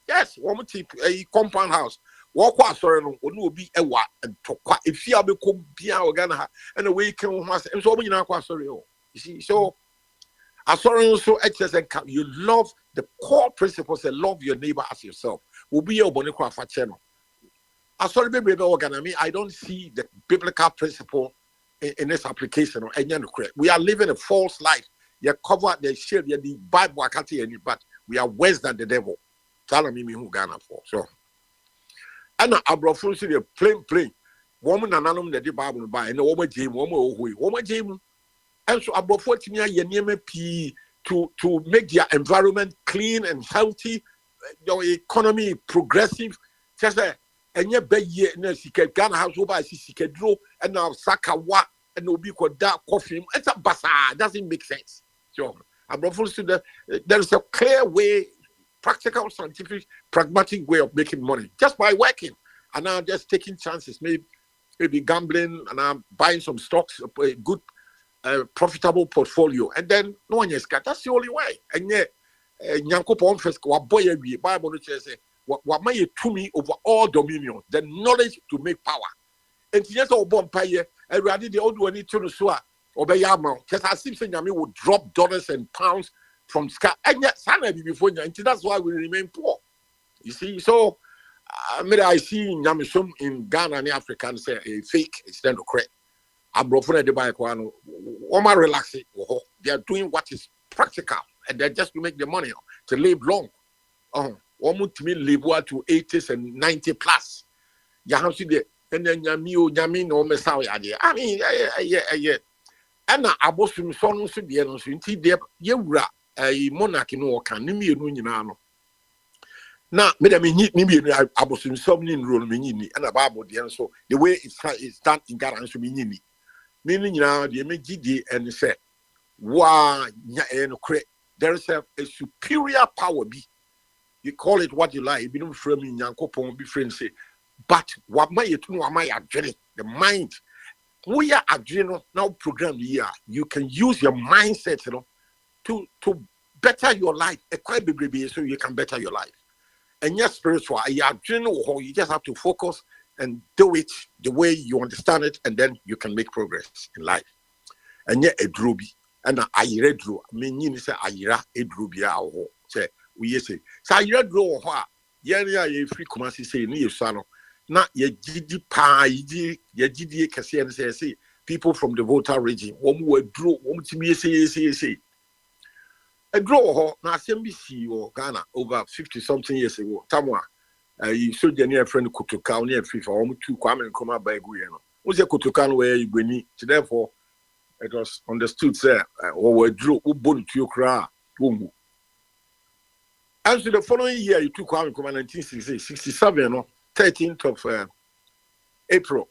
Yes, one tip a compound house. Walk was sorry, no will be a what and talk if you have become Pia Organa and away can master and so many now quite sorry. You see, so I sorry so excess and you love the core principles and love your neighbor as yourself. Will be your Boniqua for channel. I sorry, baby, organ. I don't see the biblical principle in this application or any other. We are living a false life. You cover the shield, the Bible, I can't hear you, but we are worse than the devil. Tell me who Ghana for. So, and I brought from the plain woman and anum that the Bible buy and the woman Jim, and so I brought 40 years to make their environment clean and healthy, your economy progressive. Just and yet, Ghana house over I draw and now Sakawa and Obi that coffee. It's a bazaar, doesn't make sense. So, I brought from there is a clear way. Practical, scientific, pragmatic way of making money just by working and now just taking chances, maybe gambling and I'm buying some stocks, a good, profitable portfolio, and then no one is got. That's the only way. And yet, Nyankopon first, what boy we Bible says, what may you to me over all dominion, the knowledge to make power. And yes, all born pay, and rather the old one need to know obey Yama, because I seem saying Yami would drop dollars and pounds from sky and yet sanity before you, and that's why we remain poor. You see, so I see Nyamisum in Ghana and Africa and say a fake, it's then correct. I'm broken at the bike one, Oma relax it. They are doing what is practical and they're just to make the money to live long. Almost to me live to 80s and 90 plus. You have to see and then Yami no Messiah idea. I mean, yeah. And Abosum son so be no so nti de yewura monarchy no kan ne mienu nyina na me dem nyi ne mienu Abosum som ni nro no menyi ni na Bible de so the way it's done in Ghana so menyi ni me ni nyina de me gidi and say wa nya no kre there is a superior power be you call it what you like be no frame nyankopon be friend say but what my yetu wa my adwene the mind we are adrenal now program here. You can use your mindset, to better your life. A quite big so you can better your life. And yes, spiritual, you just have to focus and do it the way you understand it, and then you can make progress in life. And yet a drubi and a ayire dro. Meaning say ayira a drubi aho. Say we say so ayira dro ho. Ye free commerce say ni yesano. Na ye gidi pa ye gidi kase and say people from the Volta region we draw timi say a draw ho na CNBC or Ghana over 50 something years ago tamwa you so near friend Kutuka near FIFA two Kwame Nkrumah by Guyeno was a Kutuka where you beni therefore it was understood say we draw ubon to kra boom. And so the following year you took Kwame Nkrumah 1967 no 13th of April.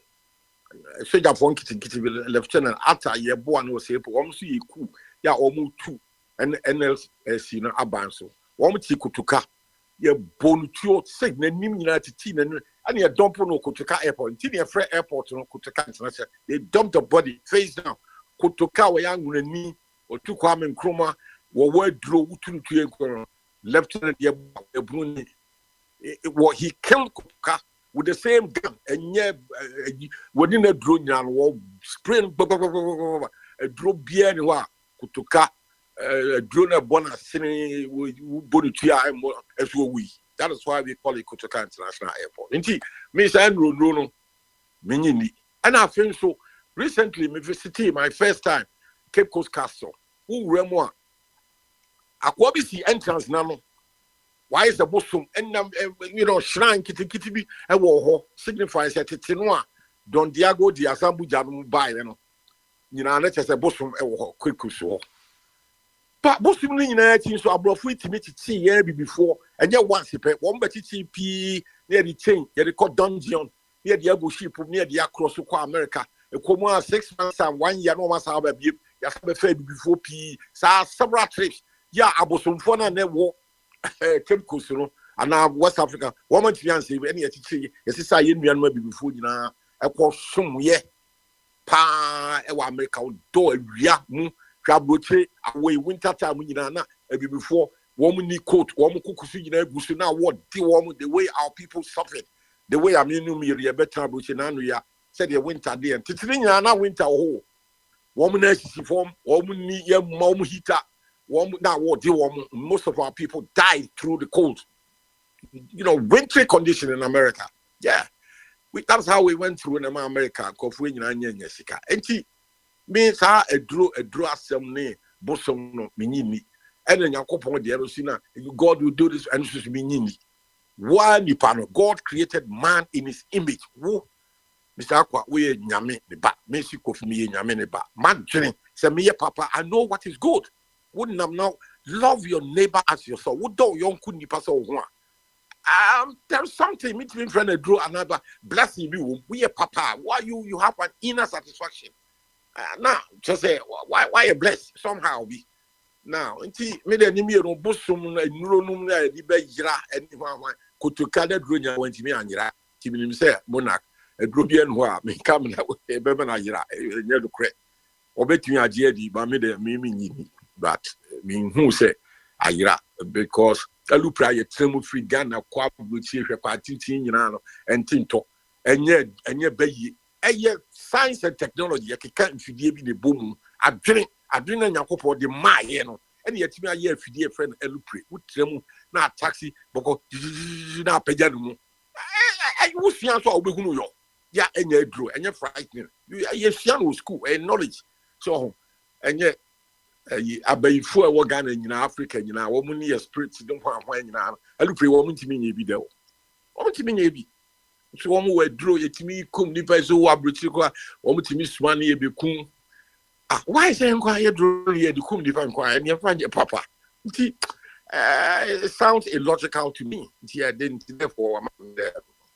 Soldier for Kitty Lieutenant after a year born was April. Almost you cool. Ya almost two and NLC no abanso. Almost you kutuka. Ya bonu tuo signal nim United Teen and ya dump no Kutuka airport. Tini a free airport no Kutuka international. They dumped the body face down. Kutuka wa young ni or two Kwame Nkrumah were draw to Lieutenant Yabruni. What he killed Kutuka with the same gun, and yet within a drone and war spraying a drone beer and Kutuka a drone a bonus sitting with Bonutia as we. That is why we call it Kutuka International Airport. Indeed, Miss Andrew Bruno Minini. And I think so recently, me visited my first time Cape Coast Castle. Who Remoa Aquabisi entrance nano. Why is the bosom and shrine kitty be a war signifies that it's in one. Don Diego di Asambu Jam by let us a bosom quick so. But bosom in so I brought free to meet it year before, and yet once he paid one betty TP near the chain, yet the court dungeon, near the Abu ship, near the across America, a common 6 months and 1 year no matter how a beep, fed before P. Several trips. Yeah, I was some fun and then walk. Cape Coast, and now West Africa. Woman fiancé, any teaching, yes, I in Myanmar before you know, I call some ye pa, America, do a ria, trabote, away winter time, you know, before woman need coat, woman cook, you know, now what the way our people suffered, the way I mean, me, better, but you said the winter day, and Titling, now winter, oh, woman, form, woman need your mom heater. Now, most of our people died through the cold. Wintry condition in America. Yeah. That's how we went through in America. And she means a draw some name, bosom no minini. And then God will do this and this is minini. One Nipano, God created man in his image. Who Mr. Aqua, we nyame the back. Messi kof me nyame the back. Man, say me papa, I know what is good. Wouldn't have now love your neighbor as yourself. Would do young couldn't pass over. There's something between friend and draw another blessing you. We a papa. Why you have an inner satisfaction? Now just say why a bless somehow be now. Until me the enemy no bosom and neuronum the bejira anyone Kutuka the drone went to me and yira. Timim say monarch a drubian wa me come na e beba na yira e do kre. Obetumi agye di ba me the me but mean who say ayira because alupra ye tremu free Ghana kwa buchi hwe party tin nyina no entinto enye bayi eye science and technology ye keka mfidie bi ne bomu adwene nyakopo de maaye no ene yetimi aye afidie friend alupre utremu na taxi boko na pagya no mu wo sua so obehunu yo ya enye adro enye frightening ye sua no school knowledge so enye abayifu a Ghana nyina Africa nyina wo mu ne spirit don hwan nyina alupre wo mu ntimi nya bi de wo ntimi nya bi so one were draw it me come nipa so wa bruchiko one to me swani be kum. Ah, why say inquire draw here the kum nipa inquire and you find your papa. It sounds illogical to me. I didn't therefore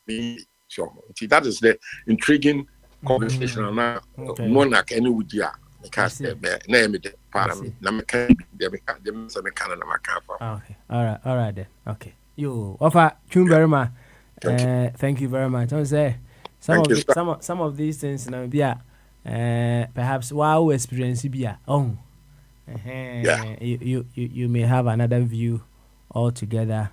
me so that is the intriguing conversation now. Monarch any with ya. Because name it parliament. Okay. All right then. Okay. You offer Chumberma. Thank you very much. I say some of these things now be perhaps wow experience be you may have another view altogether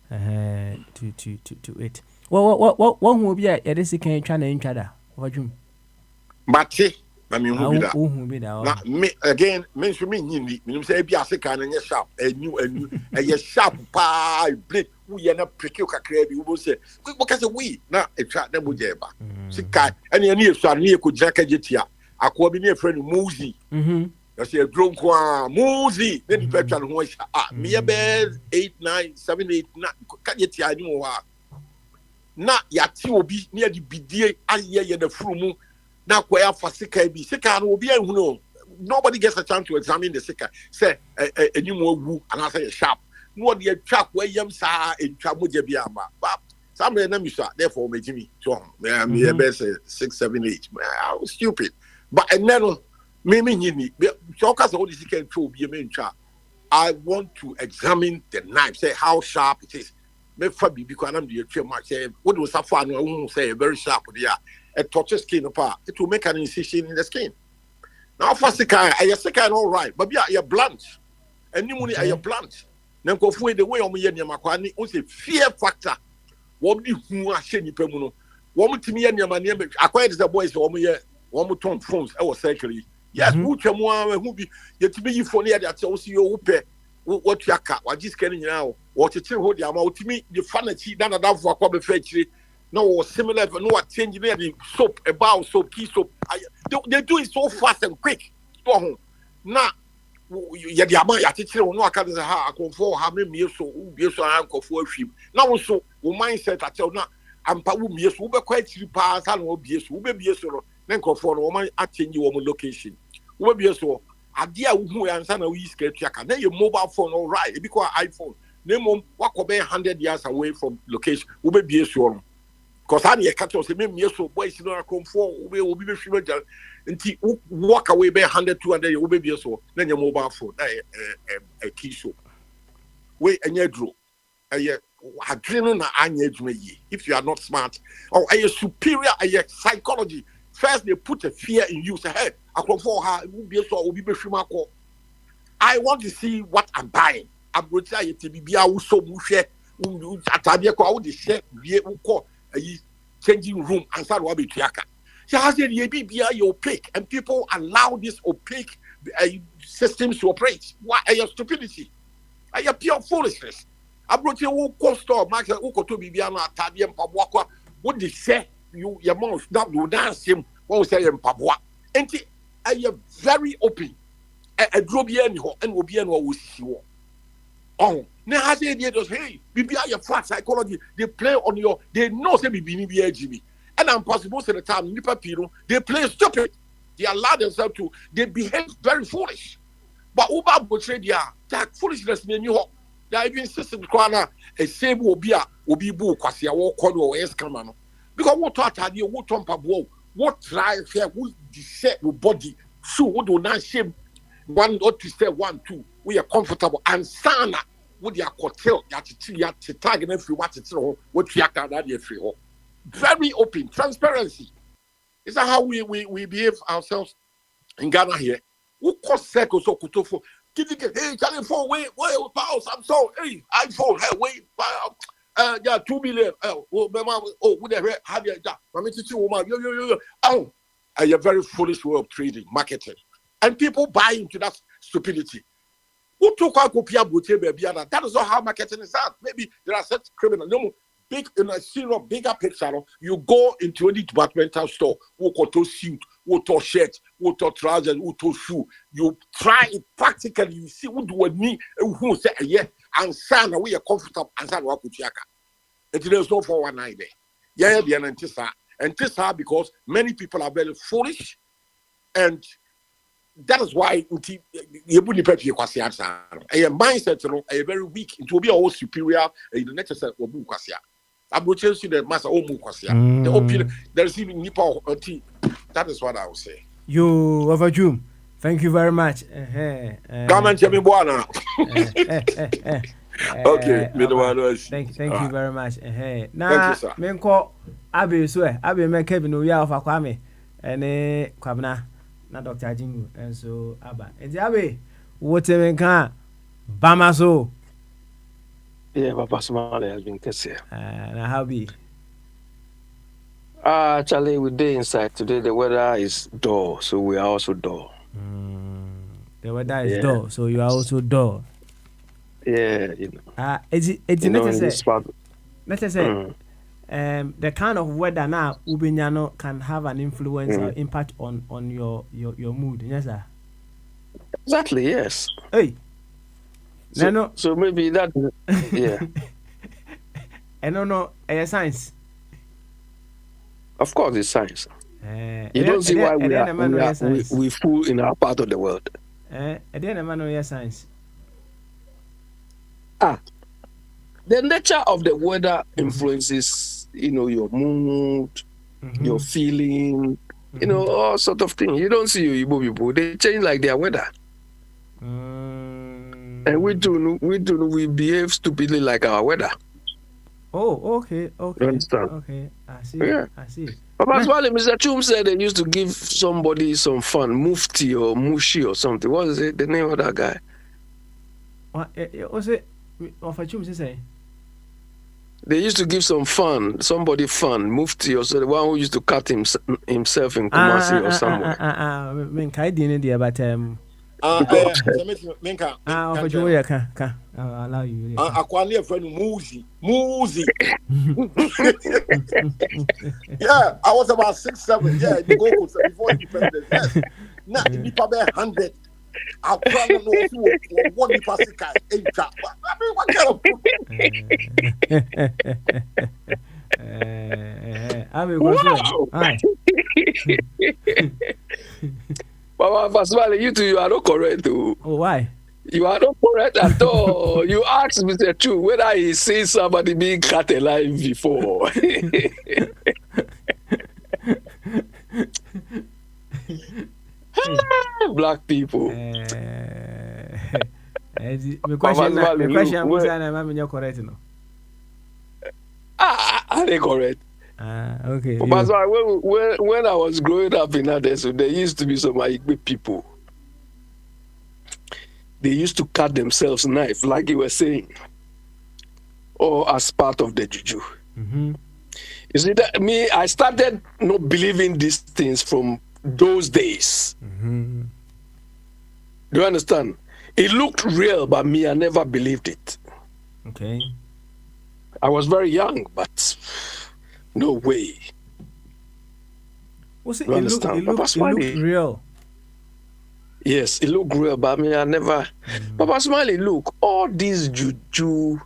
to it. What will be a this can try to intruder? What you? But I mean, who be that? Me again, mention me. You say be a second and sharp, a new sharp pie blade. We are not procure crabby. We will say, what can we now attract them with Jeba? Sika, and near Sania could jack a jetia. I call me near friend Moosey. I say a drunk one, Moosey. Then you better know me a bed 8, 9, 7, 8, 9. Can't you tell me what? Na yati obi near the BDA aye the frumu na kwaya for sika bi sika no obi ehunu nobody gets a chance to examine the sika say enyimu wu and I say sharp no dey twa kwayam sa entwa moja bi ama but somebody na misa therefore me jimi so me best 6 7 8 I was stupid but and then me nyini so cause all the sika ntwa obi me ntwa I want to examine the knife say how sharp it is. Me fabi because I'm the tree much. What was a fan? I won't say very sharp. Yeah, a touches skin apart. It will make an incision in the skin. Now, first the kind, I say kind all right, but you're blunt. And you money are blunt. Now go for the way on me and Yamakwani. Also, fear factor. What do you want to pemuno? One to me and Yamania. Acquired the boys for me. One more ton phones. I was actually yes. Who can who be yet to be for near that also your upe. What you cat? What just getting now? What you tell hold the amount to me? The fancy done that for a couple of fetchery. No similar, no changing the soap, a bow soap, key soap. They do it so fast and quick. Now, you the amount I teach you no account as a come for how many years so be so uncle for a ship. Now so mindset I tell now I'm Pawu years will be quite cheap pass and will be so be so then call for woman at change your location. Will be so. Idea who answer we skate tracker. Then your mobile phone, all right, because iPhone. Name what could be 100 years away from location. Will be sure. Because I need a cat or say, maybe so boys in our comfort will be sure until walk away by 100, 200, you will be so. Then your mobile phone, a key show. Wait, and you draw. A dreaming if you are not smart or a superior psychology. First, they put a fear in you. Say, hey, I come for her. I want to see what I'm buying. I'm going to say, changing room and start wabi triaka. She has a opaque, and people allow this opaque systems to operate. Why are your stupidity? Are you pure foolishness? I brought you a store, Max, who could to be beyond Tabian Pabwaka. What they say? You your mouth not do dance him what was saying Pabwa. And I am very open. A drobby and will be what we see. Oh, now has the idea just hey, be your flat psychology, they play on your they know say be Jimmy. And I'm possible at the time, Nipa Piro, they play stupid. They allow themselves to they behave very foolish. But Uba portray that foolishness mean you they even insisted corner a same will be boo kwasia walk on or escamano. Because what taught you, what tompa blow, what try fair, what set with body, so what do not shame one or to say 1, 2, we are comfortable and sana with your cocktail, ya tag and if you want to what you can that free. Very open, transparency. Is that how we behave ourselves in Ghana here? Who cost circles or kutofo? Hey, telephone, wait, power, Samsung, hey, iPhone, hey, wait, yeah, 2 million. Whatever, have you that? Oh, a very foolish way of trading, marketing. And people buy into that stupidity. Who took out Kopia Bute baby? That is not how marketing is done. Maybe there are such criminals. No, big in a scene of bigger picture. You go into any departmental store, who got to suit, who to shirt, who to trousers, who to shoe. You try it practically. You see who do a knee, who say yeah, and son we are comfortable and son what could yaka. There's no 419 there. Yeah, yeah, and this because many people are very foolish, and that is why you wouldn't pay your kwasia. A mindset, a very weak. It will be all superior. The next step will be kwasia. I'm going to see the master omu kwasia. The opinion there is even nipa or tea. That is what I will say. You overdoom. Thank you very much. Come and tell me, Buana. Okay, thank you very much. Now, Menko Abbey swear, Abbey make Kevin Uya of Aquame and Kwabna, not Dr. Jingu, and so Abba. And the Abbey, whatever can Bamaso. Yeah, Papa Smiley has been kissed here. And how be? Charlie, we're day inside today. The weather is dull, so we are also dull. The weather is dull, so you are also dull. Yeah, it's necessary. The kind of weather now Ubinyano can have an influence or impact on your mood. Yes, sir. Exactly. Yes. Hey. So maybe that. Yeah. I don't know. Science. Of course, it's science. You don't see why we fool in our part of the world. I didn't know science. The nature of the weather influences, your mood, your feeling, all sort of things. You don't see your Igbo people; they change like their weather. And we behave stupidly like our weather. Oh, okay. You understand? Okay, I see. Yeah. I see. But that's why Mr. Chum said they used to give somebody some fun, Mufti or Mushi or something. What is it? The name of that guy? What was it? What Chum say? They used to give somebody fun, Mufti or so, the one who used to cut himself in Kumasi or somewhere. I didn't know, but I'll allow you. I call a friend Muzi. Yeah, I was about 6, 7. Yeah, you go before independence. Yes, now you probably 100. I'll probably know what you pass it. I mean, what kind of? Papa Smiley, you are not correct. Oh, why? You are not correct at all. You asked Mr. Chu whether he seen somebody being cut alive before. Black people. My question is correct, no? Are they correct? Okay. But when I was growing up in Adesu, there used to be some Igbo people. They used to cut themselves knife, like you were saying, or as part of the juju. Mm-hmm. You see, I started not believing these things from those days. Mm-hmm. Do you understand? It looked real, but I never believed it. Okay. I was very young, but no way. What's it? It looked real. Yes, it looked real, but I never. Papa Smiley, look, all these juju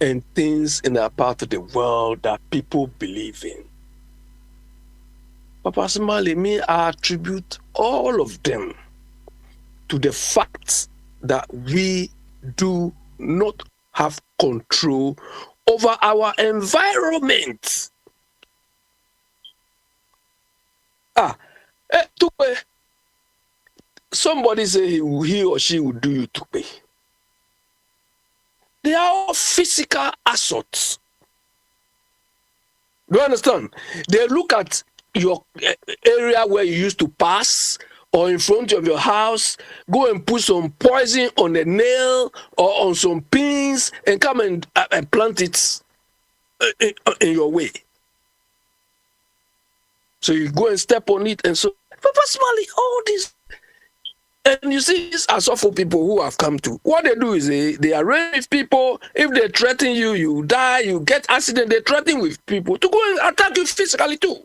and things in that part of the world that people believe in. Papa Smiley, I attribute all of them to the fact that we do not have control over our environment. Somebody say he or she will do you to pay. They are all physical assaults. Do you understand? They look at your area where you used to pass or in front of your house, go and put some poison on a nail or on some pins and come and plant it in your way. So you go and step on it and so, Papa Smiley, all this. And you see, these are awful people who have come to. What they do is they arrange with people. If they threaten you, you die, you get accident. They threaten with people to go and attack you physically too.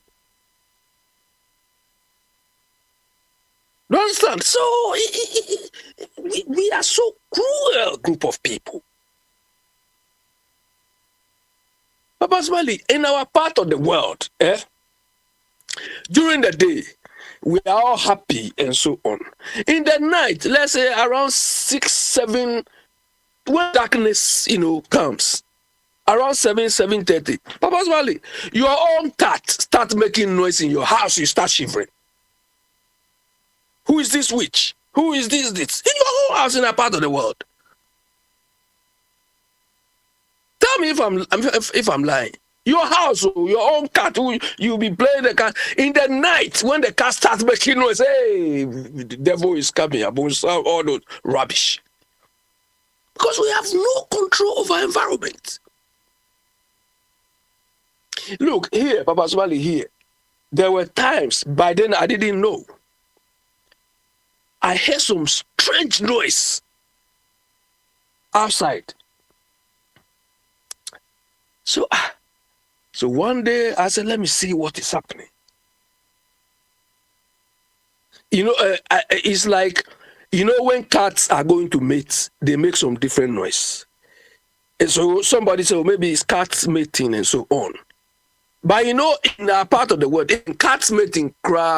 You understand? So we are so cruel group of people. Papa Smiley, in our part of the world, during the day, we are all happy and so on. In the night, let's say around 6, 7, when darkness, comes, around 7, 7:30, Papa Smiley, your own cat start making noise in your house, you start shivering. Who is this witch? Who is this? In your whole house in a part of the world. Tell me if I'm lying. Your house, your own cat, you'll be playing the cat. In the night, when the cat starts making noise, hey, the devil is coming, all those rubbish. Because we have no control over environment. Look, here, Papa Smiley, here. There were times, by then I didn't know. I heard some strange noise outside. So one day I said, let me see what is happening. It's like, when cats are going to mate, they make some different noise. And so somebody said, maybe it's cats mating and so on. But in our part of the world, in cats mating,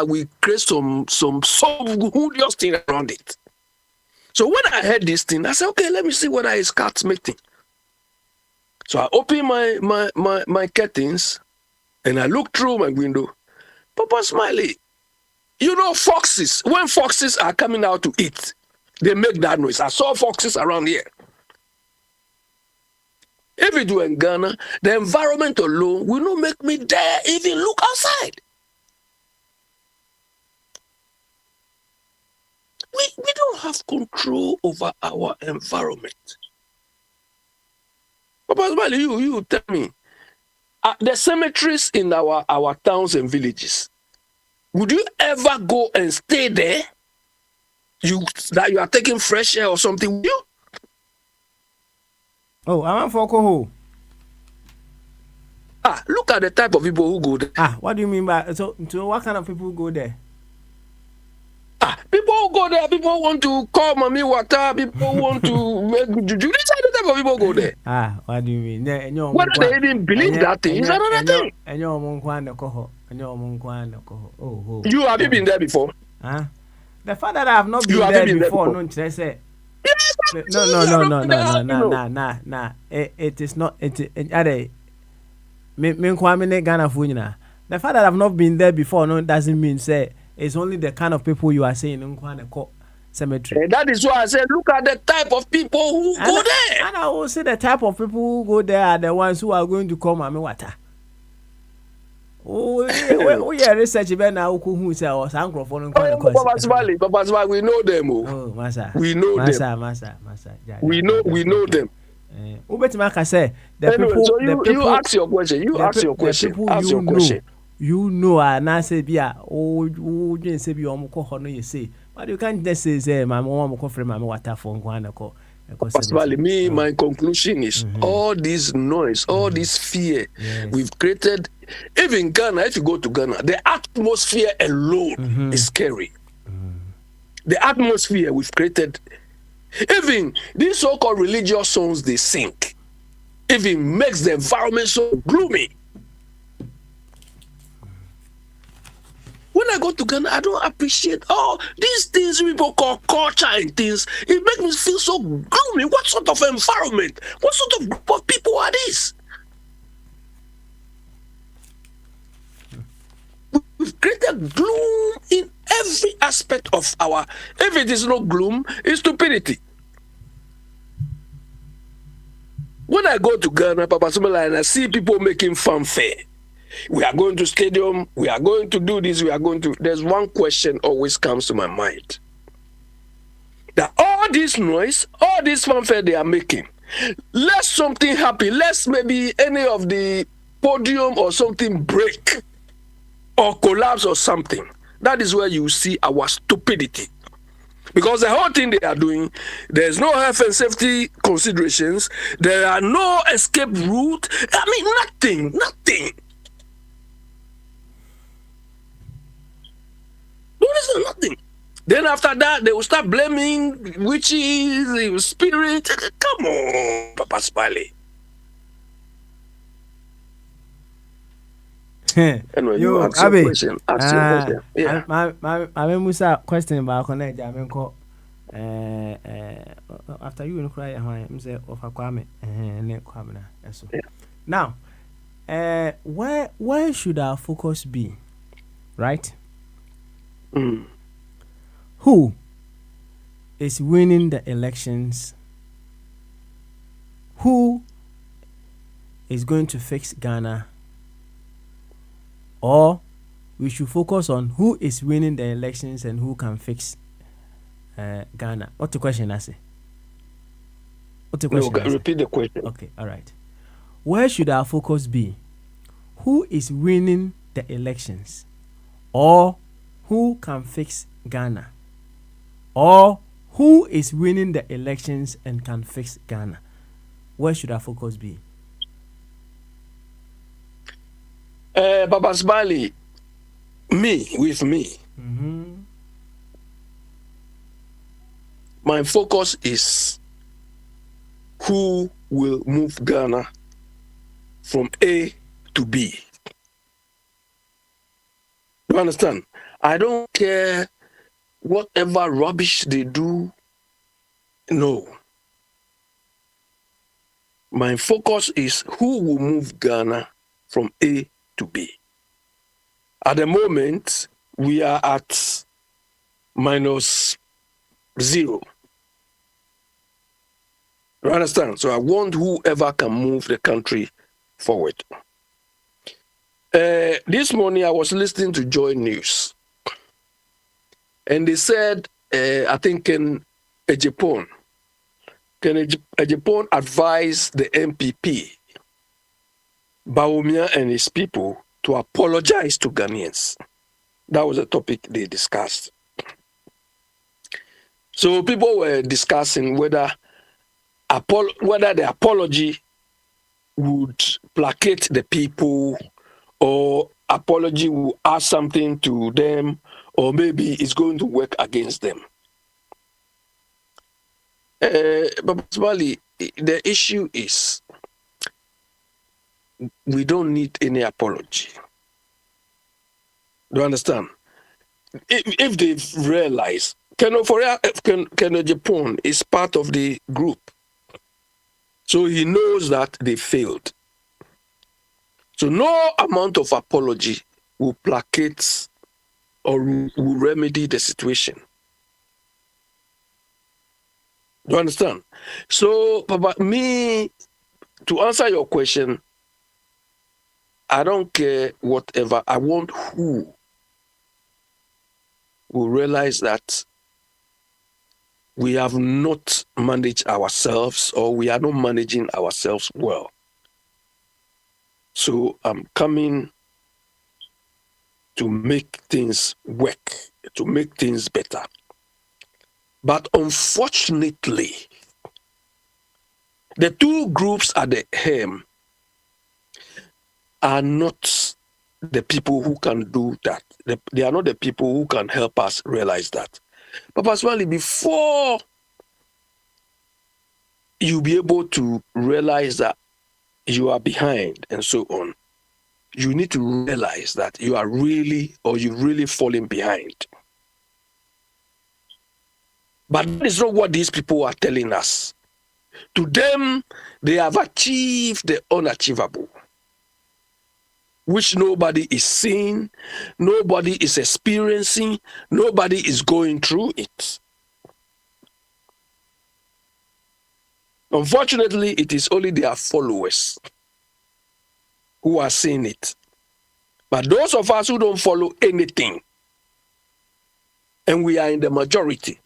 we create some good thing around it. So when I heard this thing, I said, okay, let me see whether it's cats mating. So I opened my curtains and I looked through my window. Papa Smiley, foxes, when foxes are coming out to eat, they make that noise. I saw foxes around here. If you do in Ghana, the environment alone will not make me dare even look outside. We don't have control over our environment. Papa Smiley, you tell me, the cemeteries in our towns and villages, would you ever go and stay there? That you are taking fresh air or something? Would you? Oh, I want for Koho. Look at the type of people who go there. What do you mean by so what kind of people go there? People who go there, people want to call mommy water, people want to make juju. These are the type of people go there. What do you mean? Whether they even believe that thing is another thing. You have you been there before? The fact that I have not been there before, no, I say. No. It is not. The fact that I've not been there before, no, doesn't mean say it's only the kind of people you are saying in cemetery. That is why I said, look at the type of people who go there. And I will say the type of people who go there are the ones who are going to call Mami Water. Yeah, research event now who say or Sankrofon. Papa Smiley, we know them. Oh, Massa. We know them. Massa. We know them. Ubetimaka say the anyway, people. So you ask your question. Ask your question. And I say, you didn't say, you say, but you can't just say, my mom will for my water phone. Possibly, my conclusion is all this noise, all this fear we've created. Even Ghana, if you go to Ghana, the atmosphere alone is scary. The atmosphere we've created, even these so-called religious songs they sing, even makes the environment so gloomy. When I go to Ghana, I don't appreciate all these things people call culture and things. It makes me feel so gloomy. What sort of environment? What sort of group of people are these? We've created gloom in every aspect of our. If it is not gloom, it's stupidity. When I go to Ghana, Papa Smiley, and I see people making fanfare. We are going to stadium, we are going to do this, there's one question always comes to my mind. That all this noise, all this fanfare they are making, let something happen, let maybe any of the podium or something break or collapse or something. That is where you see our stupidity. Because the whole thing they are doing, there's no health and safety considerations, there are no escape route, nothing. Nothing. Then after that, they will start blaming witches, spirit. Come on, Papa Smiley. Anyway, you Yo, ask your Abe. question. Ask your question. Yeah. My Musa question about connect. I mean, after you and cry, I'm say of a Kwame. So Yeah. now, where should our focus be, right? Mm. Who is winning the elections? Who is going to fix Ghana? Or we should focus on who is winning the elections and who can fix Ghana. What's the question, I say? What's the No, question? Ase? repeat the question. Okay, all right. Where should our focus be? Who is winning the elections? Or who can fix Ghana? Or who is winning the elections and can fix Ghana? Where should our focus be? Baba Smiley, with me. Mm-hmm. My focus is who will move Ghana from A to B. You understand? I don't care whatever rubbish they do. No. My focus is who will move Ghana from A to B. At the moment, we are at -0. You understand? So I want whoever can move the country forward. This morning, I was listening to Joy News, and they said, I think Ken Ejipon advised the MPP, Bawumia and his people, to apologize to Ghanaians. That was the topic they discussed. So people were discussing whether the apology would placate the people, or apology will add something to them, or maybe it's going to work against them. But the issue is we don't need any apology. Do you understand? If they've realized, Keno Japan is part of the group, so he knows that they failed. So no amount of apology will placate or will remedy the situation. Do you understand? So, Papa, me, to answer your question, I don't care whatever. I want who will realize that we have not managed ourselves, or we are not managing ourselves well. So I'm coming to make things work, to make things better. But unfortunately, the two groups at the helm are not the people who can do that. They are not the people who can help us realize that. But personally, before you be able to realize that you are behind and so on, you need to realize that you are really, or you've really fallen behind. But that is not what these people are telling us. To them, they have achieved the unachievable, which nobody is seeing, nobody is experiencing, nobody is going through it. Unfortunately, it is only their followers who are seeing it. But those of us who don't follow anything, and we are in the majority,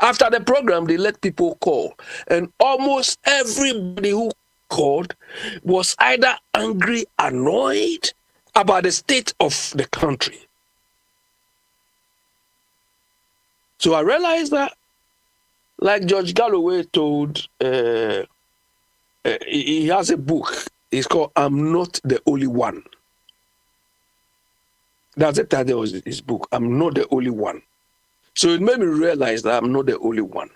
after the program, they let people call, and almost everybody who called was either angry, annoyed about the state of the country. So I realized that, like George Galloway told, he has a book. It's called "I'm Not the Only One." That's the title of his book. I'm not the only one. So it made me realize that I'm not the only one.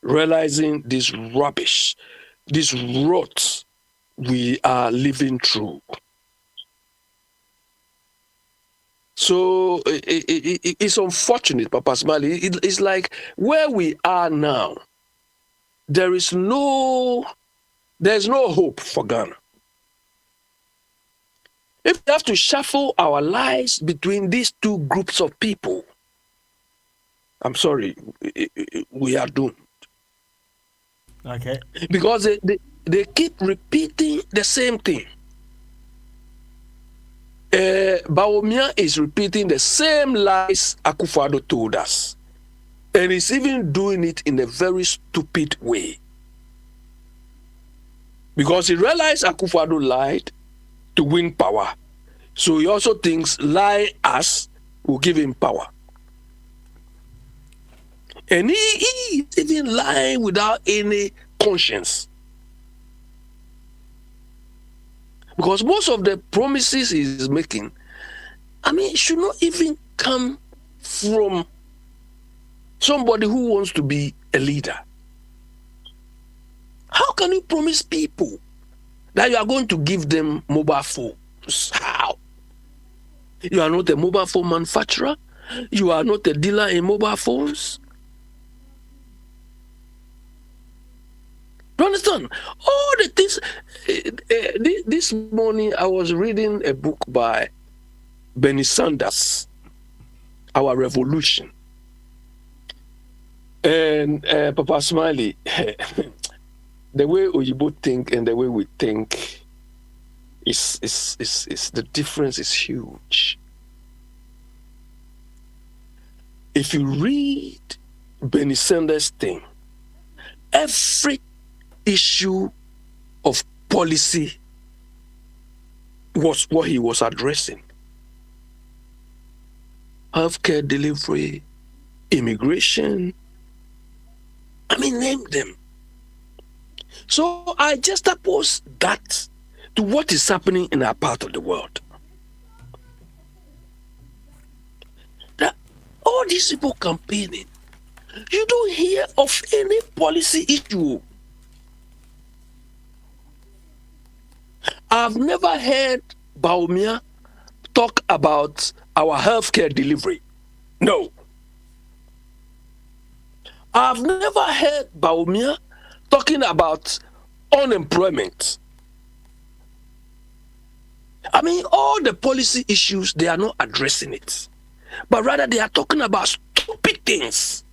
Realizing this rubbish, this rot we are living through. So it's unfortunate, Papa Smiley. It's like where we are now, there's no hope for Ghana. If we have to shuffle our lives between these two groups of people, I'm sorry, we are doomed. Okay. Because they keep repeating the same thing. Bawumia is repeating the same lies Akufo-Addo told us. And he's even doing it in a very stupid way. Because he realized Akufo-Addo lied to win power. So he also thinks lie us will give him power. And he is even lying without any conscience. Because most of the promises he's making, it should not even come from somebody who wants to be a leader. How can you promise people that you are going to give them mobile phones? How? You are not a mobile phone manufacturer. You are not a dealer in mobile phones. Do you understand? All the things. This morning I was reading a book by Bernie Sanders, Our Revolution. And Papa Smiley, the way Oyibo think and the way we think is the difference is huge. If you read Bernie Sanders' thing, every issue of policy was what he was addressing. Healthcare delivery, immigration, name them. So I just oppose that to what is happening in our part of the world. That all these people campaigning, you don't hear of any policy issue. I've never heard Bawumia talk about our healthcare delivery. No. I've never heard Bawumia talking about unemployment. All the policy issues, they are not addressing it. But rather they are talking about stupid things.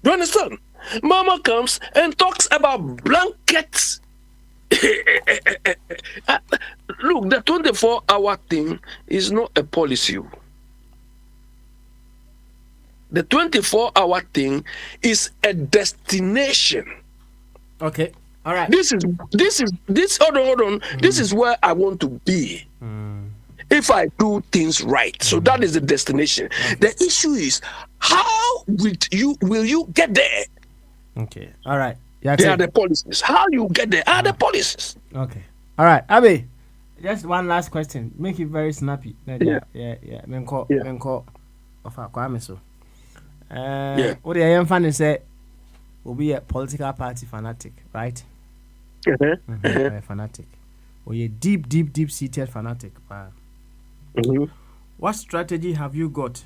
Do you understand? Mama comes and talks about blankets. Look, the 24-hour thing is not a policy. The 24-hour thing is a destination. Okay. All right. This hold on. This is where I want to be. If I do things right. So that is the destination. Okay. The issue is how will you get there? Okay. All right. Yeah, they are the policies. How you get there are the policies. Okay. All right. Abi, just one last question. Make it very snappy. Yeah. Menko. Of Kwame so. What the young fan say will be a political party fanatic, right? Fanatic. Or a deep seated fanatic. What strategy have you got?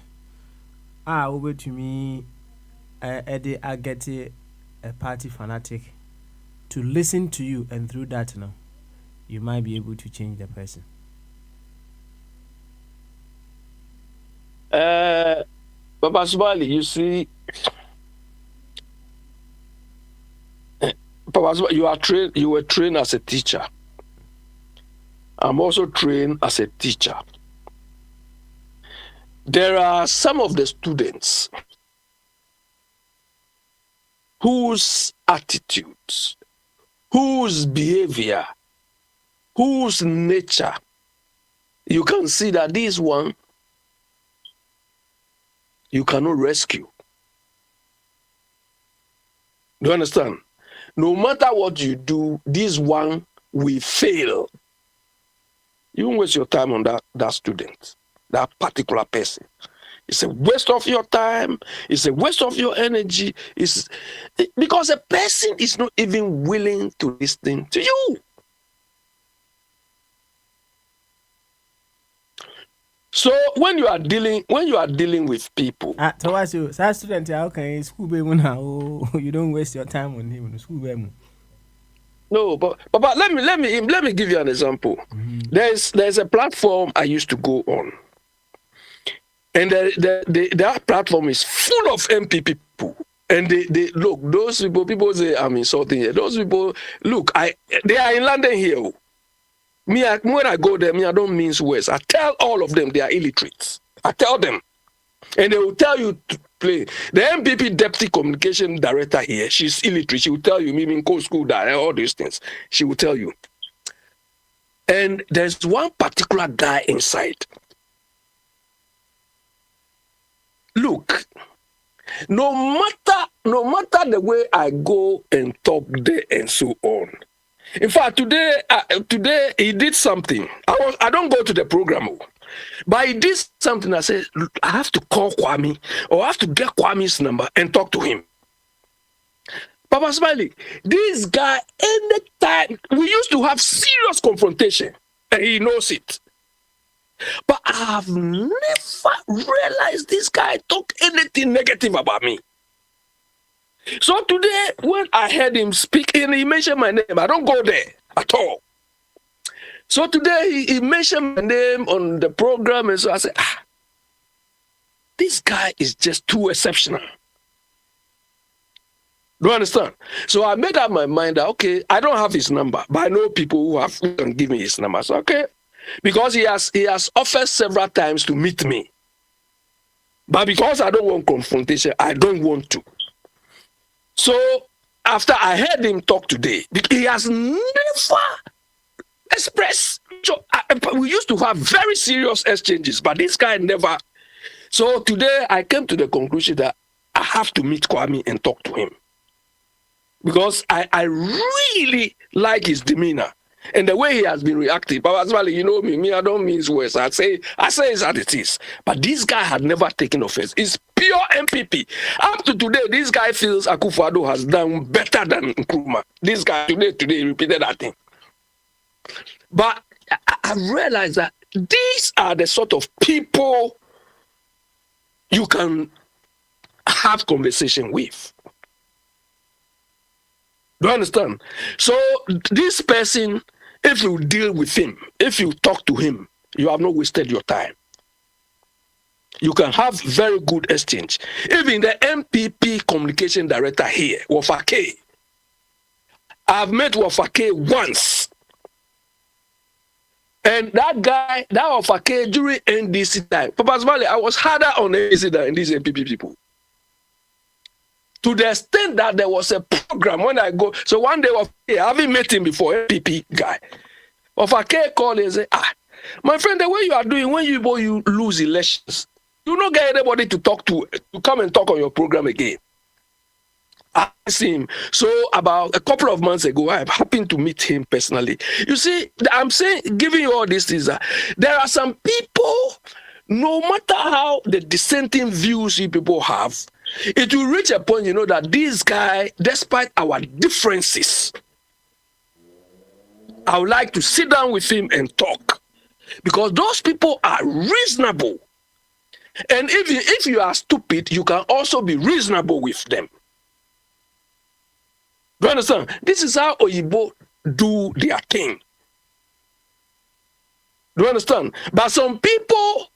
Over to me, Eddie, I get a party fanatic to listen to you, and through that, you might be able to change the person. Papa Smiley, you see, Papa Smiley, you were trained as a teacher. I'm also trained as a teacher. There are some of the students whose attitudes, whose behavior, whose nature, you can see that this one you cannot rescue. Do you understand? No matter what you do, this one will fail. You won't waste your time on that student, that particular person. It's a waste of your time. It's a waste of your energy. Because a person is not even willing to listen to you. So when you are dealing with people, So what's your student? How can school be now? You don't waste your time on him. School be. no, but let me give you an example. There's a platform I used to go on, and that platform is full of MPP people. And they look, those people say I'm insulting here. Those people, look, they are in London here. When I go there, I don't mince words. I tell all of them they are illiterates. I tell them. And they will tell you to play. The MPP Deputy Communication Director here, she's illiterate. She will tell you, meaning school, all these things. She will tell you. And there's one particular guy inside. Look, no matter the way I go and talk there and so on. In fact, today he did something. I don't go to the program, but he did something. I said, I have to call Kwame, or I have to get Kwame's number and talk to him. Papa Smiley, this guy, anytime we used to have serious confrontation, and he knows it. But I have never realized this guy talk anything negative about me. So today, when I heard him speak, and he mentioned my name, I don't go there at all. So today, he mentioned my name on the program, and so I said, this guy is just too exceptional. Do you understand? So I made up my mind that, okay, I don't have his number, but I know people who can give me his number. So, okay. Because he has offered several times to meet me. But because I don't want confrontation, I don't want to. So after I heard him talk today, he has never expressed. We used to have very serious exchanges, but this guy never. So today I came to the conclusion that I have to meet Kwame and talk to him. Because I really like his demeanor. And the way he has been reacting, but actually, you know me, I don't mince words. I say it as it is. But this guy had never taken offense. It's pure MPP. Up to today, this guy feels Akufo-Addo has done better than Nkrumah. This guy today repeated that thing. But I realized that these are the sort of people you can have conversation with. Do you understand? So this person, if you deal with him, if you talk to him, you have not wasted your time. You can have very good exchange. Even the MPP communication director here, Wafake, I've met Wafake once. And that guy, that Wafake during NDC time, Papa Smiley, I was harder on NDC than these MPP people. To the extent that there was a program when I go. So one day, I haven't met him before, MPP guy. Of a K call and say, my friend, the way you are doing, when you lose elections, you don't get anybody to talk to come and talk on your program again. I see him. So about a couple of months ago, I happened to meet him personally. You see, I'm saying, giving you all these things, there are some people, no matter how the dissenting views you people have, it will reach a point, that this guy, despite our differences, I would like to sit down with him and talk. Because those people are reasonable. And if you are stupid, you can also be reasonable with them. Do you understand? This is how Oyibo do their thing. Do you understand? But some people,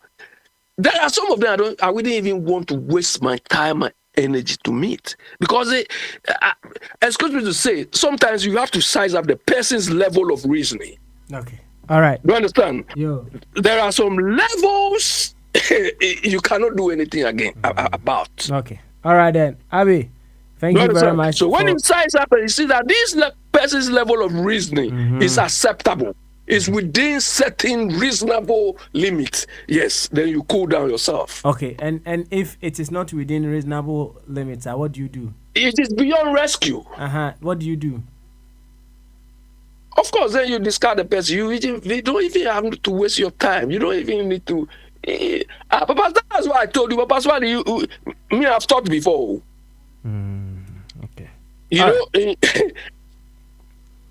there are some of them I wouldn't even want to waste my time and energy to meet. Because excuse me to say, sometimes you have to size up the person's level of reasoning. Okay. All right. Do you understand? Yo. There are some levels you cannot do anything again about. Okay. All right then. Abi, thank you very much. So when you size up and you see that this person's level of reasoning is acceptable, is within certain reasonable limits, yes, then you cool down yourself. Okay, and if it is not within reasonable limits, what do you do? It is beyond rescue. What do you do? Of course, then you discard the person. You don't even have to waste your time. You don't even need to. Papa, that's why I told you. Papa, I've talked before. Okay.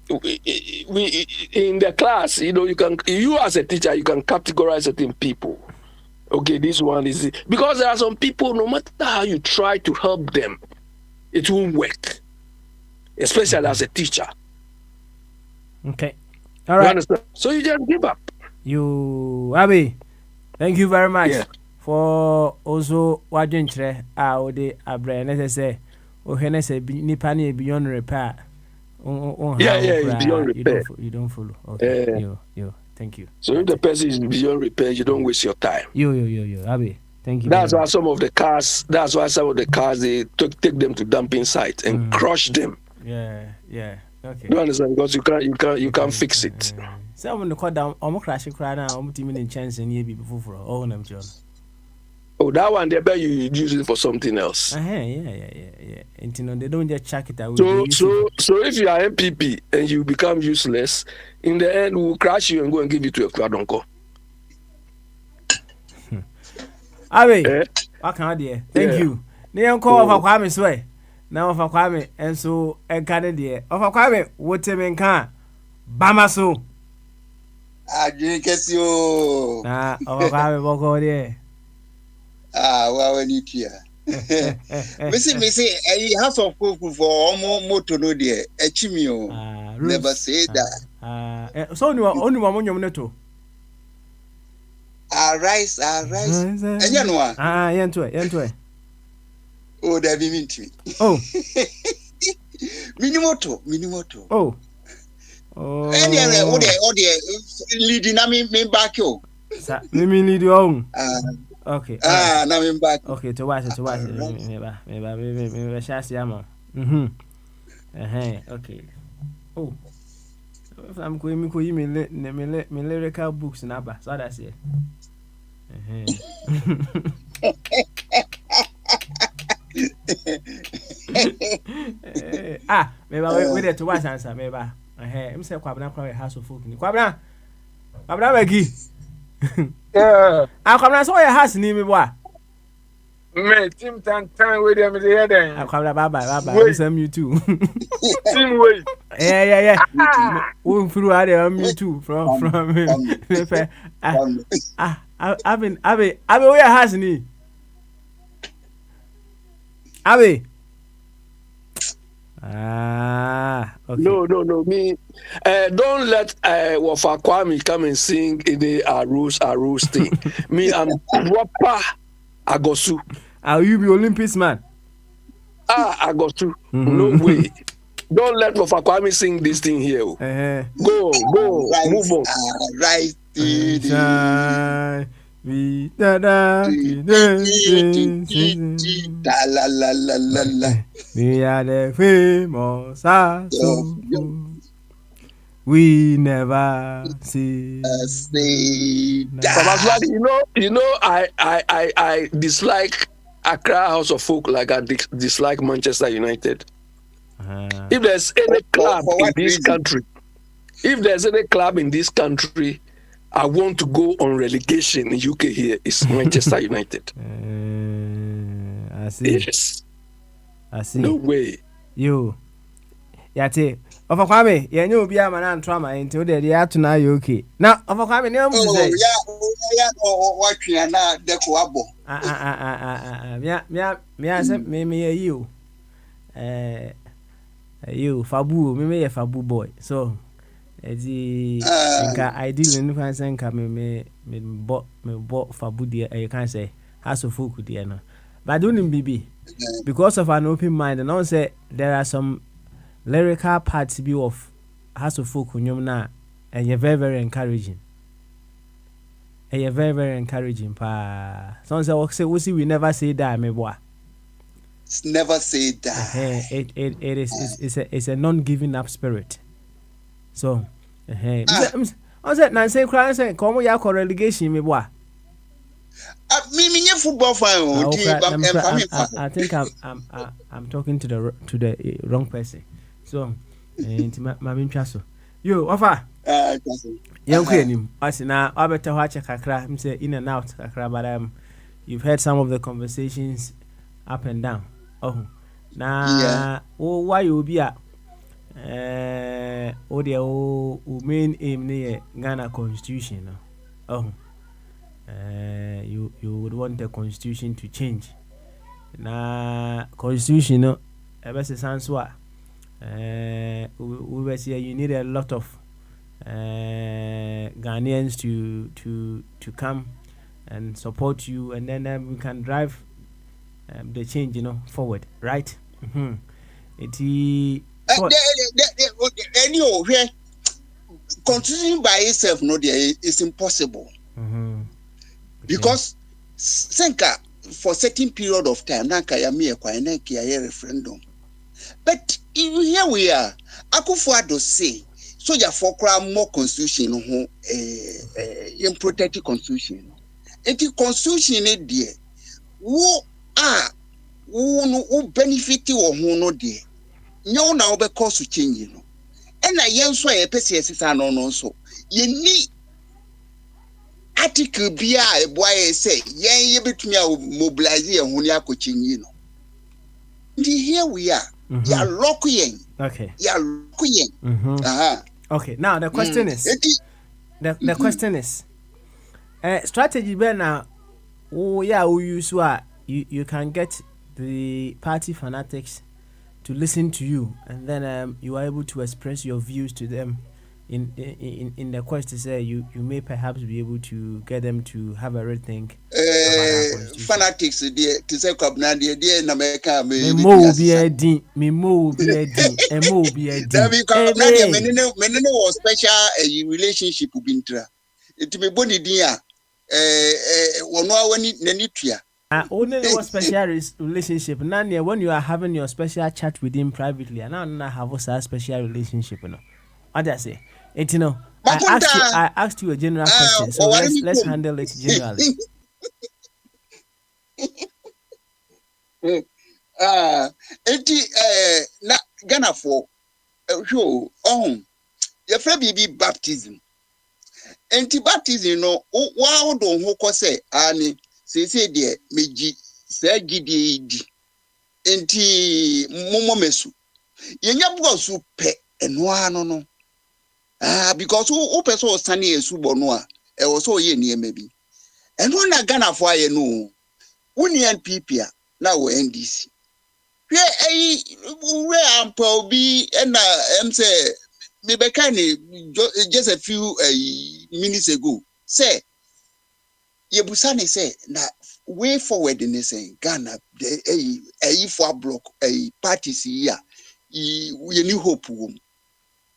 We in the class, you as a teacher, you can categorize certain people. okay, this one is it. Because there are some people, no matter how you try to help them, it won't work, especially as a teacher. Okay. All You right. understand? So you just give up. You, Abby, thank you very much Yeah. for also watching Tre. The Abre necessary. Oh, Hennessy, Nipani beyond repair. It's beyond repair. You don't follow. Okay. You. Thank you. So if the person is beyond repair, you don't waste your time. You. Abby, thank you. That's why some of the cars, they take them to dumping sites and crush them. Yeah. Okay. You understand? Because you can't fix it. Some of the call down, almost crashing cry now, almost in chance and ye be before for all them, John. Oh, that one, they bet you use it for something else. Yeah. And you know, they don't just chuck it away. So if you are MPP and you become useless, in the end, we'll crash you and go and give it to a crowd uncle. Abe, what can I do? Thank you. Near call of a Kwame Sway. Now of a Kwame, and so a Canadian of a Kwame, what a can. Bamaso. I drink as you. Ah, of a Kwame Boko there. Well, when you hear. Missy, a house of cook for almost motor no dear, a chimio. Never say that. So you are only one on your Rice. And you know, Yentway. oh, that be mean to me. Oh, Minimoto. Oh. Anyway, oh, dear, leading me back you. Mimi lead your own. Okay. Now I'm back. Okay, to watch it. Maybe shall see ammo. Okay. Oh. If I'm going to me lyrical books and abba, so that's it. Maybe I wait to watch answer. Maybe I'm saying Kwabna cry house of folk. Kwabna Magi. Yeah. Kwabna saw your house near me. What? Me, Tim Tan with them there then. Kwabna bye. I'm you too. Tim wait. Yeah. Won't through other me too from I've been where has ni Abby. Okay. No. Me, don't let Wafa Kwame come and sing in the Arus thing. Me, I'm proper Agosu. Are you the Olympics man? Agosu. No way. Don't let Wafa Kwame sing this thing here. Go, Right, move on. Right. We are the famous we never see. You know, I dislike Accra House of Folk like I dislike Manchester United. If there's any club in this country, I want to go on relegation in UK here. It's Manchester United. I see. Yes. I see. No way. You. Yate. Of a Kwame, you know, be a man and trauma until the are to now you okay. Now, of a Kwame, no, what you are not the coabo. Me, you, Fabu, me, a Fabu boy. So, I didn't me bought Fabu dear, you can't say, has a folk dear. No, but don't be because of an open mind, and also there are some lyrical parts be of has a folk now, and you're very, very encouraging. And you're very, very encouraging. Some say, we never say that, me boy. Never say that. It's a non-giving up spirit. So, I said, Nancy crying, saying, "Come ya for relegation, me boy." Me football fan. I think I'm talking to the wrong person. So, my interest. You offer. Young queen, I see now. I better watch a kakra. I'm say in and out kakra, but you've heard some of the conversations up and down. Oh, now, why you be at? The main aim near Ghana Constitution. Oh, you would want the constitution to change. Na constitution no ebe se sanso a we say you need a lot of Ghanaians to come and support you, and then we can drive the change, forward, right? Anyway, constitution by itself no there is impossible. Because senka for certain period of time nanka ya me kwa ya referendum. But here we are. Akufo-Addo say so ya for more constitution ho in protect constitution. Enti constitution e there wo benefit wo ho no there. Nyo na obe cause change no. Na yen so e pese esisa no no so. Ye ni article bia e boy say yen ye betumi a mobilize ye ho ni akochinyi no. Here we are. You are locking. Okay. You are locking. Okay. Now the question is the question is strategy be now you can get the party fanatics to listen to you, and then you are able to express your views to them in the quest to say you may perhaps be able to get them to have a rethink. Fanatics to say Kabna na America me mo be a din menene was special relationship bintra it me boni din a wono awani nani tua only was special relationship now when you are having your special chat with him privately, and now have a special relationship, what do I say? I asked you a general question, so let's handle it generally. Na Ghana for show your friend baptism. Baptism no wa do ho ko say ani say de meji say gidi di enti momo mesu yenya bugo su pe eno ano no because who person stand esu bo no a e wo so ye niema bi eno na Ghana for aye no uni NPP a na wo NDC we ampa obi na say me be kind just a few minutes ago say Yebusani say na way forward in say Ghana for block parties here we new hope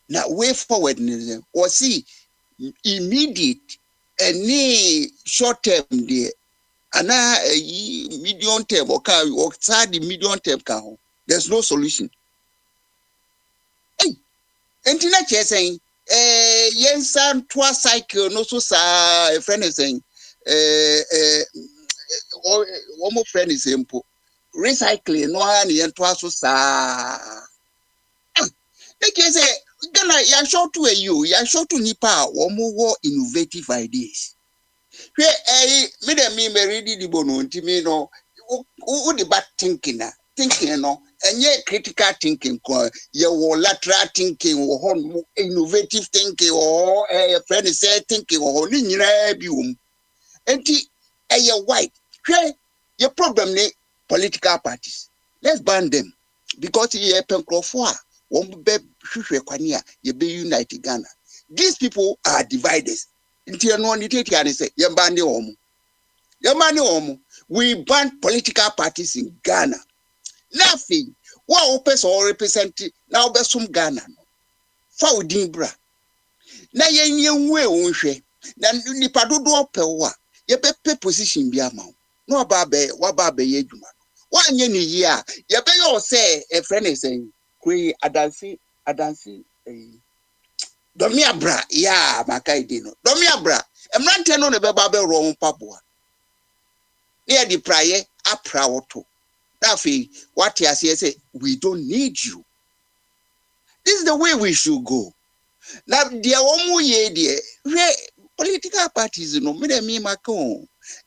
na way forward in or see immediate any short term there and medium term or the medium term can there's no solution. Entina che saying yensan twa cycle no so sa a friend is saying one more friend is simple recycling no and yen twa so sa like say Gana ya show to ya show to nipa one more innovative ideas me ready the bono ntimi no who the bad thinking no and critical thinking ye lateral thinking or innovative thinking or friend say thinking or ni nyina bi wom enti white your problem ne political parties, let's ban them because ye penkrofo a won be hwehwe kwani a ye be unite Ghana. These people are dividers. Enti no ni tete ani say ye ban de omo we ban political parties in Ghana. Nothing. What person or represent now be some Ghana no. Fa odin bra. Na yenye nwe onhwe. Na nipa dodo pe wo a ye be position bi ama. No aba ye adwuma. Wa anye ni yi a ye be yo say a friend is saying kwe adansi domi abra ya maka ide no. Domi abra emrante no ne be ba be ro mpaboa. Ne di praye apra woto. What he has here say, we don't need you. This is the way we should go. Now, there are political parties, no,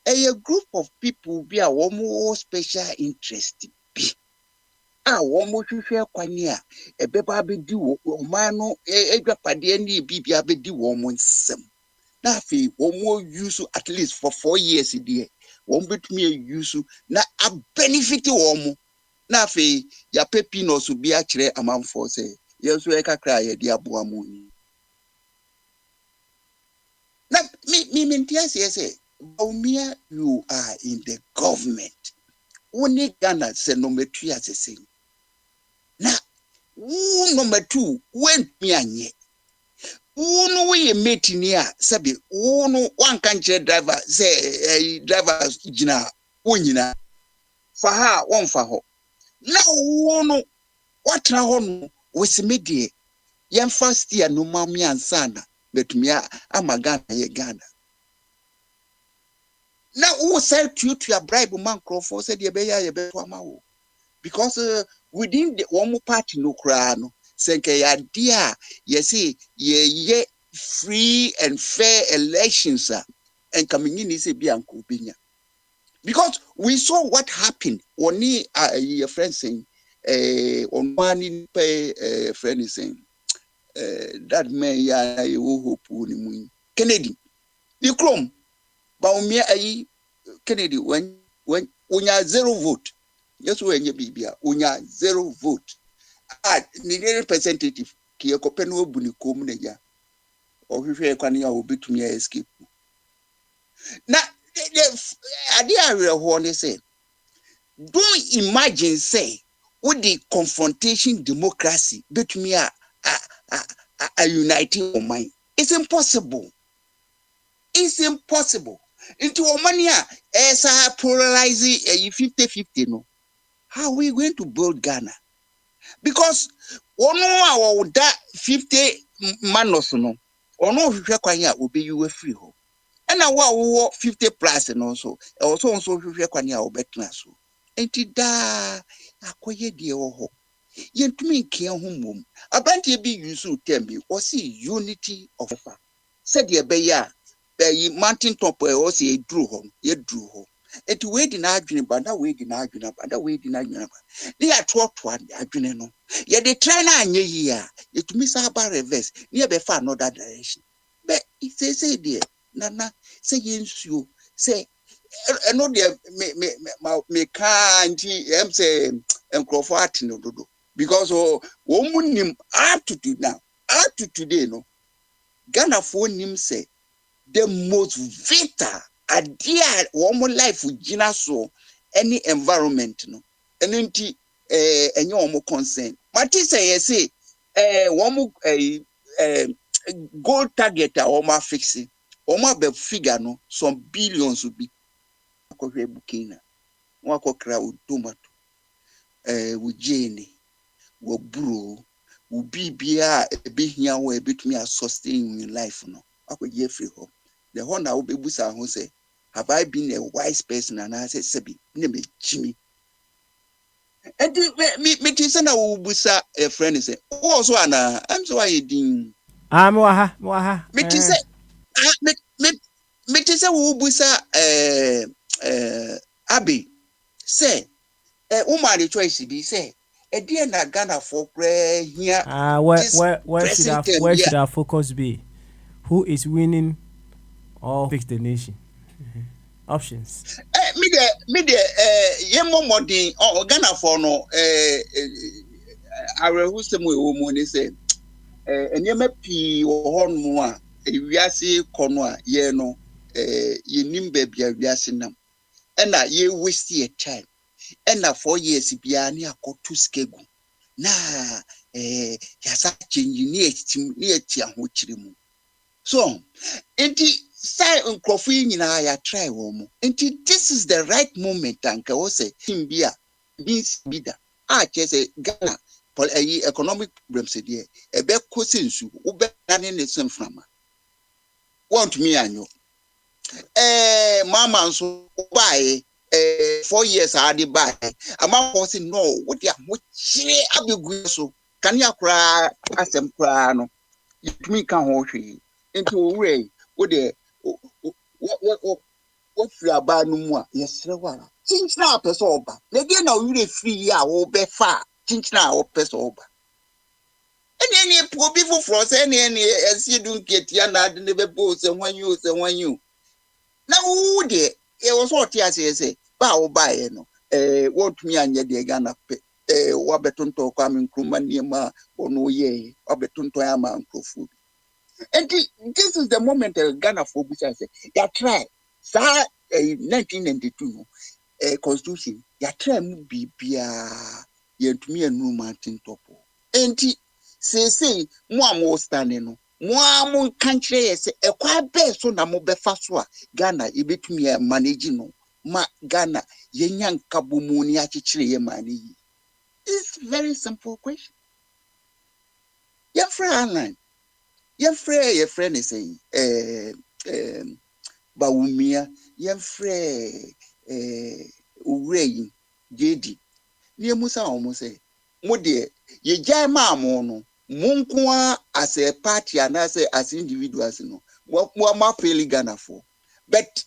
a group of people be a more special interest. One more share quania, a baby do, mano, a padiani be a bedi woman some. na fe wo use at least for 4 years there won betumi use na a benefit wo mo na fe ya pepi no so bi a kire amanfo say yeso e kakra ye dia boa mo ni na me mentia say Baumia, you are in the government. Only Ghana say number 3 as a same. Now, number 2, when me anye. Uno we meeting here, sabi, uno one country driver, say driver jina, unyina. For her, one for her. Now, uno, what na hono, was media. Yan first year no mami and sana, but me Ghana ye Ghana. Now, who said to your bribe man Crawford said ye be because within the one party no crano, senke ya dear, ye see ye free and fair elections and coming in is a bianco binya. Because we saw what happened when your friend saying on one in pay friend is saying that man ya hope Kennedy. The chrome. Baumia ai Kennedy when unya 0 vote. Yes, when you be unya 0 vote. Ni representative ki ekopenu obuni kom na ya. Ohwehwe kwani ya obetumi escape. Na ade areho ne say don't imagine say with the confrontation democracy betumi a uniting mind. It's impossible. It's impossible. Into Omania, as I polarize 50-50, no. How are we going to build Ghana? Because one hour that 50 manos no, or no, will be you free home. And I want 50 plus and also Kwanya or Betnaso. And it da acquire the oho. Yen to me care home. A banty be you so tell me, or see unity of a fact. Said ye beya. Be mountain top where also ye drew home. It wait in arguing, but that wait in arguing, but that wait in arguing. They are taught one arguing no. Yet they try na nye here. It miss our reverse. Near be far no that direction. But it say dear, Nana, say you say, I know dear me can't say Crawford no do. Because woman him up to now, up to today, no. Ghana phone him say the most vital idea one life with Gina so any environment no any more concern. But say one goal target or more fixing or more be figure no some billions will be bukina one crowd tomato with Jenny will brew will be be here where bit me a sustain in life no. I could get free home. The one I will be busa who say, have I been a wise person? And I said, Sebi, name Jimmy. And me tina will busa a friend is say, oh, so Anna, I'm so I ding. Moha. Me tina will busa Abby say, Umari choice be say, a dear na Ghana for prayer here. Where should our focus be? Who is winning or fix the nation? Options. Me yemo modin Ghana for no who some we say enyema pi hon mu a wiase kono a ye no yenim ba bia wiase nam e na ye waste your time e na 4 years bia ni akotu skegu na yasa change ni eti ahokyire mu. So, say Crawford nyina ya try womo. This is the right moment and ka say him bia beans bida. Say Ghana for economic problems there. E be kosensu wo be na ne sem frama. Want me anyo. Mama so buy 4 years I dey buy. Ama for say no, what dia mo chire abegu so. Kan ya kra asem kra no. Yitumi kan ho hwe. Into way what free about no more? Yes, sir. Since now, Pesoba. Again, now you free ya or be far. Since now, Pesoba. Any poor people for any as you don't get yana the never boats and when you. Now, who dear, it was what yes, say, bow by no, what me and your Ghana Wabeton to come in Krumaniama or no ye, Wabeton to Ama and food. And this is the moment Ghana for which I say, ya try, sir, 1992 constitution, ya try be yet me and no mountain topo. And say, more standing. Mo country is a quite best so na mo befa so a Ghana e betumi manage no ma Ghana yenyan kabumuni achichire ye mani. It's very simple question. Your friend is saying Bawumia your friend Urey JD ni musa almost say mo de ye jai ma mo no Munkwa as a party and as individuals, no, what more pay Ghana for. But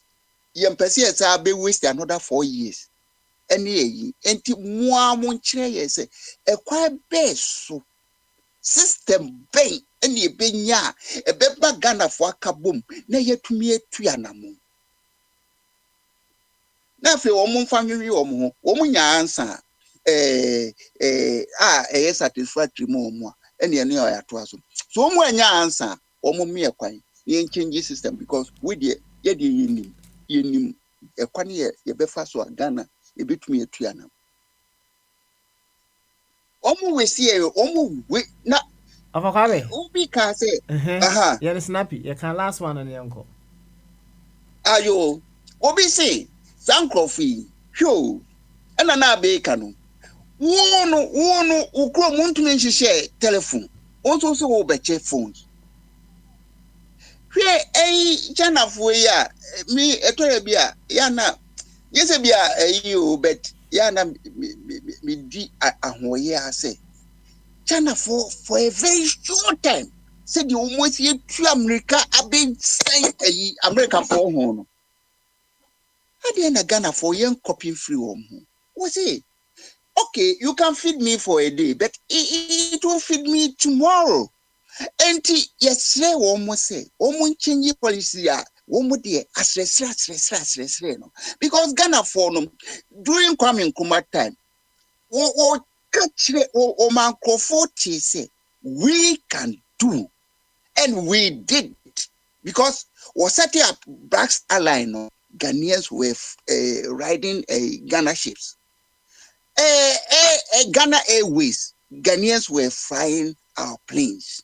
young persons are be waste another 4 years. Any more munche say a quite best so system bay any benya a beba Ghana for kaboom, na yet to me a trianamu. Now, if you are family or more, woman answer satisfactory more. Any to so when answer or me a quite change system because we did yin a quany ye befa so Ghana a bit me a triana. We see we not Avocado. Ubi can say, Yeah, snappy. You can last one on the uncle. Ayo, Obi say, Sankofi, show, and an bacon. One, who grow Montunenshi share telephone. Also, so beche phones. Here, China for ya, me a torebia, yana, yes, a bia, you bet, yana, me di a hoya say. China for a very short time. Said you almost here to America, a big say America for home. I didn't Ghana for young copy free home. Was it? Okay, you can feed me for a day, but it will feed me tomorrow. And yes, almost say, almost change policy. One day, as no. Because Ghana for them during coming Kuma time, or catch or man say we can do, and we did because was setting up Blacks Airline. No, Ghanaians were riding Ghana ships. Ghana Airways, Ghanaians were flying our planes.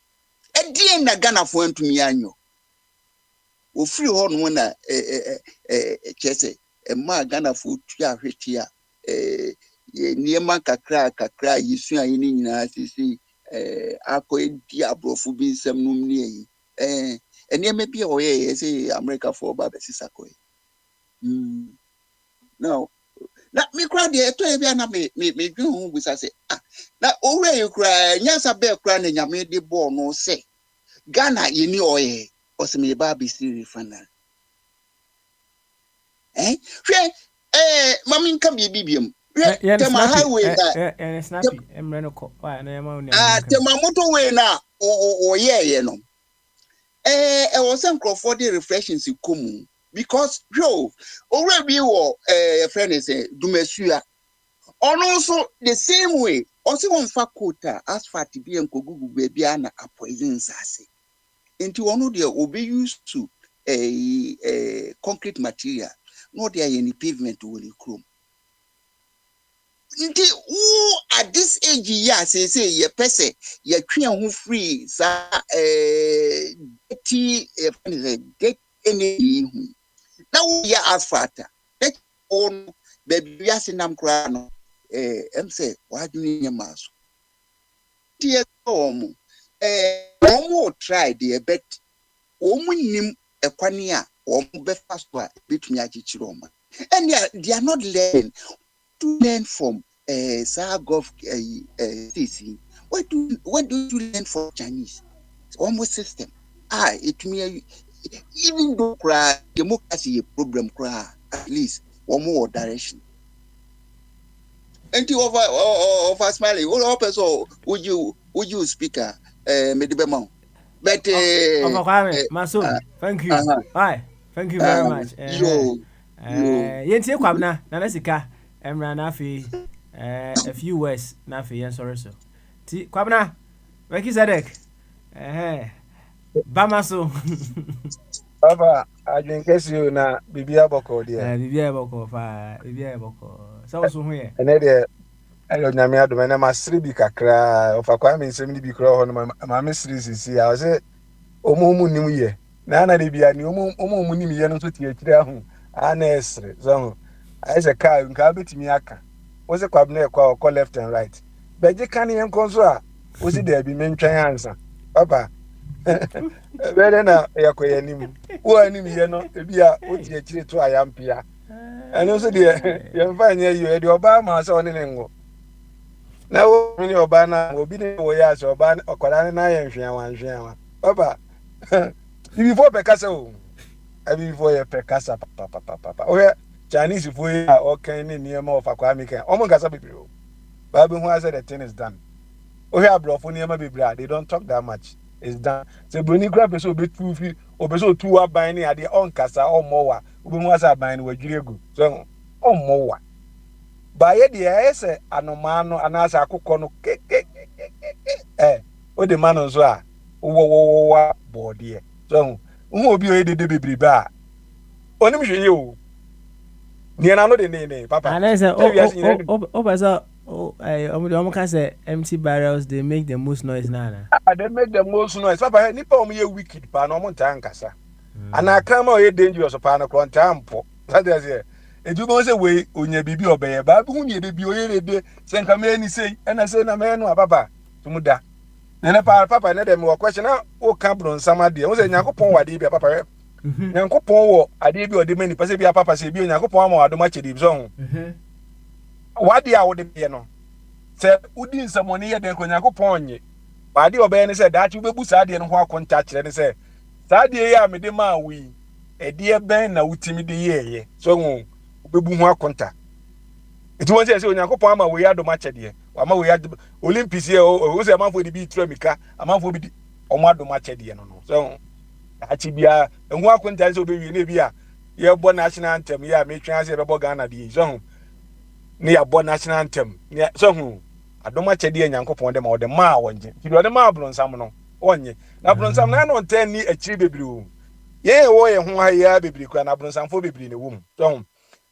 And then Ghana for to me anyo. O free horn when chese ma Ghana for tua hwetia niema kakra yisu ayini nyina sisi akọ di abrofo bi nsem num ne yi niema bi o ye say America for ba besisa ko now na me kra de to e bia na me dwen hu busa say na owre you kra nyasa be kra na nyame de bo no say Ghana yeni oye o se me ba bi si refinery hwe mami nka bibiam tema highway na snappy emre no ko wa na yama oni tema motorway na o ye no e was Nkrofo dey refreshings ikomu because yo already wo friend is Dumasua also the same way also on faculty asphalt bi enkogugu bia na poison sase into one dey obe used to concrete material no dey any pavement will chrome nti who at this age ya say ye person ye twen ho free sa get any now we are asphalt that on baby asinam kra no say why do you maso tie omo try the bet omo nim ekwani a omo be fast wa betumi achichiro omo and they are not learning to learn from Sagov CC. What do you learn from Chinese? Almost system. It may even though democracy a problem at least one more direction. And you over smiling, all person would you speaker Medibemo. But Maso, thank you. Hi, thank you very much. Yentie kwabna na nasika emra na afi a few words na afi yen sorry so. Ti kwabna, Weki Zedek. Bamaso. Papa, I drink you na Bibia Boko dear. Bibia Boko fa, Bibia Boko. So so here. And there I don't know me ado na masri bi kakra of akwa me nsem ni bi kro ho no ma mesri sisi I say omo nim ye. Na na de bia ni omo nim ye no so tie akira ho. Ana esre. So I say car nka betimi aka. Wo se kwab na ekwa okọ left and right. Beje kan yen konso a wo si de bi mentwan ansa. Papa Better na yakoye nim. Wo anim ye no ebia wo tie akire to ayampia. And also the you find here you the Obama so on ngo. Na wo ni Obama obi ni wo ya so Obama okwara na ya nhwan. Papa. Before pekasa o. Abi before you pekasa papa. O Chinese for ya o kan ni niam of akwa mi kan. Omo nkasa bebre o. Bible who said the thing is done. O here abrofo niam bebre they don't talk that much. It's done. So broni grab person be too fi obeso tu aban ni ade on kasa o mowa. Obi mu asa aban ni wadwiregu. So on mowa. Ba ye de ese anoma no anasa akokọ no o de man nso a wo body so hu obi o de bebre ba onim hweye o ni na no de ne papa anasa o basa omo ka say empty barrels they make the most noise na they make the most noise papa nipa omo ye wicked pa na omo nta nkasa ana kama o ye dangerous pa na kro nta mpo that is here edugo se we onya bibi obeye ba bi hu ni bi oyere de se nka me ni sei na sei na me no papa tumuda nene papa ne dem wo question na o ka bron sama de wo se Nyankopon wade bi papa Nyankopon wo ade bi ode mani pase bi papa se bi Nyankopon ama wado ma chede bi so wade a wode bi no se udi nsamoni ye den ko Nyankopon nye wade obeye ne se daachi bebu sa de no ho akonta kire ne se sa de ye a me de ma wi ede ben na wutimi de ye so bebu ho akonta eti won say Onyankopon ama we ado ma chede ama we Olympics here o say amanfo de bi tramika amanfo bi omo ado ma chede no so achi bia enhu akonta so be wi na bia ye bo national anthem ya me twan say be bo Ghana de so ne ya bo national anthem so ado ma chede Nyankopon de ma o de ma wonje ti do de ma Abronsam no onye na Abronsam na no nten ni achiri bebiri o ye wo ye ho ha ya bebiri kwa na Abronsam fo bebiri ne wom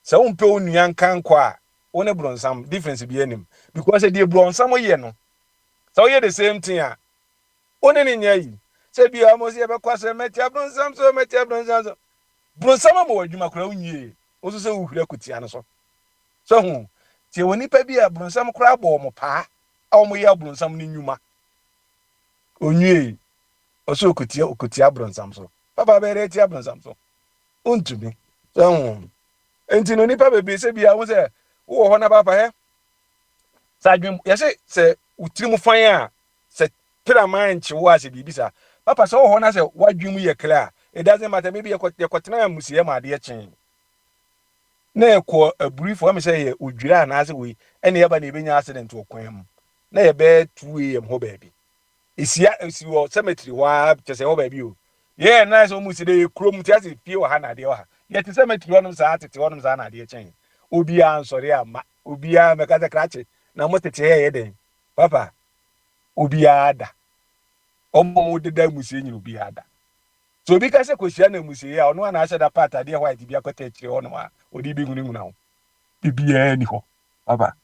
so umpe onuan kan kwa one Bronsam difference be anim because the Bronsam ye no so ye the same thing a one ni nyai se bi amos ye be kwase metia Bronsam so metia Bronsam Bronsam mo wadwuma kura unyi oso se uhura kutia no so hu tie woni pa bi a Bronsam kura bo mo pa a mo ye Bronsam ni nyuma onyi oso okutia Bronsam so papa be re tia Bronsam so untumi so hu enti no nipa bebe se bia wo se wo ho na papa he sadwem ye se utirimu fan a se piraman chi wo ase bibisa papa se wo ho na se wadwem ye kra it doesn't matter maybe ye kwotena musie ma de chen na ekọ brief wa me se ye odwira na ase we ene ye ba na ebenya accident wo kwan mu na ye be 2 am ho baby esi wo cemetery wa se ho baby o ye na so musie de krom ti ase pie wo ha na de wo ha yet cemetery onum sa atete onum sa na de chen obi ansori ama obi a mekaza krache na motete ye den papa obi ada omo de da musie nyi obi ada so obi ka se kosia na musie ya ono na asha da part ade white bi akota chire onum a odi bi ngunu na bibia ni ho papa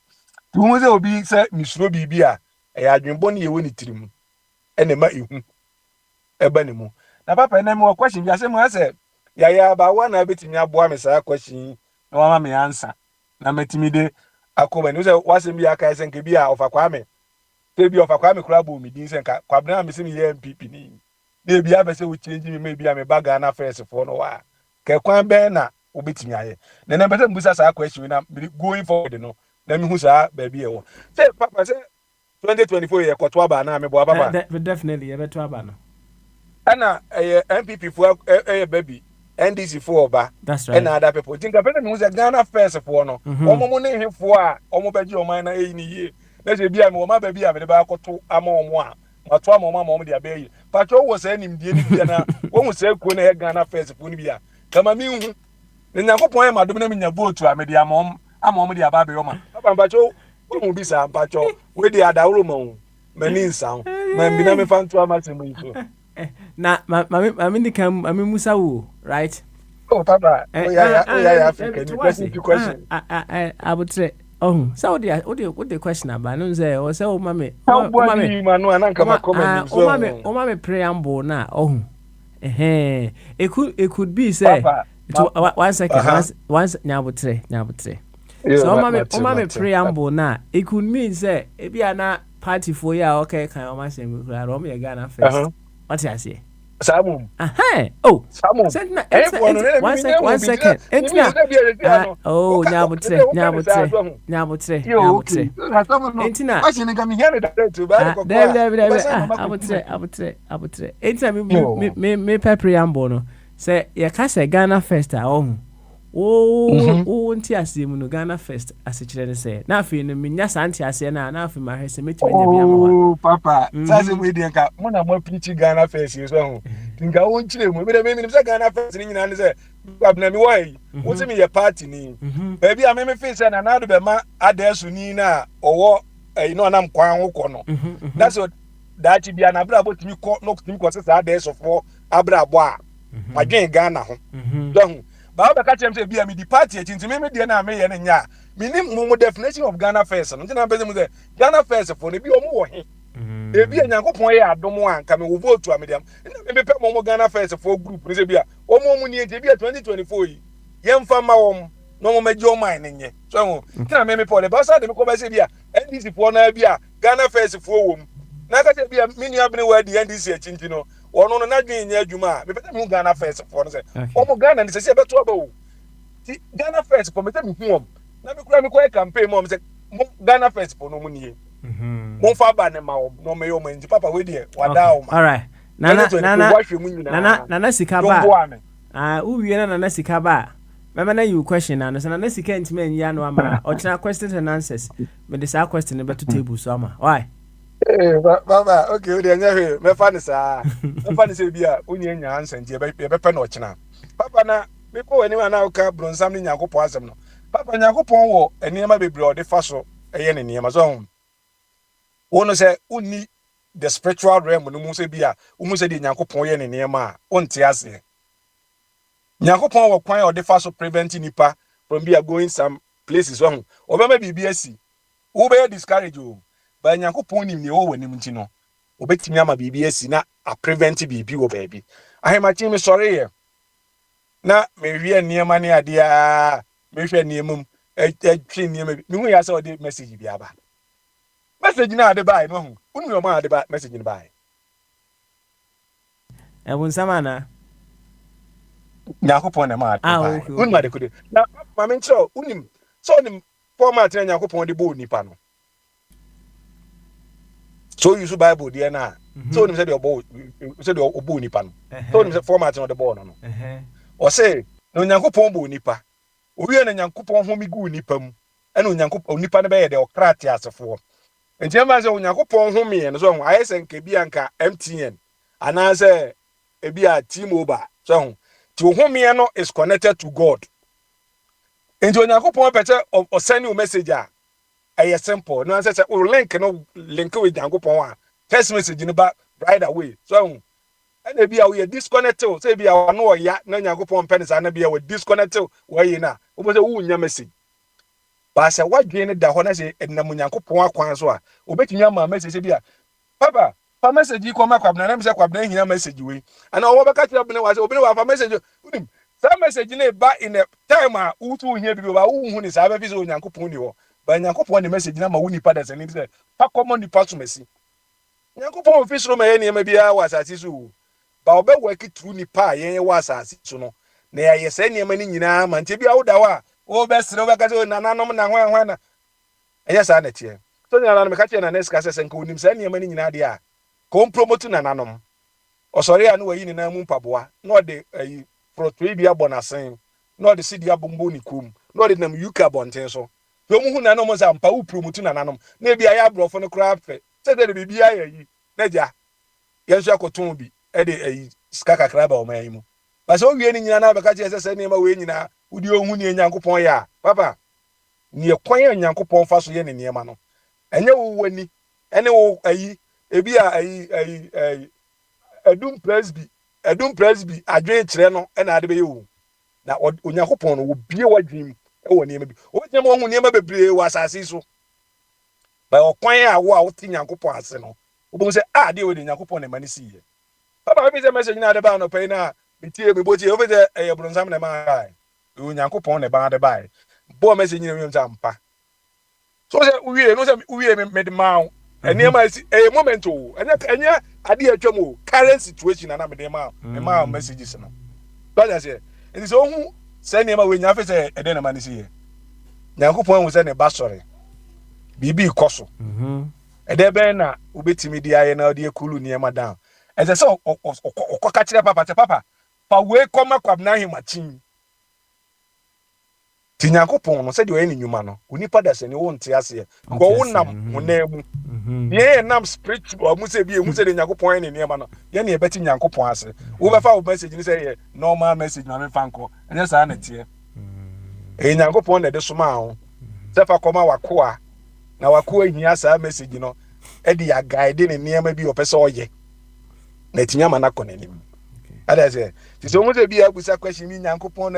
tu mo se obi se misuro bibia e adwenbo ne ye woni tirim ene ma ehu eba ne mu na papa na me wo question bi ase mo ase ya ba wa na betimi aboa me sa question na wa ma me answer na metimi de akoba ni so wasem bi aka ese nke bi a ofakwa me te bi ofakwa me kura bo mi din se nka kwabna me se me ye MPP ni na bi abese wo change me bi a me baga na first for no wa ke kwan be na obetimi aye na na bese mbusa sa question na going forward no na me hu sa ba bi e wo say papa say 2024 ye kwoto aba na me bo papa definitely ye beto aba no ana MPP for baby NDC for oba that's right and other people think better me say Ghana first for no omo ne hefo a omo beji oman na eyi ni ye na se bia me o ma ba bia me ba akoto ama omo a matwa mama de abeyi pacho wo say nim die ni bia na wo hu say ko na Ghana first fo ni bia kama mi hu na Nyankopon e madom na menya boat a me de amom de aba be yoma papa pacho wo hu bi sa pacho we de adawro ma mani nsan ma bi na me fa nto amasem nso na mami ni kam mami Musa wo right oh papa yeah Africa ni question abutre oh so what the question about no say o say o mami manu ananka ma comment so o mami preamble na oh it could be say one second once nyabutre so o mami preamble na it could mean say e bia na party for ya okay kan o ma say me kura ro me Ghana first what you say Samum. Oh. Samum. One second. Oh, nyabutre. Entina. Abutre. Entina me preamble no. Say ya ka say Ghana first oh. Oh, nti asem no Ghana first asechire ne say. Na afi no menya santi ase na afi ma hwese metime nya bia ma wa. Oh, papa. Sase we dey nka mo na mo preach Ghana first so ho. Nka won chire mo. Me dey me say Ghana first ni nyina ne say abna mi wai. Wo se me ye party ni. Ba bia me face na na do be ma adesu ni na owo no anam kwan ho ko no. That's what that bia na bra botimi ko no timi ko se adesu fo abra bo a. Ma dwen Ghana ho. Don ba ba ka chem say bia me di party ntimi me de na me ye ne nya meaning mo definition of Ghana first no ntina pese mo say Ghana first for ne bi o mo wo he e bi Nyankopon ye adom an ka me wo vote am dem na me pe mo Ghana first for group ne say bia o mo ni e bi 2024 yi ye mfa ma wo no mo meje o man ne nye so ho ntina me po le ba sa de me ko ba say bia NDC for na bia Ghana first for wo na ka say bia me ni abne wa di NDC a chinti no ono no na dwen nya adwuma me pete me Ghana first for no say o mo Ghana ni say beto aba wo ti Ghana first for me te me hu na me kura me ko campaign mo say Ghana first for no mu nie mo fa ba ne ma o no me yo manji papa we die wada o ma all right nana sika ba uwie na sika ba mama na you question na so na sika ntime nya no ama o china questions and answers me this question be to table so ama why baba okay we dey nya he me fa ni sa bia onye nya answer nje be pe na o china papa na me ko ani ma na o ka bronsam ni Nyankopon asem no papa Nyankopon wo eniema bebre o de fa so eye ne niema so wono say uni the spiritual realm no mu say bia mu say de Nyankopon ye ne niema a onte ase Nyankopon wo kwan o de fa so prevent nipa from bia going some places so obema bibia si wo be discourage o ba Nyankopon nim ne wo wanim nti no obetimi ama bibia si na a prevent bibi wo baabi ahemachi me sorry ye na me hwie niema ne ade a me hwie niemum twi niema me hu ya say o de message bi aba message na ade bai no hu unu yo ma ade bai message ni bai ebun samana Nyankopon na ma ade bai unu ma de kude na ma me ncho unim so nim format na Nyankopon de bo nipa no so use Bible there na so nim say the obo nipa no so nim say format no de bo no o say no Nyankopon bo nipa owie na Nyankopon ho mi gu nipa mu ena Nyankopon nipa ne be ye de okrati asefo enti ma say Nyankopon ho mi no so ho ayesen ke bia nka MTN ana say e bia T-Mobile so ho ti ho mi no is connected to God enti Nyankopon pete o send you message a aye simple no say o link with Nyankopon a text message ni ba right away so ho ena bia we disconnect say bia no ya na Nyankopon penisa na bia we disconnect we yi na o bo say wo nya message ba say wadwe ne da ho na say enam Nyankopon akwan so a obetumi ama message bia papa fa message ko ma kwabna na say kwabna hina message we ana o beka tira bene wa say obene wa fa message unim sa message ne ba in a time a utu hia bi ba wo hu ni sa ba fi so Nyankopon ni ho ba Nyankopon ne message na ma wo ni pa da say ni say pa common ni pa to mesi Nyankopon fi so ma ye ne ma bia wa asase so ba obe work through ni pa ye wa asase so no na ya ye say ne ma ni nyina ma nte bia wo da wa o be sere o be ka say nananom na hwan na eya sa na tie so nyana na me ka tie na next ka say nka onim say ne ma ni nyina de a ko promote nananom o sori anu wayi ni na mu mpaboa no de protwe bia bonasen no de sidia bombo ni kum no de nam yuka bonten so do mu hu nananom say ampa u promote nananom na bia ya brofo no kra fe say de bibia ya yi na ja yenso akoton bi e de sika kakra ba o man mu ba so wie ni nyina na beka che se ne ma we nyina udi ohun ni Nyankopon ya papa ne kwan Nyankopon fa so ye ne niema no enye wo wani ene wo ebi a edum presby adwen kire no na ade be yewu na Onyankopon no wo bie wadwin e wo niema bi wo nyem wo hu niema bebre wo asase so ba okwan a wo ti Nyankopon ase no wo bo se de wo de Nyankopon ne mani siye papa bi se message na ade ba no pe na bitie me botie wo be se Bronsam ne ma ai Onyankopon ne ba ade ba bo message ni me mpa so se uwie no se uwie me de ma eniema moment o enya ade atwam o current situation na me de ma messages no but I say it is ohu se niema we nya fe se ede na mani siye Nyankopon wo se ne ba sori bibi ikoso ede be na ubetimi di aye na ode ekulu niema down ese se okoka kire papa pa we koma kwabna himachin ti Nyankopon no se de oyeni nyuma no onipa da se ne wo nte ase go wonam monemu ye nam spiritual mu se bi mu se de Nyankopon ne niema no ye ne ebeti Nyankopon ase wo be fa wo message ni se ye normal message na me fanko enye sa na tie Nyankopon ne de soma ho se fa koma wakoa na wakoa hia sa message no e de ya guide ne niema bi opese oye na tinya mana konanim ada se ti so mu se bi abusa question ni Nyankopon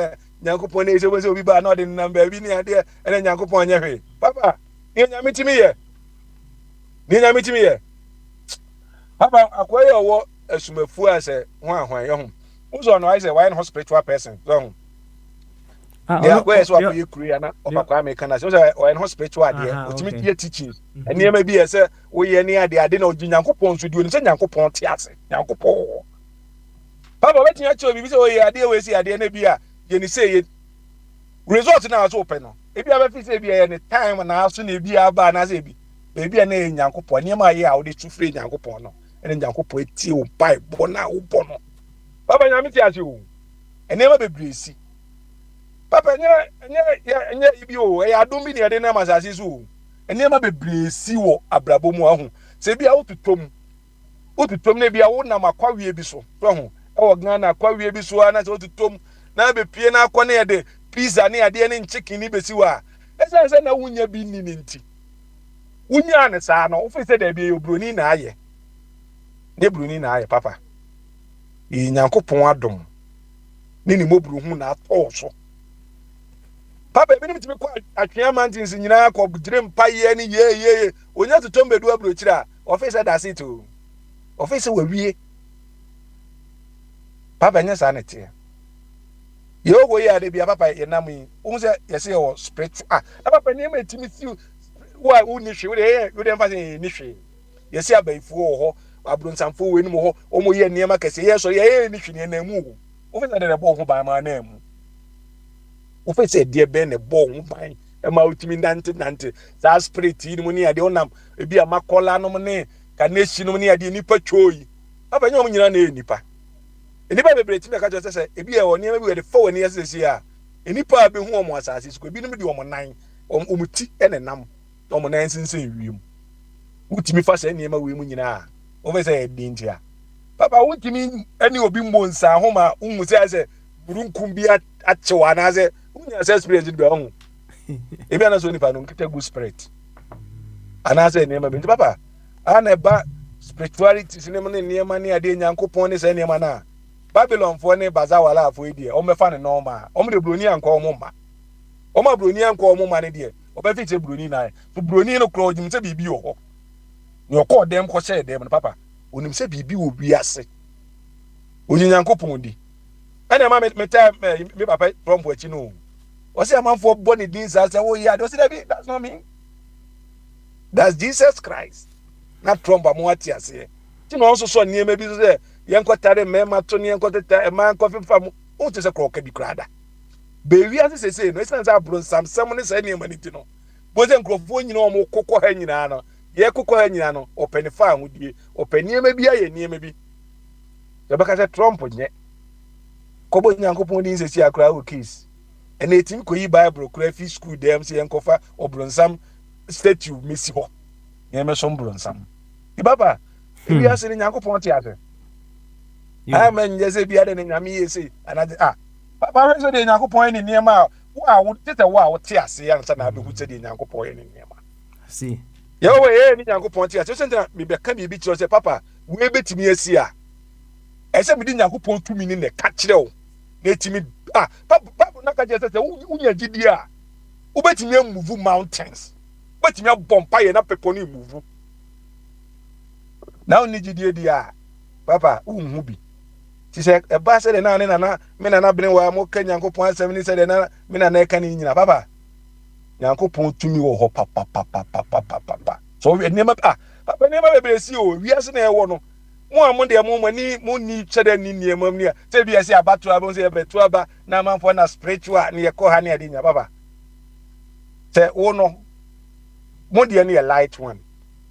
na ese wo se obi ba na de number bi ni ade ene Nyankopon nya hwe papa ni nyamitimi ye papa akoye owo asumafu ase ho ahwan ye ho uzo no I say why no spiritual person so yeah where so akoye kuri ana opakwa me kana so say why no spiritual de otimi tie teaching ene ma bi ye se wo ye ni ade na ogi Nyankopon so duo ni se Nyankopon te ase Nyankopon papa wetin ya cho bi se wo ye ade we si ade na bi a ye ni say ye result na so open no e bi aba fi say bi ye ni time na aso na bi aba na say bi bebi na Nyankopon niema ye a wo de tufre Nyankopon no ene Nyankopon eti o Bible na wo bo no papa nyame ti ase o enema bebre si papa nya ibi o ya adom bi ne de na masase so enema bebre si wo abrabo mu ahu se bi a wo tutom na bi a wo na makwawie bi so so ho e wo Ghana akwawie bi so na se wo tutom na be pie na akọ na ye de pizza ne ade ne chicken ni besi wa ese na wunya bi ni nti unya ne sa no ofi se da bi obroni na aye ne broni na aye papa Nyankopon adom ni mobru hu na atọ so papa bi ni mitimi kwa atwea mountains nyina ko gire mpa ye ni ye onya totom bedu abrochira ofi se da sito ofi se wawie papa nya sa ne tie yo go ya de bi papa ye nam unse yese yo spiritual papa ni ma timi si wa uni hwe we de mfa ni hwe yesi abaifu ho abrunsamfo we ni mo ho omo ye niema kese ye so ye ni hwe na mu o fe de bo ho ba ma na mu o fe se de be ne bo ho ban e ma utimi nante za spirit ni mu ni ade onam e bi amakola no ne ka na shi no ni ade nipa choi papa nyom nyina na nipa nipa bebre timi ka jo se e bi e wo niema bi we de fo we ni yesi a nipa be hu omo asase so bi no de omo nan omuti ene nam omo nan sinsen wiem utimi fa se niema we mu nyina o fe se dintia papa utimi ani obi monsa ho ma unmu se burunkum bi achewa na se unya se spirit bi ho e bi ana so nipa no nkita good spirit ana se niema bi papa ana ba spirituality sinema ne niema ne ade Nyankopon ne se niema na Babylon fo ne bazawala afo edie o mefa ne normal o me de broni anko o mo ma o ma broni anko o mo ma ne de o be fiche broni na so broni no kro ojim se bibi ho ni o ko dem ko share dem papa onim se bibi wo biase onyi Nyankopon di ene ma me papa Trump achi no o se amanfo boni din sa se wo ya do se that that's not me, that's Jesus Christ not Trump amwati ase ti no so niema bi so se yenkotare mema to ne yenkotata e man kofi fam o te se kroka bi krada be wi ase se no ese na Bronsam sam ne se niema ni ti no bo se nkrofo nyina o mo kokko ha nyina no ye kokko ha nyina no openi fa ahudie openi niema bi aye niema bi ye baka se Trump nye kobo Nyankopon din se si akra o case ene etim ko yi Bible kra fi school dem se yenkofa Bronsam statue mesi ho ye me so Bronsam baba Ebi ase ne Nyankopɔn te ase. Amen yese bi ade ne Nyame yese anade papa so de Nyankopɔn ne niema a wo tete wo a wo te ase yan sa na be hu te de Nyankopɔn ne niema. See. Ye we ni Nyankopɔn te ase so ntina me be ka bi kiro say papa we betimi asi a. Ese me di Nyankopɔn tumi ni ne ka kire wo. Na etimi papa na ka je say unya gidi a wo betimi move mountains. Betimi abompa ye na pepo ni move. Na oni gidi di a papa unhu bi. Ti se e ba se de na me na bene wa mo ka Nyankopɔn asɛm ni se de na me na ka ni nyina papa Nyankopɔn tumi wo ho papa so enema papa enema be bresi o wiase na e wo no mo a mo de mo mani mo ni chede ni niema ni se bi ase abato aba se beto aba na manfo na spiritual na ye ko ha na ade nya papa se wo no mo de na ye light one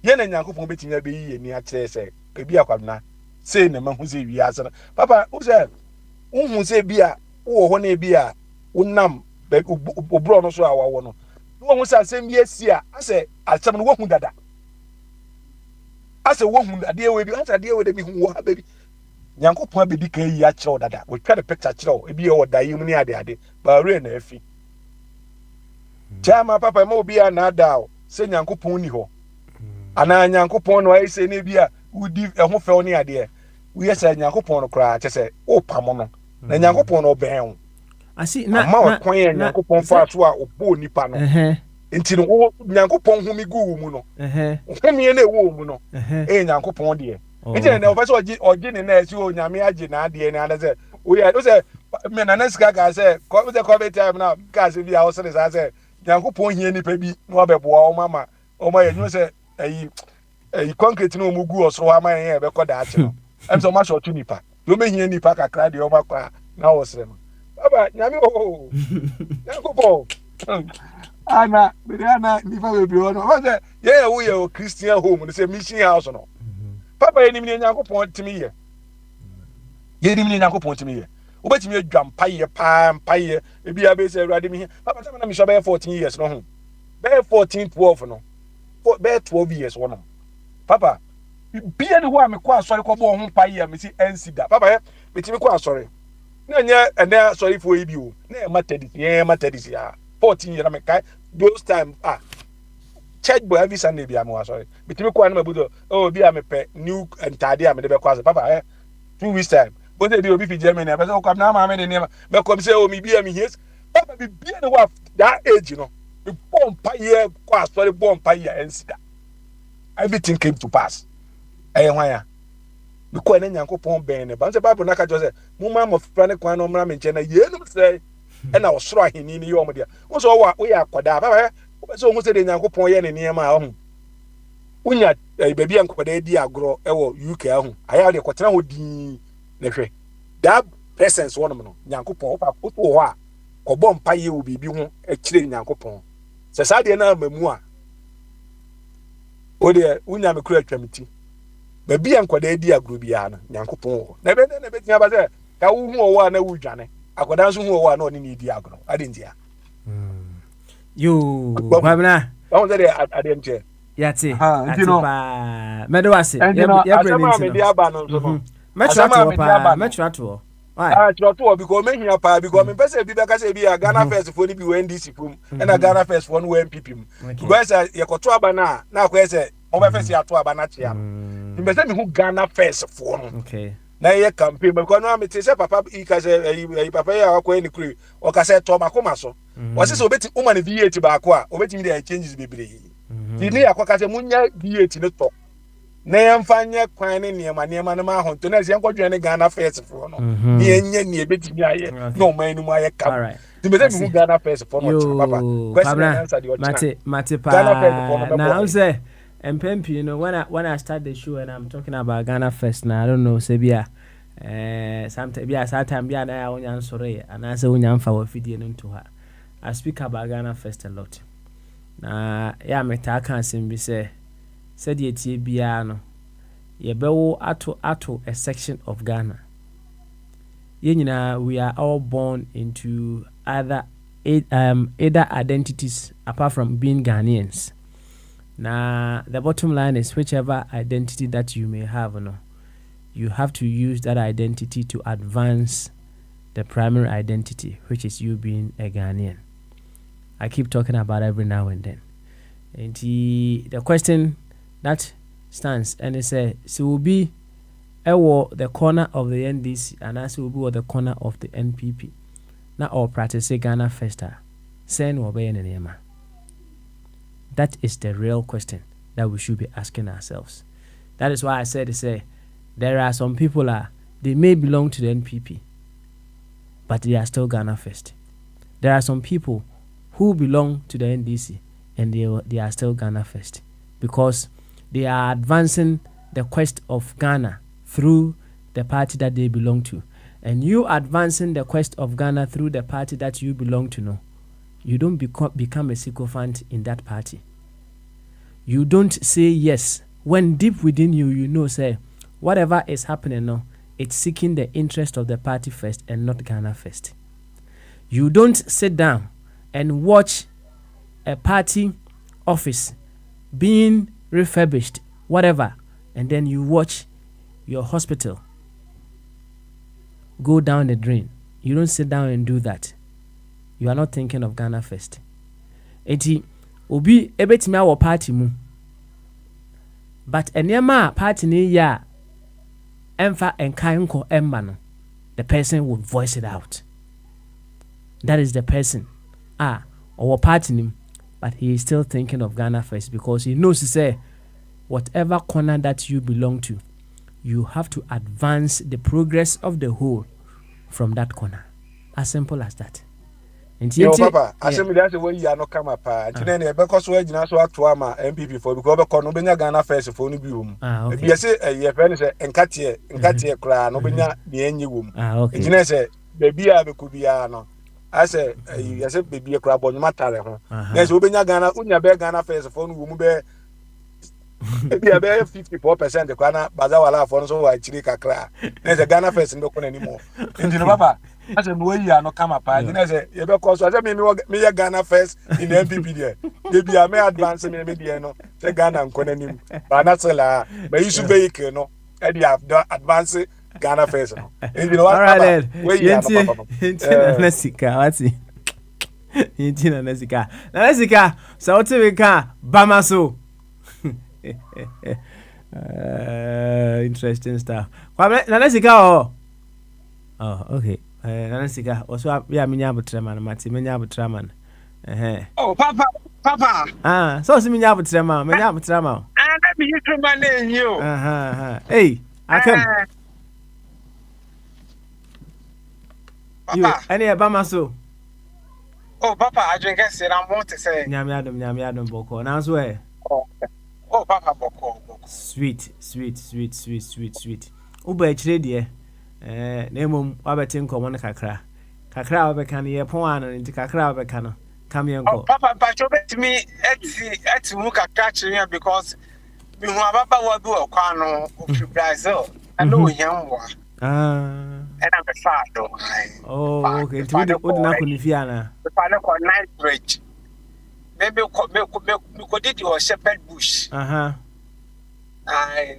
ye na Nyankopɔn betinya be yi ni a kire se ebi akwaduna say na mahu say wiase na papa who say unhu say bia wo ho na bia unam obro no so awawo no wo hu say asem bi asi a ase asem no wo hu dada ase wo hu ade we bi ase ade we de bi hu wo ha bi Nyankopɔn be di kan yi a kire dada we try the picture kire o ebi e wo da yi mu ni ade ba re na afi chama papa mo bia na da o say Nyankopɔn ni ho ana Nyankopɔn no ai say na bia udi ho fɛw ne ade we yesa Nyankopɔn no kra kyese o pamo no na Nyankopɔn no bɛn asi na ma kwan ya Nyankopɔn fa so a obo nipa no enti no Nyankopɔn humi gu mu no humi na ewo mu no Nyankopɔn de enti na o fa so ogi ne na esi o Nyame age na ade na ade se o ya o se me na sika ga se ko be time na ka se bi a o se se Nyankopɔn hie nipa bi na obeboa o mama o ma ya nyu se concrete no mu gu osoro ama yen e be ko da ache no em so ma so tu nipa do me hia nipa kakra de o ma kwa na wo sere no baba Nyame o Nyankopɔn ana biriana nipa we bi no o se ye wo ye o Christian home no se mission house no papa ye ni Nyankopɔn timi ye ni Nyankopɔn timi ye o betimi adwampa ye pa mpa ye e bia be se awurade mi papa tama na mi so be 14 years no ho be 14 12 no be 12 years no papa bia ne ho a me kwa asori ko bo ho pa ye me si ensida papa me ti me kwa asori na nya ene asori fo yi bi o na e matadis ya 14 years na me kai those time church boy every Sunday bia me asori me ti me kwa na me budo o bia me pe new entade a me de be kwa papa 2 weeks time bo de bi obi fi Germany be so kwa na ma me de ne me kom say o me bia me yes papa bia ne ho that age no me bomb pa ye kwa asori bomb pa ye ensida everything came to pass. Why? Because Nyankopɔn ben ne ba. Nse Bible na ka jo say, "Mo ma mo fra ne kwan no mra me nche na ye no say, e na osoro ahini ni yo mo dia." Wo so wo ya akoda ba ba so mo say de Nyankopɔn ye ne niam a ho. Unya baby ankoda di agro e wo UK ahu. Aya de kotena ho din na hwe. That presence one no Nyankopɔn fa foto ho a ko bɔ mpa ye wo bibi ho e kire Nyankopɔn. Se sa de na amamu a o de unya me kura twamiti baby ankwada di agro bia na Nyankopɔn na be tia ba se ka wo hu owo a na wo dwane akwada nso hu owo a na oni ni di agro ade ntia yo babna o de ade ntia yati atipa medwase ya brand me di aba no so metro to to because me hia pa because me pese bi be ka se bi Ghana first for ni bi NDC pum na Ghana first for no MPP mu because ye koto aba na akwa se o be first ya to aba na chia no me pese me hu Ghana first for no okay na ye campaign because no me te se papa I ka se papa ya akwa ni kuri o ka se to makoma so o se obeti o ma ne VAT ba akwa obeti mi dey changes bebre ti ni akwa ka se munya VAT ne to na yamfanye kwan ne niema no ma honto na se yankwadwe ne Ghana first for no ni enye ni ebetimi aye no man ni mu aye kam ti be se mi Ghana first for no papa question answer the original mate pa now say empempi you know when I start the show and I'm talking about Ghana first now I don't know say bia sometimes bia satam bia na ya wonya nsore ana say wonya mfa wa fidie no nto ha I speak about Ghana first a lot na ya meta kan sim bi say said ye tie bia no ye bewo ato a section of Ghana ye nyina we are all born into either identities apart from being Ghanaians Now, the bottom line is whichever identity that you may have, you have to use that identity to advance the primary identity, which is you being a Ghanaian. I keep talking about every now and then. And the question that stands, and it says, so will be the corner of the NDC, and also will be at the corner of the NPP. Now, all practice Ghana first. Send or be name. That is the real question that we should be asking ourselves. That is why I said, there are some people they may belong to the NPP, but they are still Ghana first. There are some people who belong to the NDC and they are still Ghana first, because they are advancing the quest of Ghana through the party that they belong to. And you advancing the quest of Ghana through the party that you belong to, you don't become a sycophant in that party. You don't say yes when deep within you, say, whatever is happening it's seeking the interest of the party first and not Ghana first. You don't sit down and watch a party office being refurbished, whatever, and then you watch your hospital go down the drain. You don't sit down and do that. You are not thinking of Ghana first. Eti obi ebetimi awo party mu, but enema party ni ya emfa enkanko emma no, the person would voice it out. That is the person or party nim, but he is still thinking of Ghana first, because he knows to say whatever corner that you belong to, you have to advance the progress of the whole from that corner. As simple as that. Yo, Papa, I say me that's the way you are not come up. Then because we are so to ama MPP for because no benya Ghana first for no bi wom. Okay. Bi say your friend say enkatie kra no benya ne enyi wom. Okay. Ejina say baby a be ku bia no. I say you say baby kra bo nyuma tare ho. Then say obenya Ghana unya be Ghana first for no wom be ebi a be 54% kra na bazawala for no so wa chiri kakra. Then say Ghana first no ko anymore. Ejina Papa I said, no, you are not come up. I said, you because I said, me Ghana first in the MPP there. Maybe I may advance me, no, say Ghana and Konenim, but not so la, but you should be, no, and you have the advance Ghana first. And you know what? All right, where you are, Nesika, what's it? Intina Nesika. Nesika, South Africa, Bamaso. Interesting stuff. Nesika, oh, okay. Nansika also ya minya butrema mati minya butrema oh papa so si minya butrema minya butrema let me use my name you hey akem papa any abama so oh papa I drink say I want to say nyame adom boko na so oh papa boko sweet uba chire de nemum wabeti nkomo ne kakra wabeka ne yepon ano nti kakra wabeka no come here nko papa pacho betimi eti mu kakra chire because me hu ababa wa bi okwa no of Brazil and no yamwa and I'm a father oh okay nti wodi na kunifi ana pa na ko night bridge maybe ko did your shepherd bush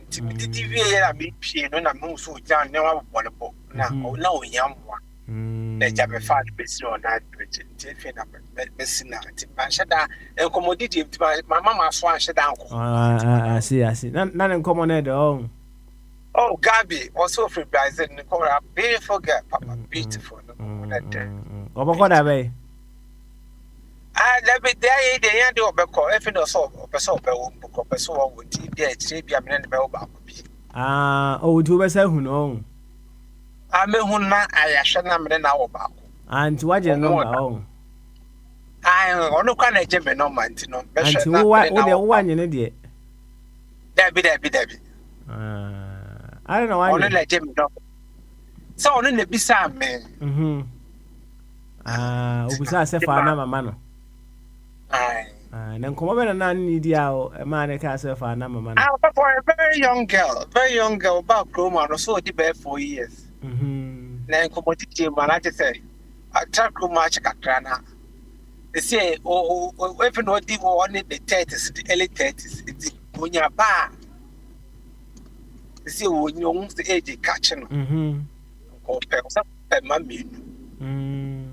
TV ya mi pie no na mu so jan ne wa bolebo na o yamwa na ja be fa be si on that te fe na be si na ti ban shada en commodity my mama so an shada anko I see na nkomo na de oh Gabi also from Brazil ni ko a beautiful girl papa beautiful no that obako da be let me there dey yan dey obeko if no so obeso obewo ko obeso wo ti dey tire bia me na be wo ba ko bi o tu be say hu no me hu na ayahwe na me na wo ba ko anti waje no ba o ono kwa na je me no manti no be hwe na wo de wo anye ne de dabi I don't know why ono na je me no so ono na bisa me obusa se fa na mama no na nkomo be na ni dia o ma ne ka se fa na mama no for a very young girl about Chroma no so di be 4 years na nkomo titi ma na te say attack Chroma chakakra na They say, if you know the 30s, the early 30s, it's when you're bad. They say, when you want the age catching, or mammy,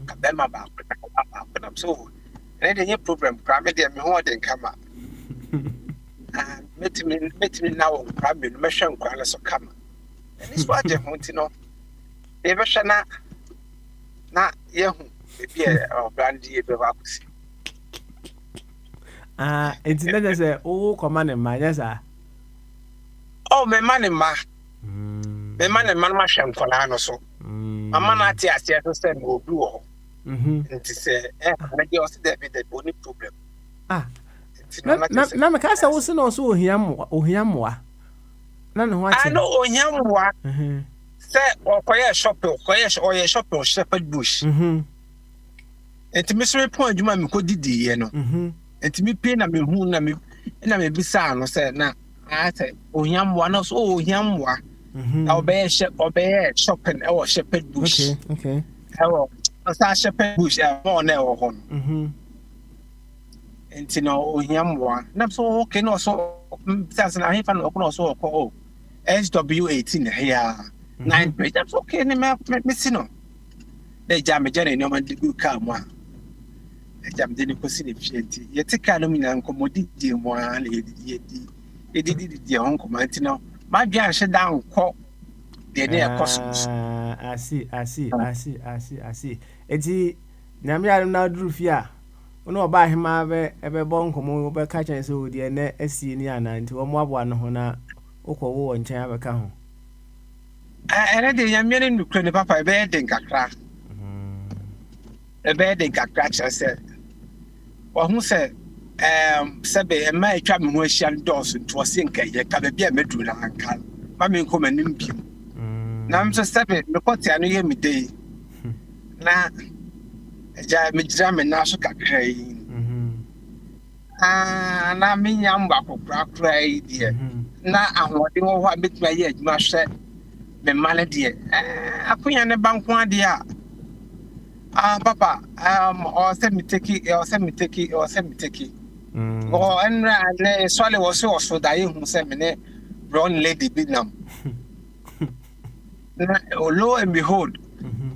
Kabema back, so, and any problem, Grammy, and more than come up. Met me now, Grammy, Mission Granus or come. And it's what you want to know. Ever shall not young, maybe a brandy, it's not as a command in my yes, oh, my money, ma. My man and Mamma Sham Colano so. Mamma Natia said to send go blue. And to say, I just there with the only problem. Namacasa wasn't also Hiamwa. None what I know Yamwa. Say, or quiet shop or a shop or shepherd bush. And to Mr. Point, you might go did you know. And to me, pain, I mean, who I mean, and I may be sound or said, now, I said, oh, Yamwa, no, so Yamwa. I'll be shopping or shepherd bush. Okay. Hello, a shepherd bush, more never home. And you know, Yamwa, not so okay, no, so that's an I found also call SW18 here. 9 page, that's okay, and I'm missing. They jam a journey, no man did come one. I jam didn't consider it. Yet a kind of commodity one lady. It did the uncle Martino. My dear, shut down, call the near costumes. I see. It's Namia now drew fear. No, buy him ever born come over catching so the net SCNiana into a mob one hona Oko and Chava Cajon. I read the young man in the papa a bed in Gakra. A bed in Gakra, I said. Well, who said, Sabe, and my cabin was Shan Dawson to a sinker, yet can be a medula and can. Mammy come and impute. Now I'm just Sabe, the potty I knew me day. Now, a jam and Nasuka crying. Now me young Bako cry, dear. Now I'm wanting what bit my head, must say. The malady, I put on a bank one dear. Papa, or send me take it, or send me take it, or send me take it. Oh, and Swallow was also dying who sent me brown lady Bidnam. Lo and behold,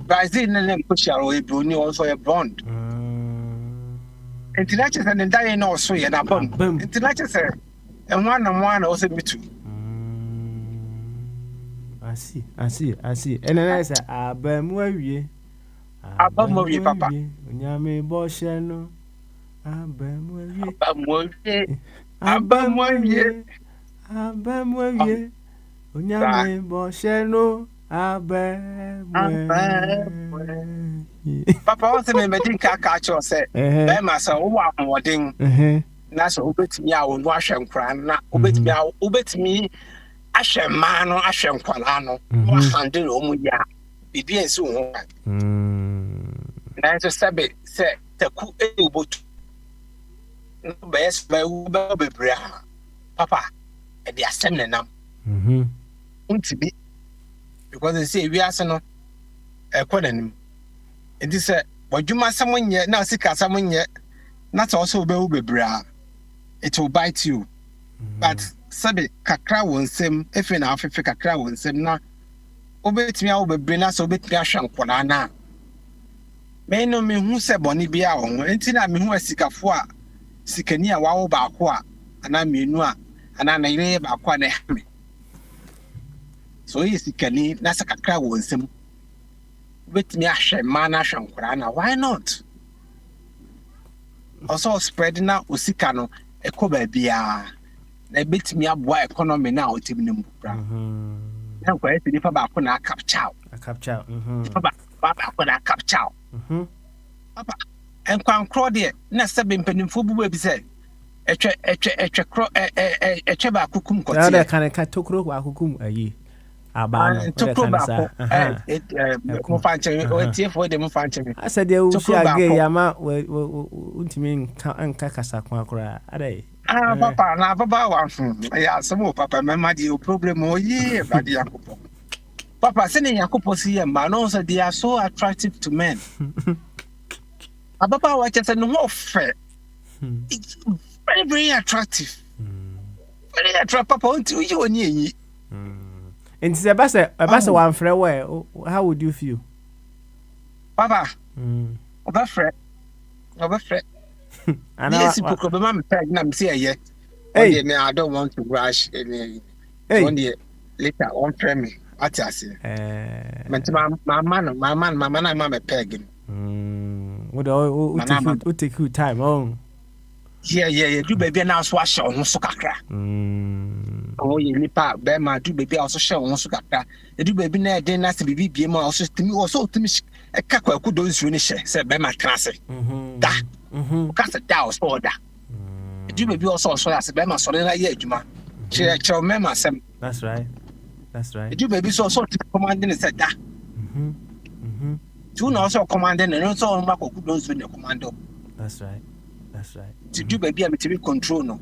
by the name Pusharo, a brony also a blonde. And Tinachas and dying also, and a bomb. And Tinachas and one also me too. I see. And then I say, Abamwe, Papa. Yami Boshano, Abamwe, Yami Boshano, Abamwe. Papa also made me catch or say, Bemasa, one thing. That's obey me, I will wash and cry, not obey me. Ashe mano, ashe nkwalano, handle omuya. Bibi ensu ho. Na so sabe se taku ebutu. No best by uba bebra. Papa, e dey asem nenam. Untibi. Because they say we ase no e kodanim. Enti se bodwuma samonye na sika samonye na to also be bebra. It will bite you. But sabe kakra wonsem efe na afefe kakra wonsem na obetimi a obebre na so obetimi ahwe nkona na me no me hu se boni bia wo enti na me hu asikafo a sikani a wawo ba ko a ana menu a ana na ire ba ko na me so yi sikani na sa kakra wonsem obetimi ahwe ma na ahwe nkona na why not also spread na osika no ekoba bia na bit me aboa economy na otimi nem bra na kwa esi difa ba ko na capture ba ko na capture papa enkwan kro de na sebe mpanimfo bubu bi se etwe kro etwe ba kukum kote na kan ka tokro ba kukum ayi aba no tokro ba ko fanche o tiefo de mo fanche mi asa de u shi age yama untimi nka kasa kwa akura adai papa na baba wa ya some papa mama di problem o ye ba di yakopo papa se ne yakopo si ye ma no so they are so attractive to men Ababa wa just no fair. It's very, very attractive. Very attractive. Papa, until you only. And it's a one friend where how would you feel? Papa, over fret. And I see Poco, Mamma Pagnam say, yeah. Hey, I don't want to rush any. One day later on frame me. What I say? My man, and Mamma Pegging. What take you time on? Yeah, you baby now swash on Sukakra. Oh, you nipa, Bema, do baby also show on Sukakra. The do baby now, then that's the baby also to me, also to me, a cackle could do finish, said Bema classic. That, cast a douse order. The do baby also so as Bema Solena Yejuma. She remember some. That's right. The do baby so to commanding and said that. Two also commanding and also Marco could do the commando. That's right. To do baby, I'm to be control no.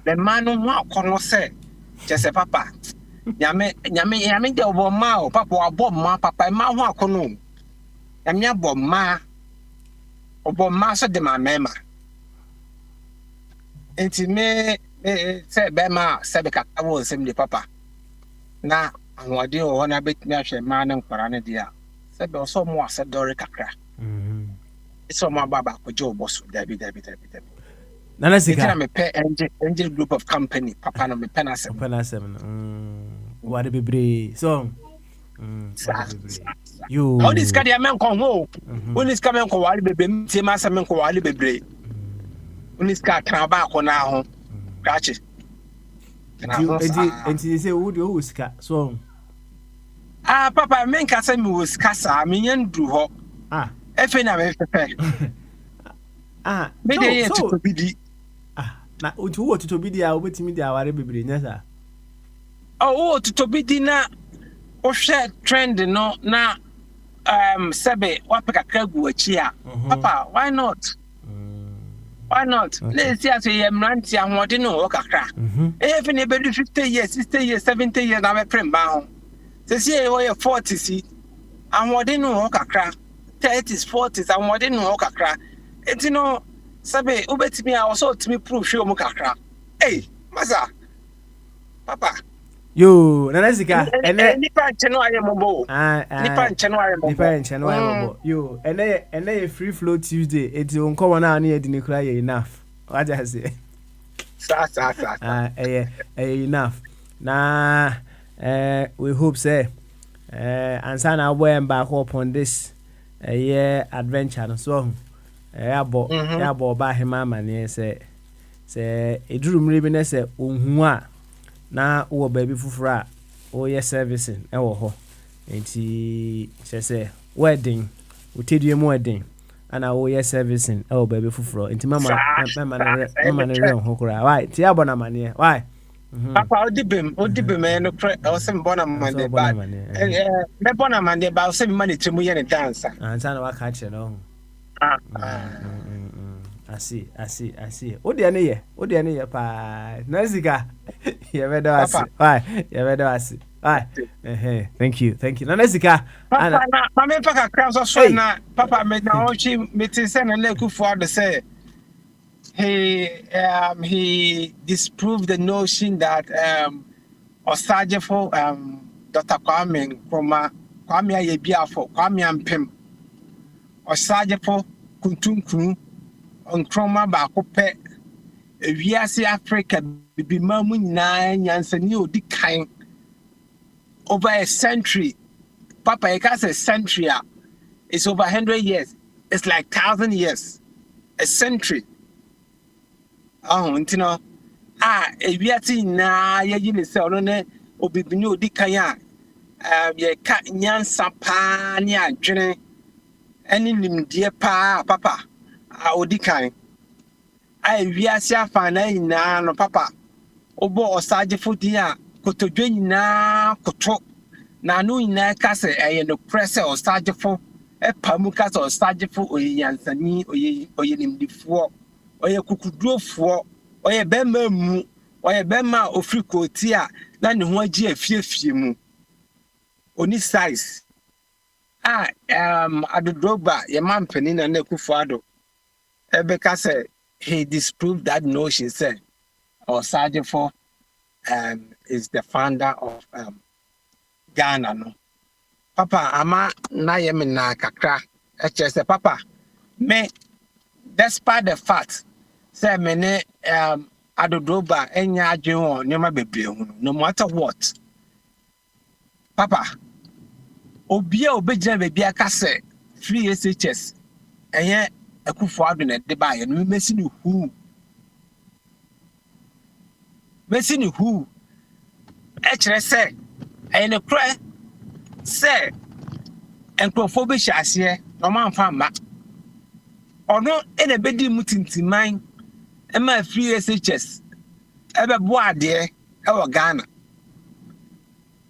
The man who want say, just a papa. Yame, the over ma, papa, or bob ma, papa, ma, who cono. Yamia bob ma, or bob master de my mema. And to me, say, Bema, Sabeka, I will send the papa. Now, I'm what you want to bit me, man, and Parana dear. Said also more, said Dorica crack. It's all my baba for Joe Boss, Debbie. Nanasika, I'm a pair angel group of company, Papa, and me penasem. What a baby song. You how this guy, man, come home. When this coming, Kowali baby, Timasa man, Kowali baby. When this car can back on now, catch it. And she say, would you cat so? Papa, men can send me with Cassa, I mean, do ho. FNM. Maybe to be the. Now, what to be the hour with me, the hour baby, yes, oh, to be dinner or share trend, no, now, Sabe, what pick a crab chia. Papa, why not? Why not? Let's see, I say, I'm ranty and what you know, walk a crack. If anybody 50 years, 60 years, 70 years, I'm a prim bound. They say, oh, you're 40, see, and what you know, walk a crack. 30s, 40s, and what didn't walk a crack. It's you know, Sabe, ubet me, I also to me prove show Mukakra. Hey, Maza, Papa. You, Nanasika, and Nipan Chano, I am a bow. Nipan Chano, you, and they free flow Tuesday. It's on common now near the cry enough. What I say? Enough. Nah, we hope, say, and son, I'll wear back up on this. A year adventure so yabo ba hema mane say a dream ribbon say unhua na wo baby fufura o ye servicing e wo ho enti say wedding we tedue mo wedding ana wo ye servicing e wo baby fufura enti mama na re ho kura why ti abona mane why Papa, Odibim, no credit, or some Bonamande, the Bonamande, about 7 money to me and dancer. And son of a catcher, no. I see. Oh, dear, pa, Naziga. You ever do us? Why? You ever do us? Why? Thank you. Naziga. Papa, I'm a crowd of so now. Papa made now she meets and let go for the say. He disproved the notion that Osajefo Dr. Kwame Yebiafo Kwame Ampem Osajefo Kuntunkunu on Chroma Bakope Viasi Africa Bibimamu Nine Yansani Odikai over a century. Papa Ekas a century. It's over 100 years. It's like 1,000 years. A century. Oh, you know, if you are seeing now, you say, "Oh, no, Obibino Dikaya, ye cat Nyan Sapania, Jenny, any dear Papa, Odikai. I viasia fana na no Papa, Obo Osaje Fudia, Kotojina, Koto, Nanu in a castle, no presser or Sajefo, a Pamukas or Sajefo, or Yansani, or Yenim before. Oye kukudro fo oye bema mu oye bema ofriko ti a na ne ho agi afie mu oni size Adodroba, your man Penina Nekufuado, Ebeka said he disproved that notion, said, or Sergeant for is the founder of Ghana. No, Papa, ama na yemina kakra. Say, Papa, me, despite the fact, say mene Adodroba enya adwon nyoma bebre no matter what. Papa, obia obegina bebi aka say free SHS enye Akufo-Addo na de ba ye no mesi ni hu. Mesi ni hu. E kire say enye ne kra say enkrofo be hyase no man fa ma. Ono ene bedi mutintiman e ma free SHS e be bo ade e wo Ghana.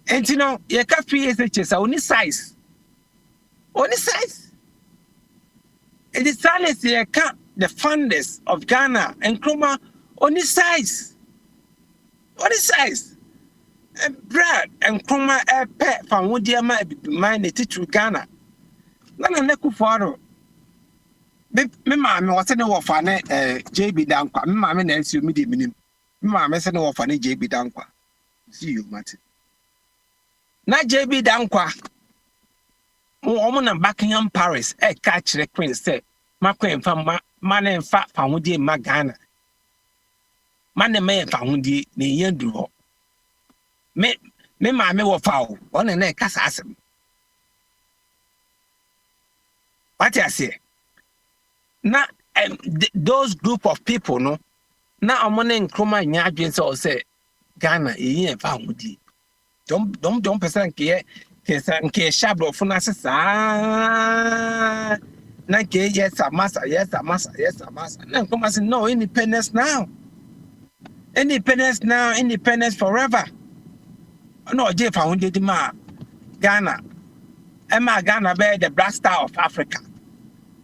Enti no ye ka free SHS oni size. Only size. It is silence ye ka the funders of Ghana and Kroma only size. Only size. Brad and Kroma a pet from Wodia might be mine a teacher Ghana. None of Nekufuado. Me mamma was in a warfane JB Dankwa. Mamma and you medium minimum. Mamma sent a warfane JB Dankwa. See you, Martin. Not JB Dankwa. Woman and Buckingham Paris, catch the queen say, my queen from man and fat found ye Magana. Man and man found ye, the Yendro. Me, mammy were foul, one and a cassassin. What I say? Now, those group of people, no, now I'm on in Chroma and Yadjins or say, Ghana, ye found ye. Don't percent care. Nke shabro funa sasa na ke yes amasa na come say no independence now independence forever no je fa hunde di ma Ghana ma Ghana be the black star of Africa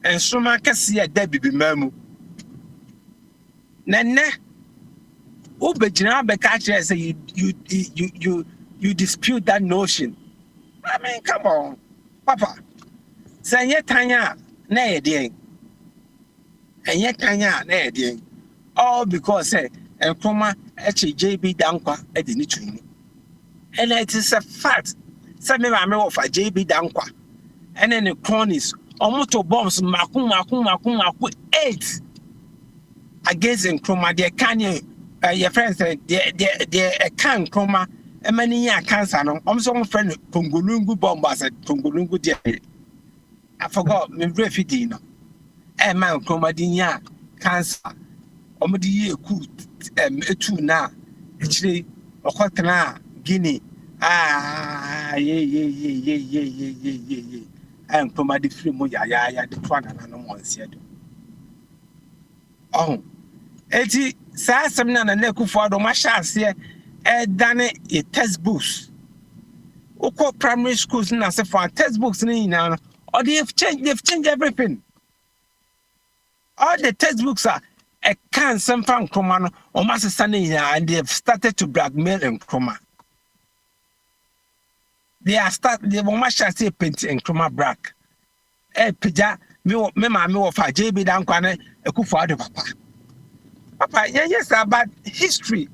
and suma kase ya da bibi mamu nenne o bejina be ka kire say you dispute that notion. I mean, come on, Papa. Say yet Tanya, nay, dear. And yet Tanya, nay, dear. All because, say, and Chroma, JB Dankwa, at the Nichini. And it is a fact. Some of JB Dankwa. And then the cronies, or motor bombs, Maku, 8 against Chroma, dear Kanye, your friends, dear can Chroma. Many year cancer, no. I'm some friend Tungulungu bombas at Tungulungu dear. I forgot me refugee, no. Man, Cromadinia cancer. Omadi could 2 now. Actually, Okotana, Guinea. Yeah. I'm Cromadi free moya, the one and no one said. Oh, 80 Sassamna and Nekufuado, my chance here. Done a textbooks. Oko primary schools now say for textbooks now, or they've changed everything. All the textbooks are a can some from Kroma or Master Sunday and they've started to blackmail and Kroma. They will say paint and Kroma black. Pija, me of a JB Dankwane, a Akufo-Addo Papa. Papa, yes, about history.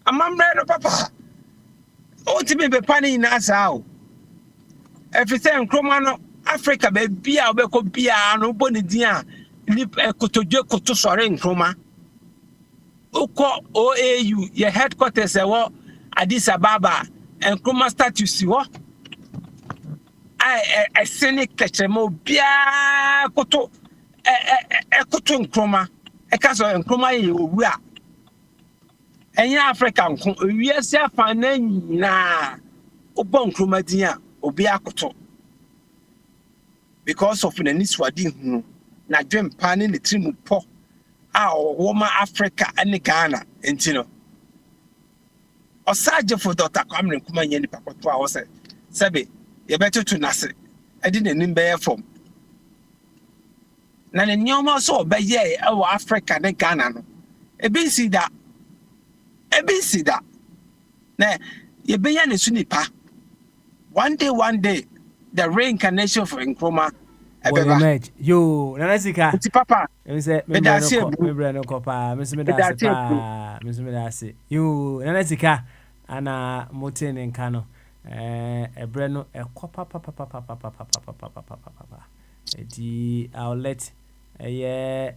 I'm no Papa. Oh, to me, be panning in us how. Everything, Cromano, Africa, baby, I'll be copia, no bonidia, lip a cotojo to sorry in Croma. Oko OAU, your headquarters, Addis Ababa, and Croma status, you what? I scenic catcher, mo bia coto, a cotton Croma, a castle and Croma, you are. Any African, yes, ya fane na obon Kromadia, obiakoto. Because of the Niswadi, na dream panning the trim po, our woman Africa and Ghana, and you know. Or Sergeant for Dr. Cameron Kuman and Papa was said, Sabe, you better to Nasa. I didn't name bear form. Now, the Nyoma saw by ye, our Africa and Ghana. A bit see that. See that. Now, you be an sunipa. One day, the reincarnation of Nkrumah. Will emerge. Yo, Nanasika. It's Papa. Me say me brano kopa. Me say me da se pa. Me say me da se. Yo, Nanasika. Ana moten nkano. Brano kopa papa. I'll let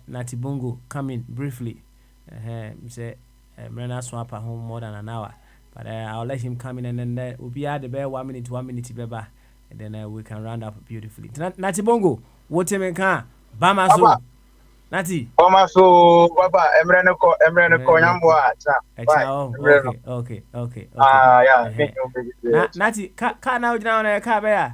Nati Bongo come in briefly. Me say Brana swap at home more than an hour. But I'll let him come in and then we'll be at the bear 1 minute beba. And then we can round up beautifully. Nati Bongo, what you make? Bama so. Nati. Bama so. Baba, Emreno ko nyamwa. Okay. Yeah. Nati, ka na ujina ona ka be ya.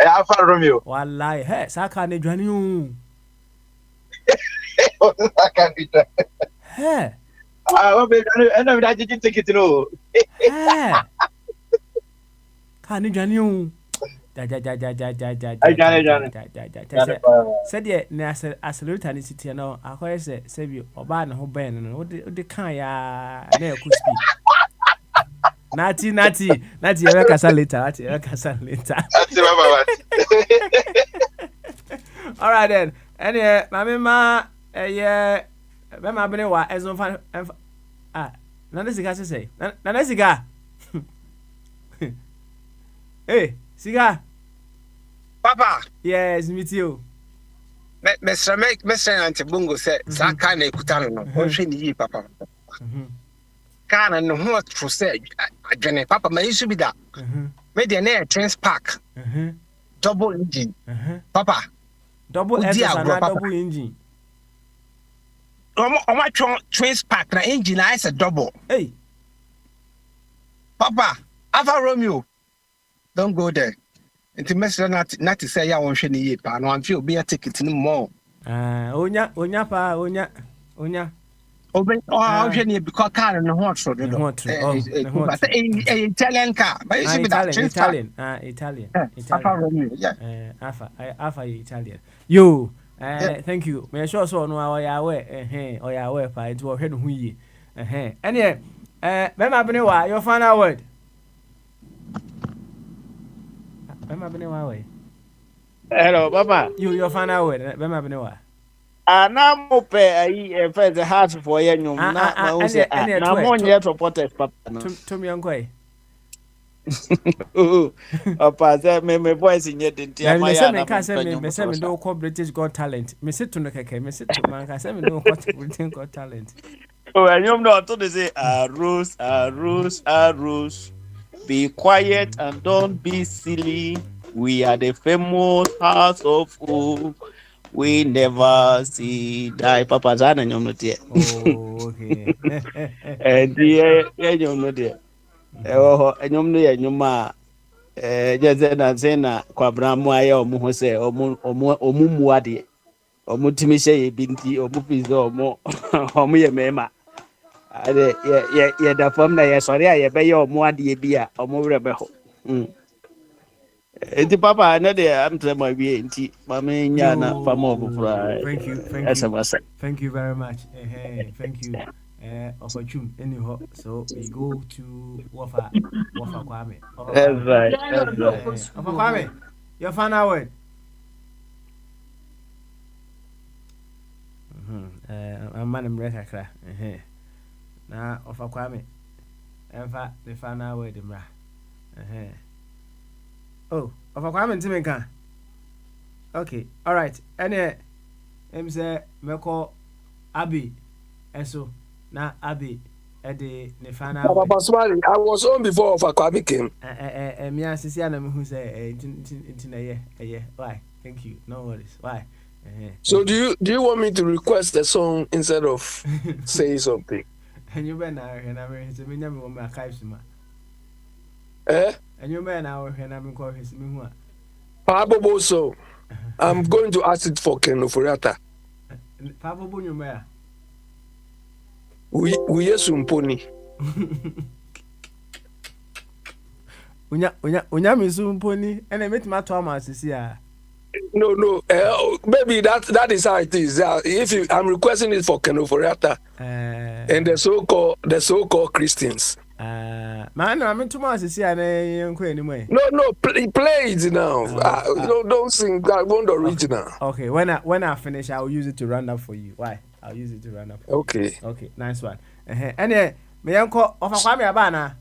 Alfa Romeo. Wallahi, hey, saka ne dwani o. Saka ni dwani. Hey. Eno mi da jiji ticket no. Ka ni dwani o. Ja. Said ye na accelerator ni city no akoye se bi oba na ho ben no odi kan ya na e ku speed. Nati e kasa later. Nati baba. All right then. Any mama be ma bene wa ezon fa nana siga say. Nana siga. Hey, siga. Papa. Yes, meet you. Mr. Nati Bongo said, Saka ne kutano no. Hwe ni yi papa. Kana no ho to say adwene papa ma yisu bi da. Me de na Trans Park. Double engine. Papa. Double engine. Omo Trans Park na engine is a double. Hey. Papa, Alfa Romeo. Don't go there. Nti Mr. Nati say ya won hwe ni yi pa no amfi obi a ticket ni mo. Onya Oben hwe ni because car no hot so do. But Italian car. But you see Italian. Alfa Romeo. Yeah. Alfa Italian. Yo, thank you. Me sure so no oya pa it wo hwe no hu yi. Ene me ma bene wa your final word. Hello, Papa. Your final word. Bema benewa. Na mo pe ayi first the heart for ye nyum na mo say na mo nye supporters papa no. To me ankoi. Papa say me voice nye denti ama ya na. Me say me do call British Got Talent. Me say to no keke, me say to man ka say me do call British Got Talent. Oh, nyum no to dey say arose. Be quiet and don't be silly. We are the famous house of hope. We never see die. Papa Zana nyom no tie. Oh, okay. Die nyom no tie. Nyom no ye nyoma jeze na zena kwa bramu aye omu ho se omu muade. Omu timishe ye binti omu pizo omu ye mema. Ade ye da fam na ye sori aye be ye omuade bi a omu rebe ho. Enti papa na de am tell my way enti mama nya na fam obufra. Thank you. Thank you very much. Thank you. Opportune anyhow. So we go to Wafa Kwame. That's right. Wafa Kwame, your final word. I'm man kakra. Na Wafa Kwame. Emfa the final word mra. Oh, Wafa Kwame ntimenka. Okay, all right. Ene em say meko Abi eso na Abi ede ne final. Papa Swali, I was on before Wafa Kwame came. Me asisi ana me hu say nti why? Thank you. No worries. Why? So do you want me to request a song instead of say something? And you better na me me nyame wo me archives ma. And you better na wo na me ko hwesi me hu a. Papa so I'm going to ask it for Ken Oforiatta. Papa Bonyo ya. We yesu mponi. Unya misu mponi ene metima to am asisi a. No. Maybe that is how it is. I'm requesting it for Ken Oforiatta and the so-called Christians. Man, I'm in too much to see an anyway. No, play it now. Don't sing. I want the original. Okay, when I finish, I'll use it to run up for you. Why? I'll use it to run up. Okay. Okay, nice one. And me uncle of a Kwame Abana.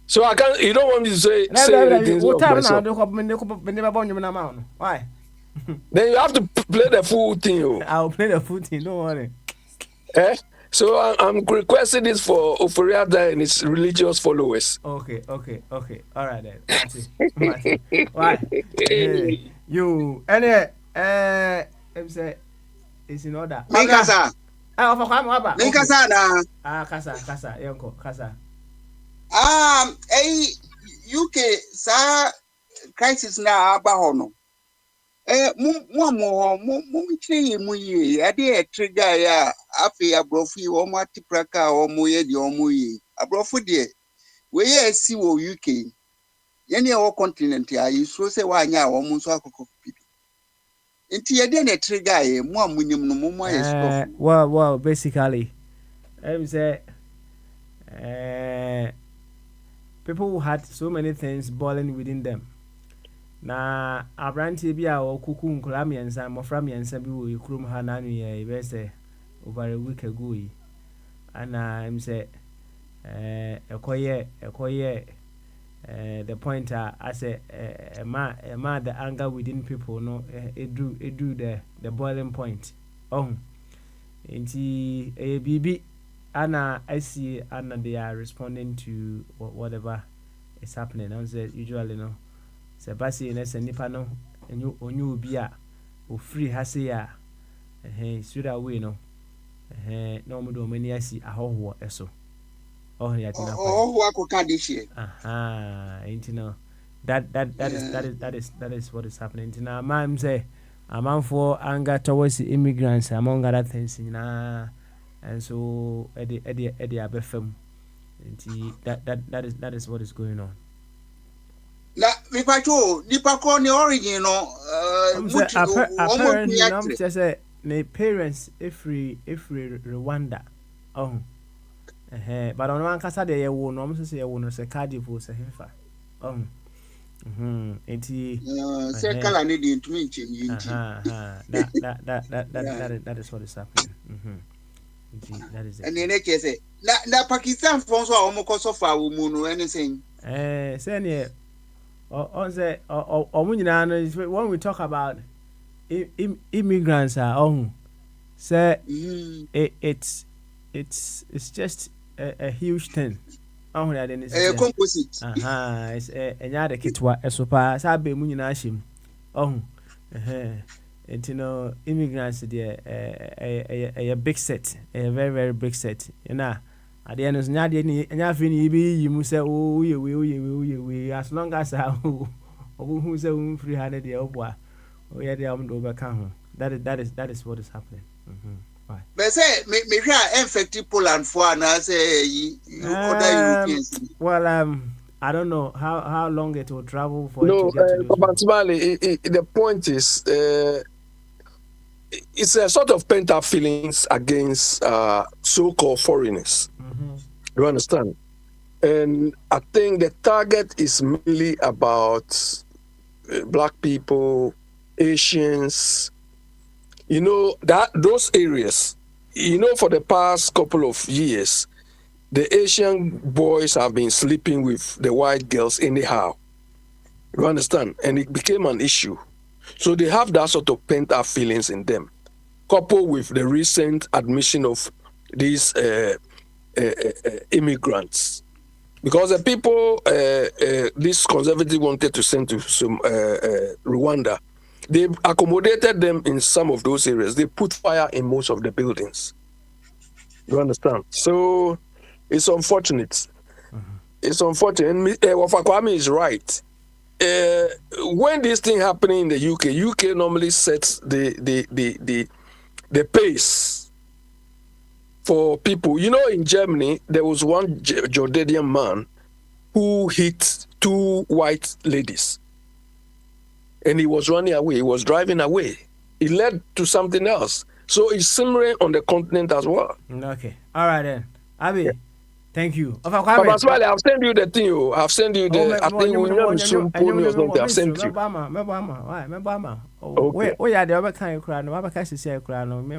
So I can't. You don't want me to say anything. Why? Then you have to play the full thing. I'll play the full thing. Don't worry. So I'm requesting this for Oforiada and his religious followers. Okay. All right then. Why? You I'm say it's in order. Mikasa. For Kwame Abana. Mikasa na. Kasa. Yonko, kasa. UK sa crisis na aba ho no. Mo chiri mu yi ade trigger ya afi abrofi wo mo atipraka wo mo ye de wo mo yi abrofo de we ye si wo UK ye ne wo continent ya yi so se wa anya wo mo so akoko pipi enti ye de na trigger ye mo amunyim no mo ye stop well basically say people who had so many things boiling within them. Na abranti bi a okuku nkura miensa mofra miensa bi wo ikrum ha na anu ye be say over a week ago yi ana am say ekoye the point I say ma the anger within people no edu the boiling point nti bibi ana I see ana they are responding to whatever is happening. I say usually no Sebasi na nipa no onyu obi a o free ha se ya straight away no na omo do mani asi ahoho eso ya tina akoka this year you know that is what is happening now. Man say amount for anger towards the immigrants among other things and so edi abefem that is what is going on. Na mipacho nipa ko ni origin no apparently say the parents every Rwanda but on one kasa de yewo no say yewo no say Cardiff say himfa enti say kala ni di ntumi nchenji that is what is happening. That is it. And then say na Pakistan for so a omo so fa wo mu no anything say ne when we talk about immigrants say it's just a huge thing. Composite. It's the kitwa esopa sabe mu nyina him. And you know immigrants a big set, a very very big set. You know. At the end of the day, you must say, we as long as who say free handed the Oba, we had the overcome. That is what is happening. Right. But say, me infected Poland for and I say, well, I don't know how long it will travel for. No, the point is, it's a sort of pent-up feelings against so-called foreigners. You understand? And I think the target is mainly about black people, Asians. You know, those areas, you know, for the past couple of years, the Asian boys have been sleeping with the white girls anyhow. You understand? And it became an issue. So they have that sort of pent-up feelings in them, coupled with the recent admission of these immigrants. Because the people this conservative wanted to send to some Rwanda, they accommodated them in some of those areas. They put fire in most of the buildings. You understand? So it's unfortunate. It's unfortunate. And Wafakwame is right. When this thing happening in the UK normally sets the pace for people. You know, in Germany, there was one Jordanian man who hit two white ladies. And he was running away. He was driving away. It led to something else. So it's simmering on the continent as well. Okay. All right then. Abi, Thank you. Papa Smiley, I've sent you the thing. I've sent you the. I think we have some pony or something. I've sent you. Mebama. Okay. Oh yeah, the other kind of crown. What can I say? Crown. Me.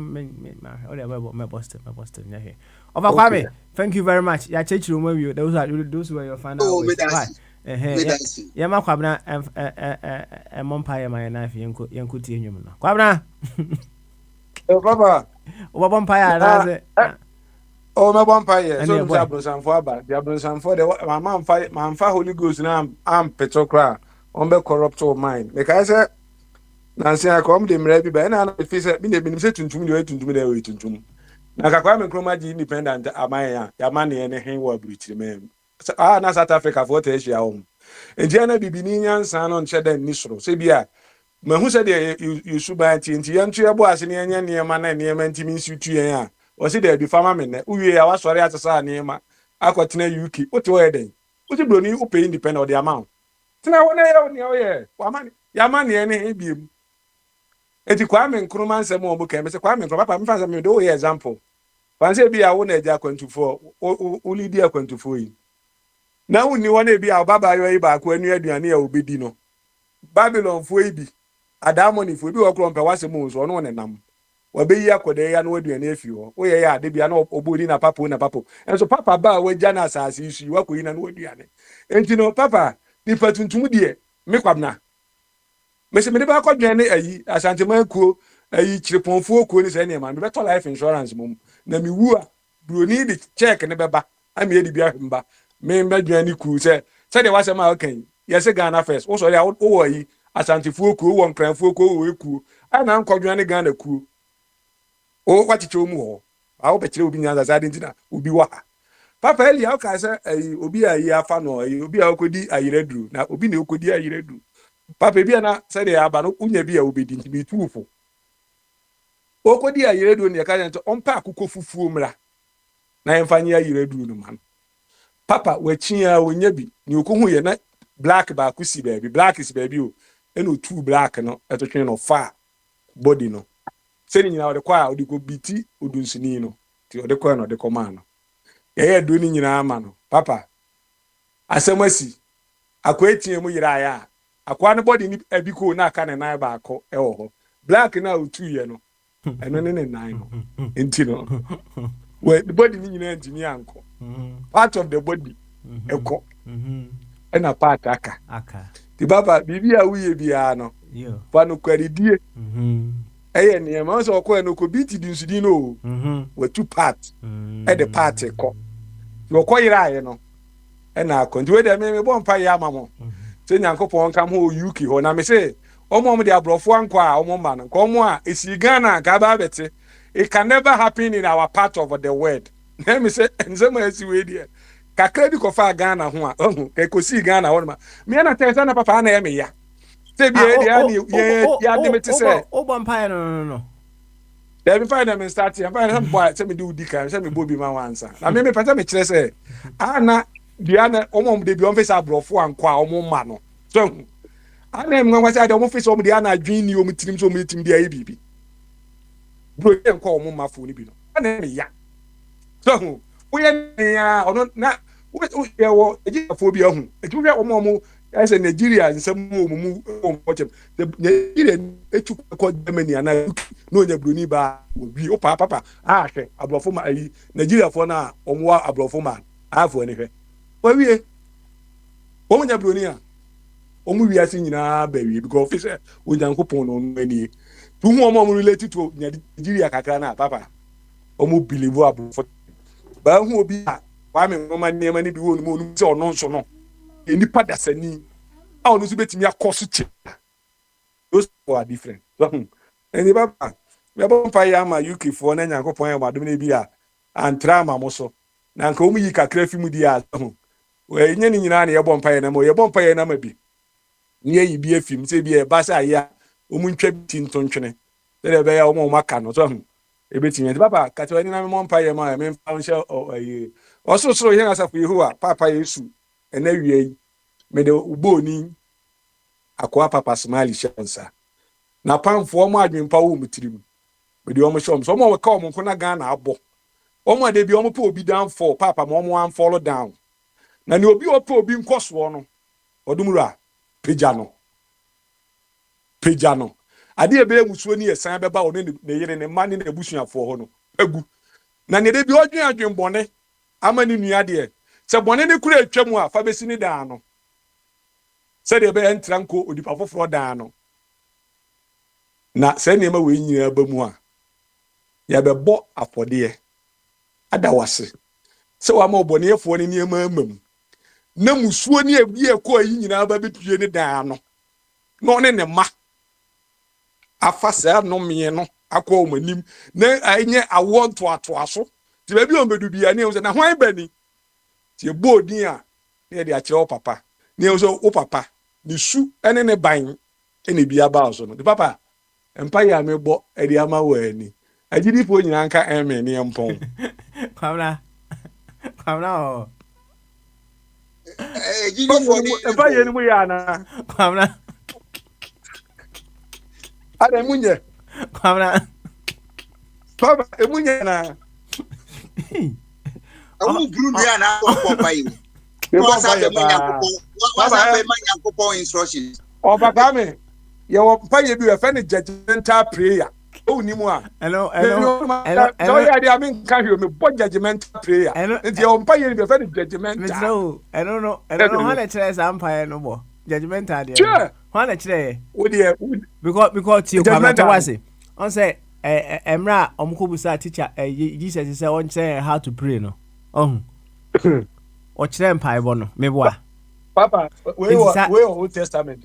Oh, the Boston. Yeah. Over Kwame. Thank you very much. Yeah, church room you. Those were your final words. Why? Yeah, ma Kwabna. Mompire my knife. Yanku Tinyum. Kwabna. Oh, Papa. Vampire. Oh, my vampire. So Diablo for about Diablo for the man for Holy Ghost now. I'm Petrocra. On the corrupt of mine. Because I Nancy, I come to me, and I face it. Been said to me, to me, the way to me. Now, I'm Chromaji independent. Am I? Yamani and a Hayward British man. Na South Africa for Asia home. And Diana Bibinian son on Cheddar Nisro. Sabia. Me who said you should buy TNT and to your boss in near man and near man means you 2 years. Was it there be farmer men? We are sorry at a son near my Aquatina UK. What were they? What you don't you pay independent of the amount? Now, when I own your year, Yamani any beam. Eti Kwame Nkrumah se mo buka me se Kwame Nkrumah papa me fa me do example. Fanse bi a wo na eja kwantufor o lead ya kwantufor yi. Na woni wona bi a baba yo yi ba ko anu aduane ya obedi no. Babylon fo yi bi Adamoni fo bi wo kro mpe wase mo so no nenam. Wa be yi akode ya no aduane afi ho. Wo ye ya de bia na obodi na papo. Enso papa ba wa gya na asase isu wa ko yi na no aduane. Enti no papa ni patuntum de me kwabna. Mese me ba ko dwen ne ayi asante mankuo ayi chireponfuo ko ni se ne ma me beto life insurance mum na me wu a broni de check ne beba am ye di bia mba me dwen ni ku se de wase ma okan yese Ghana first wo so ya wo ayi asante fuo ko wo nkranfuo ko wo eku ana nko dwen ne Ghana ku o kwachiche omu ho a wo bekire obi nyanza za dintina obi wa papa eli how ka se ayi obi ayi afa no ayi obi a okodi ayireduru na obi na okodi ayireduru papa bia na say dey aba no unya bia obedi nti tuufo okodi ayiredu ne ka nto ompa akukọ fufuo mra na emfanye ayiredu no man papa wachia onya bi ni okohu ye na black ba kusi baby black is baby o eno two black no etotwe no fa body no se ni nyina ode kwa ode ko biti odunsini no ti ode kwa no ode koma no ye do ni nyina ama no papa asemasi akwetie mu yira ya akwa ne body ni abiko na aka ne nan ba akọ ewo ho black na otu ye no eno ne nan no enti no we the body ni nyina engineer anko part of the body eko ena part aka ti baba bibia wuye bia no fa no kwaridie eye ne ma so ko eno ko biti di nsudi no we two part e the part eko yo ko yira ye no ena akọ nti we de me bo mpa ya amamo se nyankopon kam ho UK ho na me se omom de abrofo anko a omom no komo a esi Ghana ka ba bete it can never happen in our part of the world na me se nzema esi we die kakra bi ko fa Ghana ho a ke ko si Ghana ho ma me na tese na papa na ya me ya se bi e dia ni ya de me te se o mpa no there be find them start here find some boy se me do di kan se me bobi ma wansa na me pata me kire se ana Diana omom de bi on face abrofo anko a omom ma no so ana em ngwa say de omom face omom Diana adwin ni omom tirim so omom tirim dia bibi bro ye nko omom ma fo ni bi no ana me ya so wo ye ya ono na wo ye wo eji afo bi ahu eji wo omom ese Nigeria nsem omom omochem Nigeria etu ko Germany ana no nya broni ba obi o papa hwe abrofo ma ayi Nigeria fo na omwa abrofo ma afo ni hwe wawie omunya bronia omu wiase nyina bawie because officer onyankopon no ani tu hu omo relate to Nigeria kakra na papa omu believe abufo ba hu obi a wa me ngoma nema ni bi wonu mo nu se ono nso no enipa dasani a onu so betimi akoso che those are different so eni papa me bon pa ya ma UK for na nyankopon ya madom na bi a antra ma mo so na nka omu yi kakra fi mu di a we nye ni nyina na ye bompa ye na mo ye bompa ye na ma bi nye yi bi afim se bi e ba sa ya omu ntwa biti ntontwene de be ya omo maka no so ebetinye papa ka te wani na me bompa ye ma me mfa nche ososoro ye asafo Yehowa papa Yesu ena wie yi me de uboni akwa papa Smiley shansa na pamfo omo adwempa wo mutirim me de omo shom so omo we ka omo ko na Ghana abo omo de bi omo pe obi down for papa mo omo an follow down na ni obi ope obi nkoso no odumura peja no ade ebe emusuo ni esan beba ono ne yire ne mani na ebusuafo ho no agu na ne de bi odwen bone amani nua de se bone ne kura atwam a fa besi ni da no se de be entranko odipa foforo da no na se ne ma we nyina ba mu a ya be bo afode ada wase se wa ma obonefo ne niema amam na musuo ni ebi ekọ yi nyina ba betue ne da no no ne ma afasa no me no akọ omanim na anye awo to aso ti ba bi on bedu bia ne o se na hwan bani ti e bodin a ne de akire o papa ne o so o papa ni su ene ne ban ene bia ba so no di papa empa ya me bo e de ama wa ani agidi fo nyina nka eme ne empon kwamna o Gidi fo ni empa ye ni mu ya na kwamna ada munye kwamna baba emunye na awu guru ni ana ko pa yi wa sa be manya ko instructions o baba me ye wo pa ye bi we fe ni judgmental prayer o ni mu a hello so ya dia me kan hwe me bo judgmental prayer nti o pa ye bi fe ni judgmental I don't know how to try empire no bo judgmental there sure how to try o dey because you come to say on say emra omkobusa teacher Jesus say on say how to pray no o kire empire bo no me boa papa we Old Testament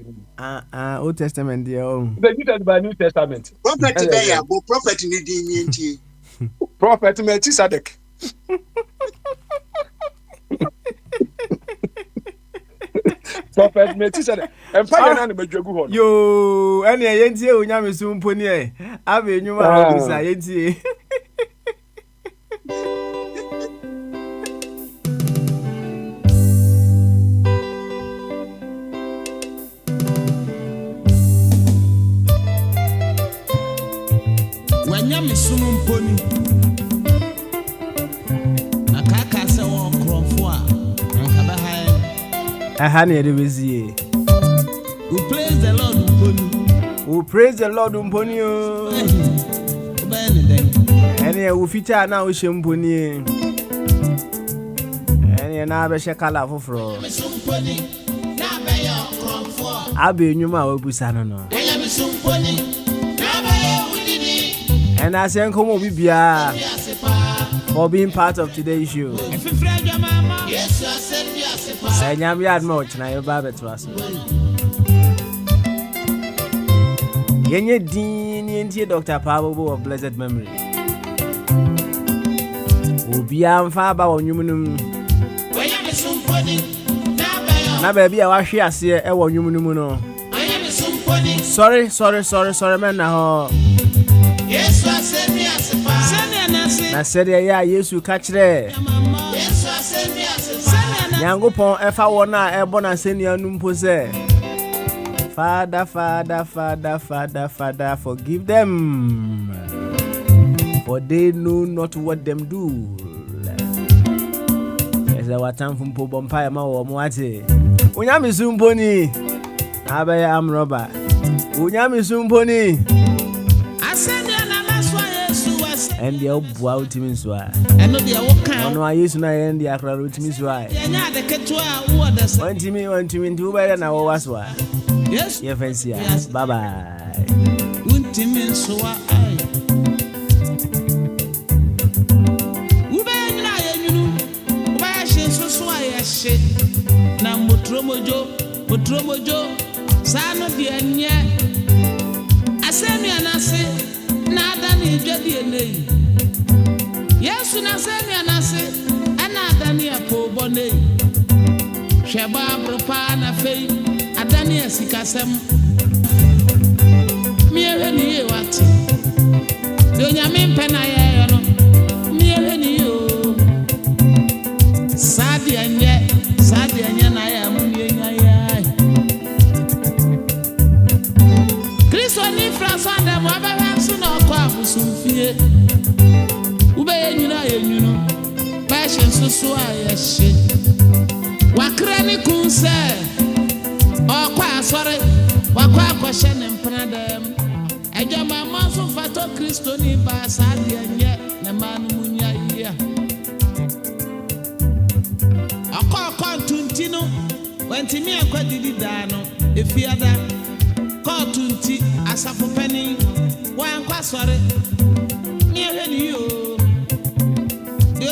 Old Testament there the New Testament prophet be ya go prophet ni di ni nti prophet Melchizedek prophet Melchizedek empire na medwagu ho yo ene yentie onyame sumponi e aba enyuma abusa yentie wanyame sumponi akaka se won krofo a anka ba hae aha ne de bezie we praise the Lord mponi o ene wo fita na wo shemponi ene na be shekala foforo na be yo krofo abe enyuma wo busa no wanyame sumponi na be yo udidi and I say come bibia for being part of today's show. Say nyam yard much na your baba to us. Yenye din yenti Dr. Pablo of blessed memory. Ubia mfa ba wonyumunum. Na baby a wa hwe ase e wonyumunum no. Sorry man na ho. Yesu asemi asipa na said ya Yesu ka kire Yesu asemi asipa Nyangopon efa wona ebo na senia numpo se Father forgive them for they know not what them do. Ese watan fumpo bompa ma wo mo ate Unyami sumponi abaya amroba Unyami sumponi and the obu ultimate swa and no dia wokan no ayesu na and the akra ultimate swa nya de ketua wo da se want me ndu ba na wo waswa yes ye fancy bye bye ultimate swa ai ube nyina ye nyunu ube ya she so ya she na motromojo sa no dia nye asemi anase na adani dwadi enei Yesu na semi anase ana adani apobo nei hweba abropa na fei adani asikasem miere ni ye wati donya mempe na ye yo no miere ni yo sadi anye na ya munye nya ya Kristo ni François de mo ababa so na okọ abusumfie ube ye nyina ye nyunu so I she. Wakrani kun say, or qua sorry, wakwa question and pranadam. I jam my month of Fato Christoni Basadi and yet the man Munya here. A call Tuntino went to me a quadidi dano, if he had that. Call Tunti as a penny, one qua sorry. Near you.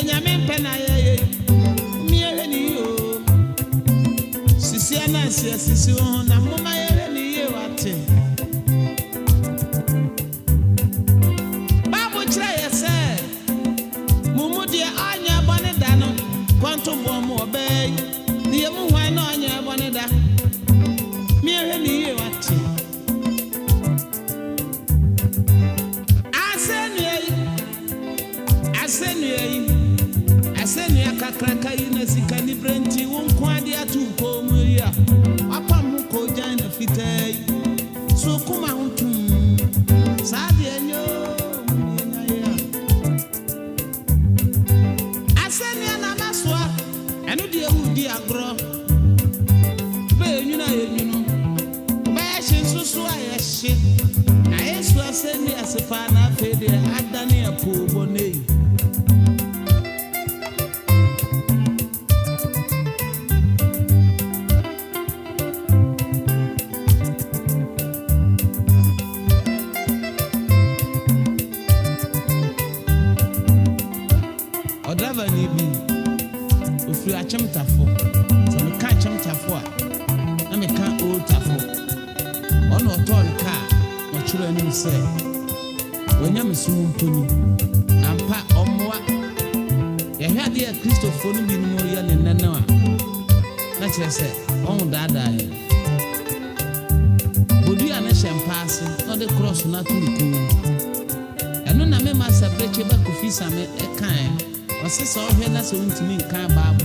Yamin Penaye, mere you. Sisiana, Sission, and Mama, you at it. Babu Chaya said, Mumudia Anya Bonedano, Quantum Bomb or Bay, the Yamu Anya Boneda, mere you at it. I send you a cracker in a sicani brenti, won't quadia to Pomuria. Upon Muko Jana Fite. So come out to Sadia. I send you an amaswa, and no dear would dear grow. But you know, Bashin so I shit. I send me as a fan of it, I've done a poor bonnet. If you are Chemtafo, so we catch Chemtafo, and we can't old Tafo. On our turn car, or children say, when I'm a soon pony, and pa or more. You had the Christopher be more young than Nana. That's what I said, on that day. Would you understand passing, not the cross, not to be cool? And when I made myself break your back of his, I met a kind. Ɔse sɛ ɔhwɛ na sɛ wontumi nka Bible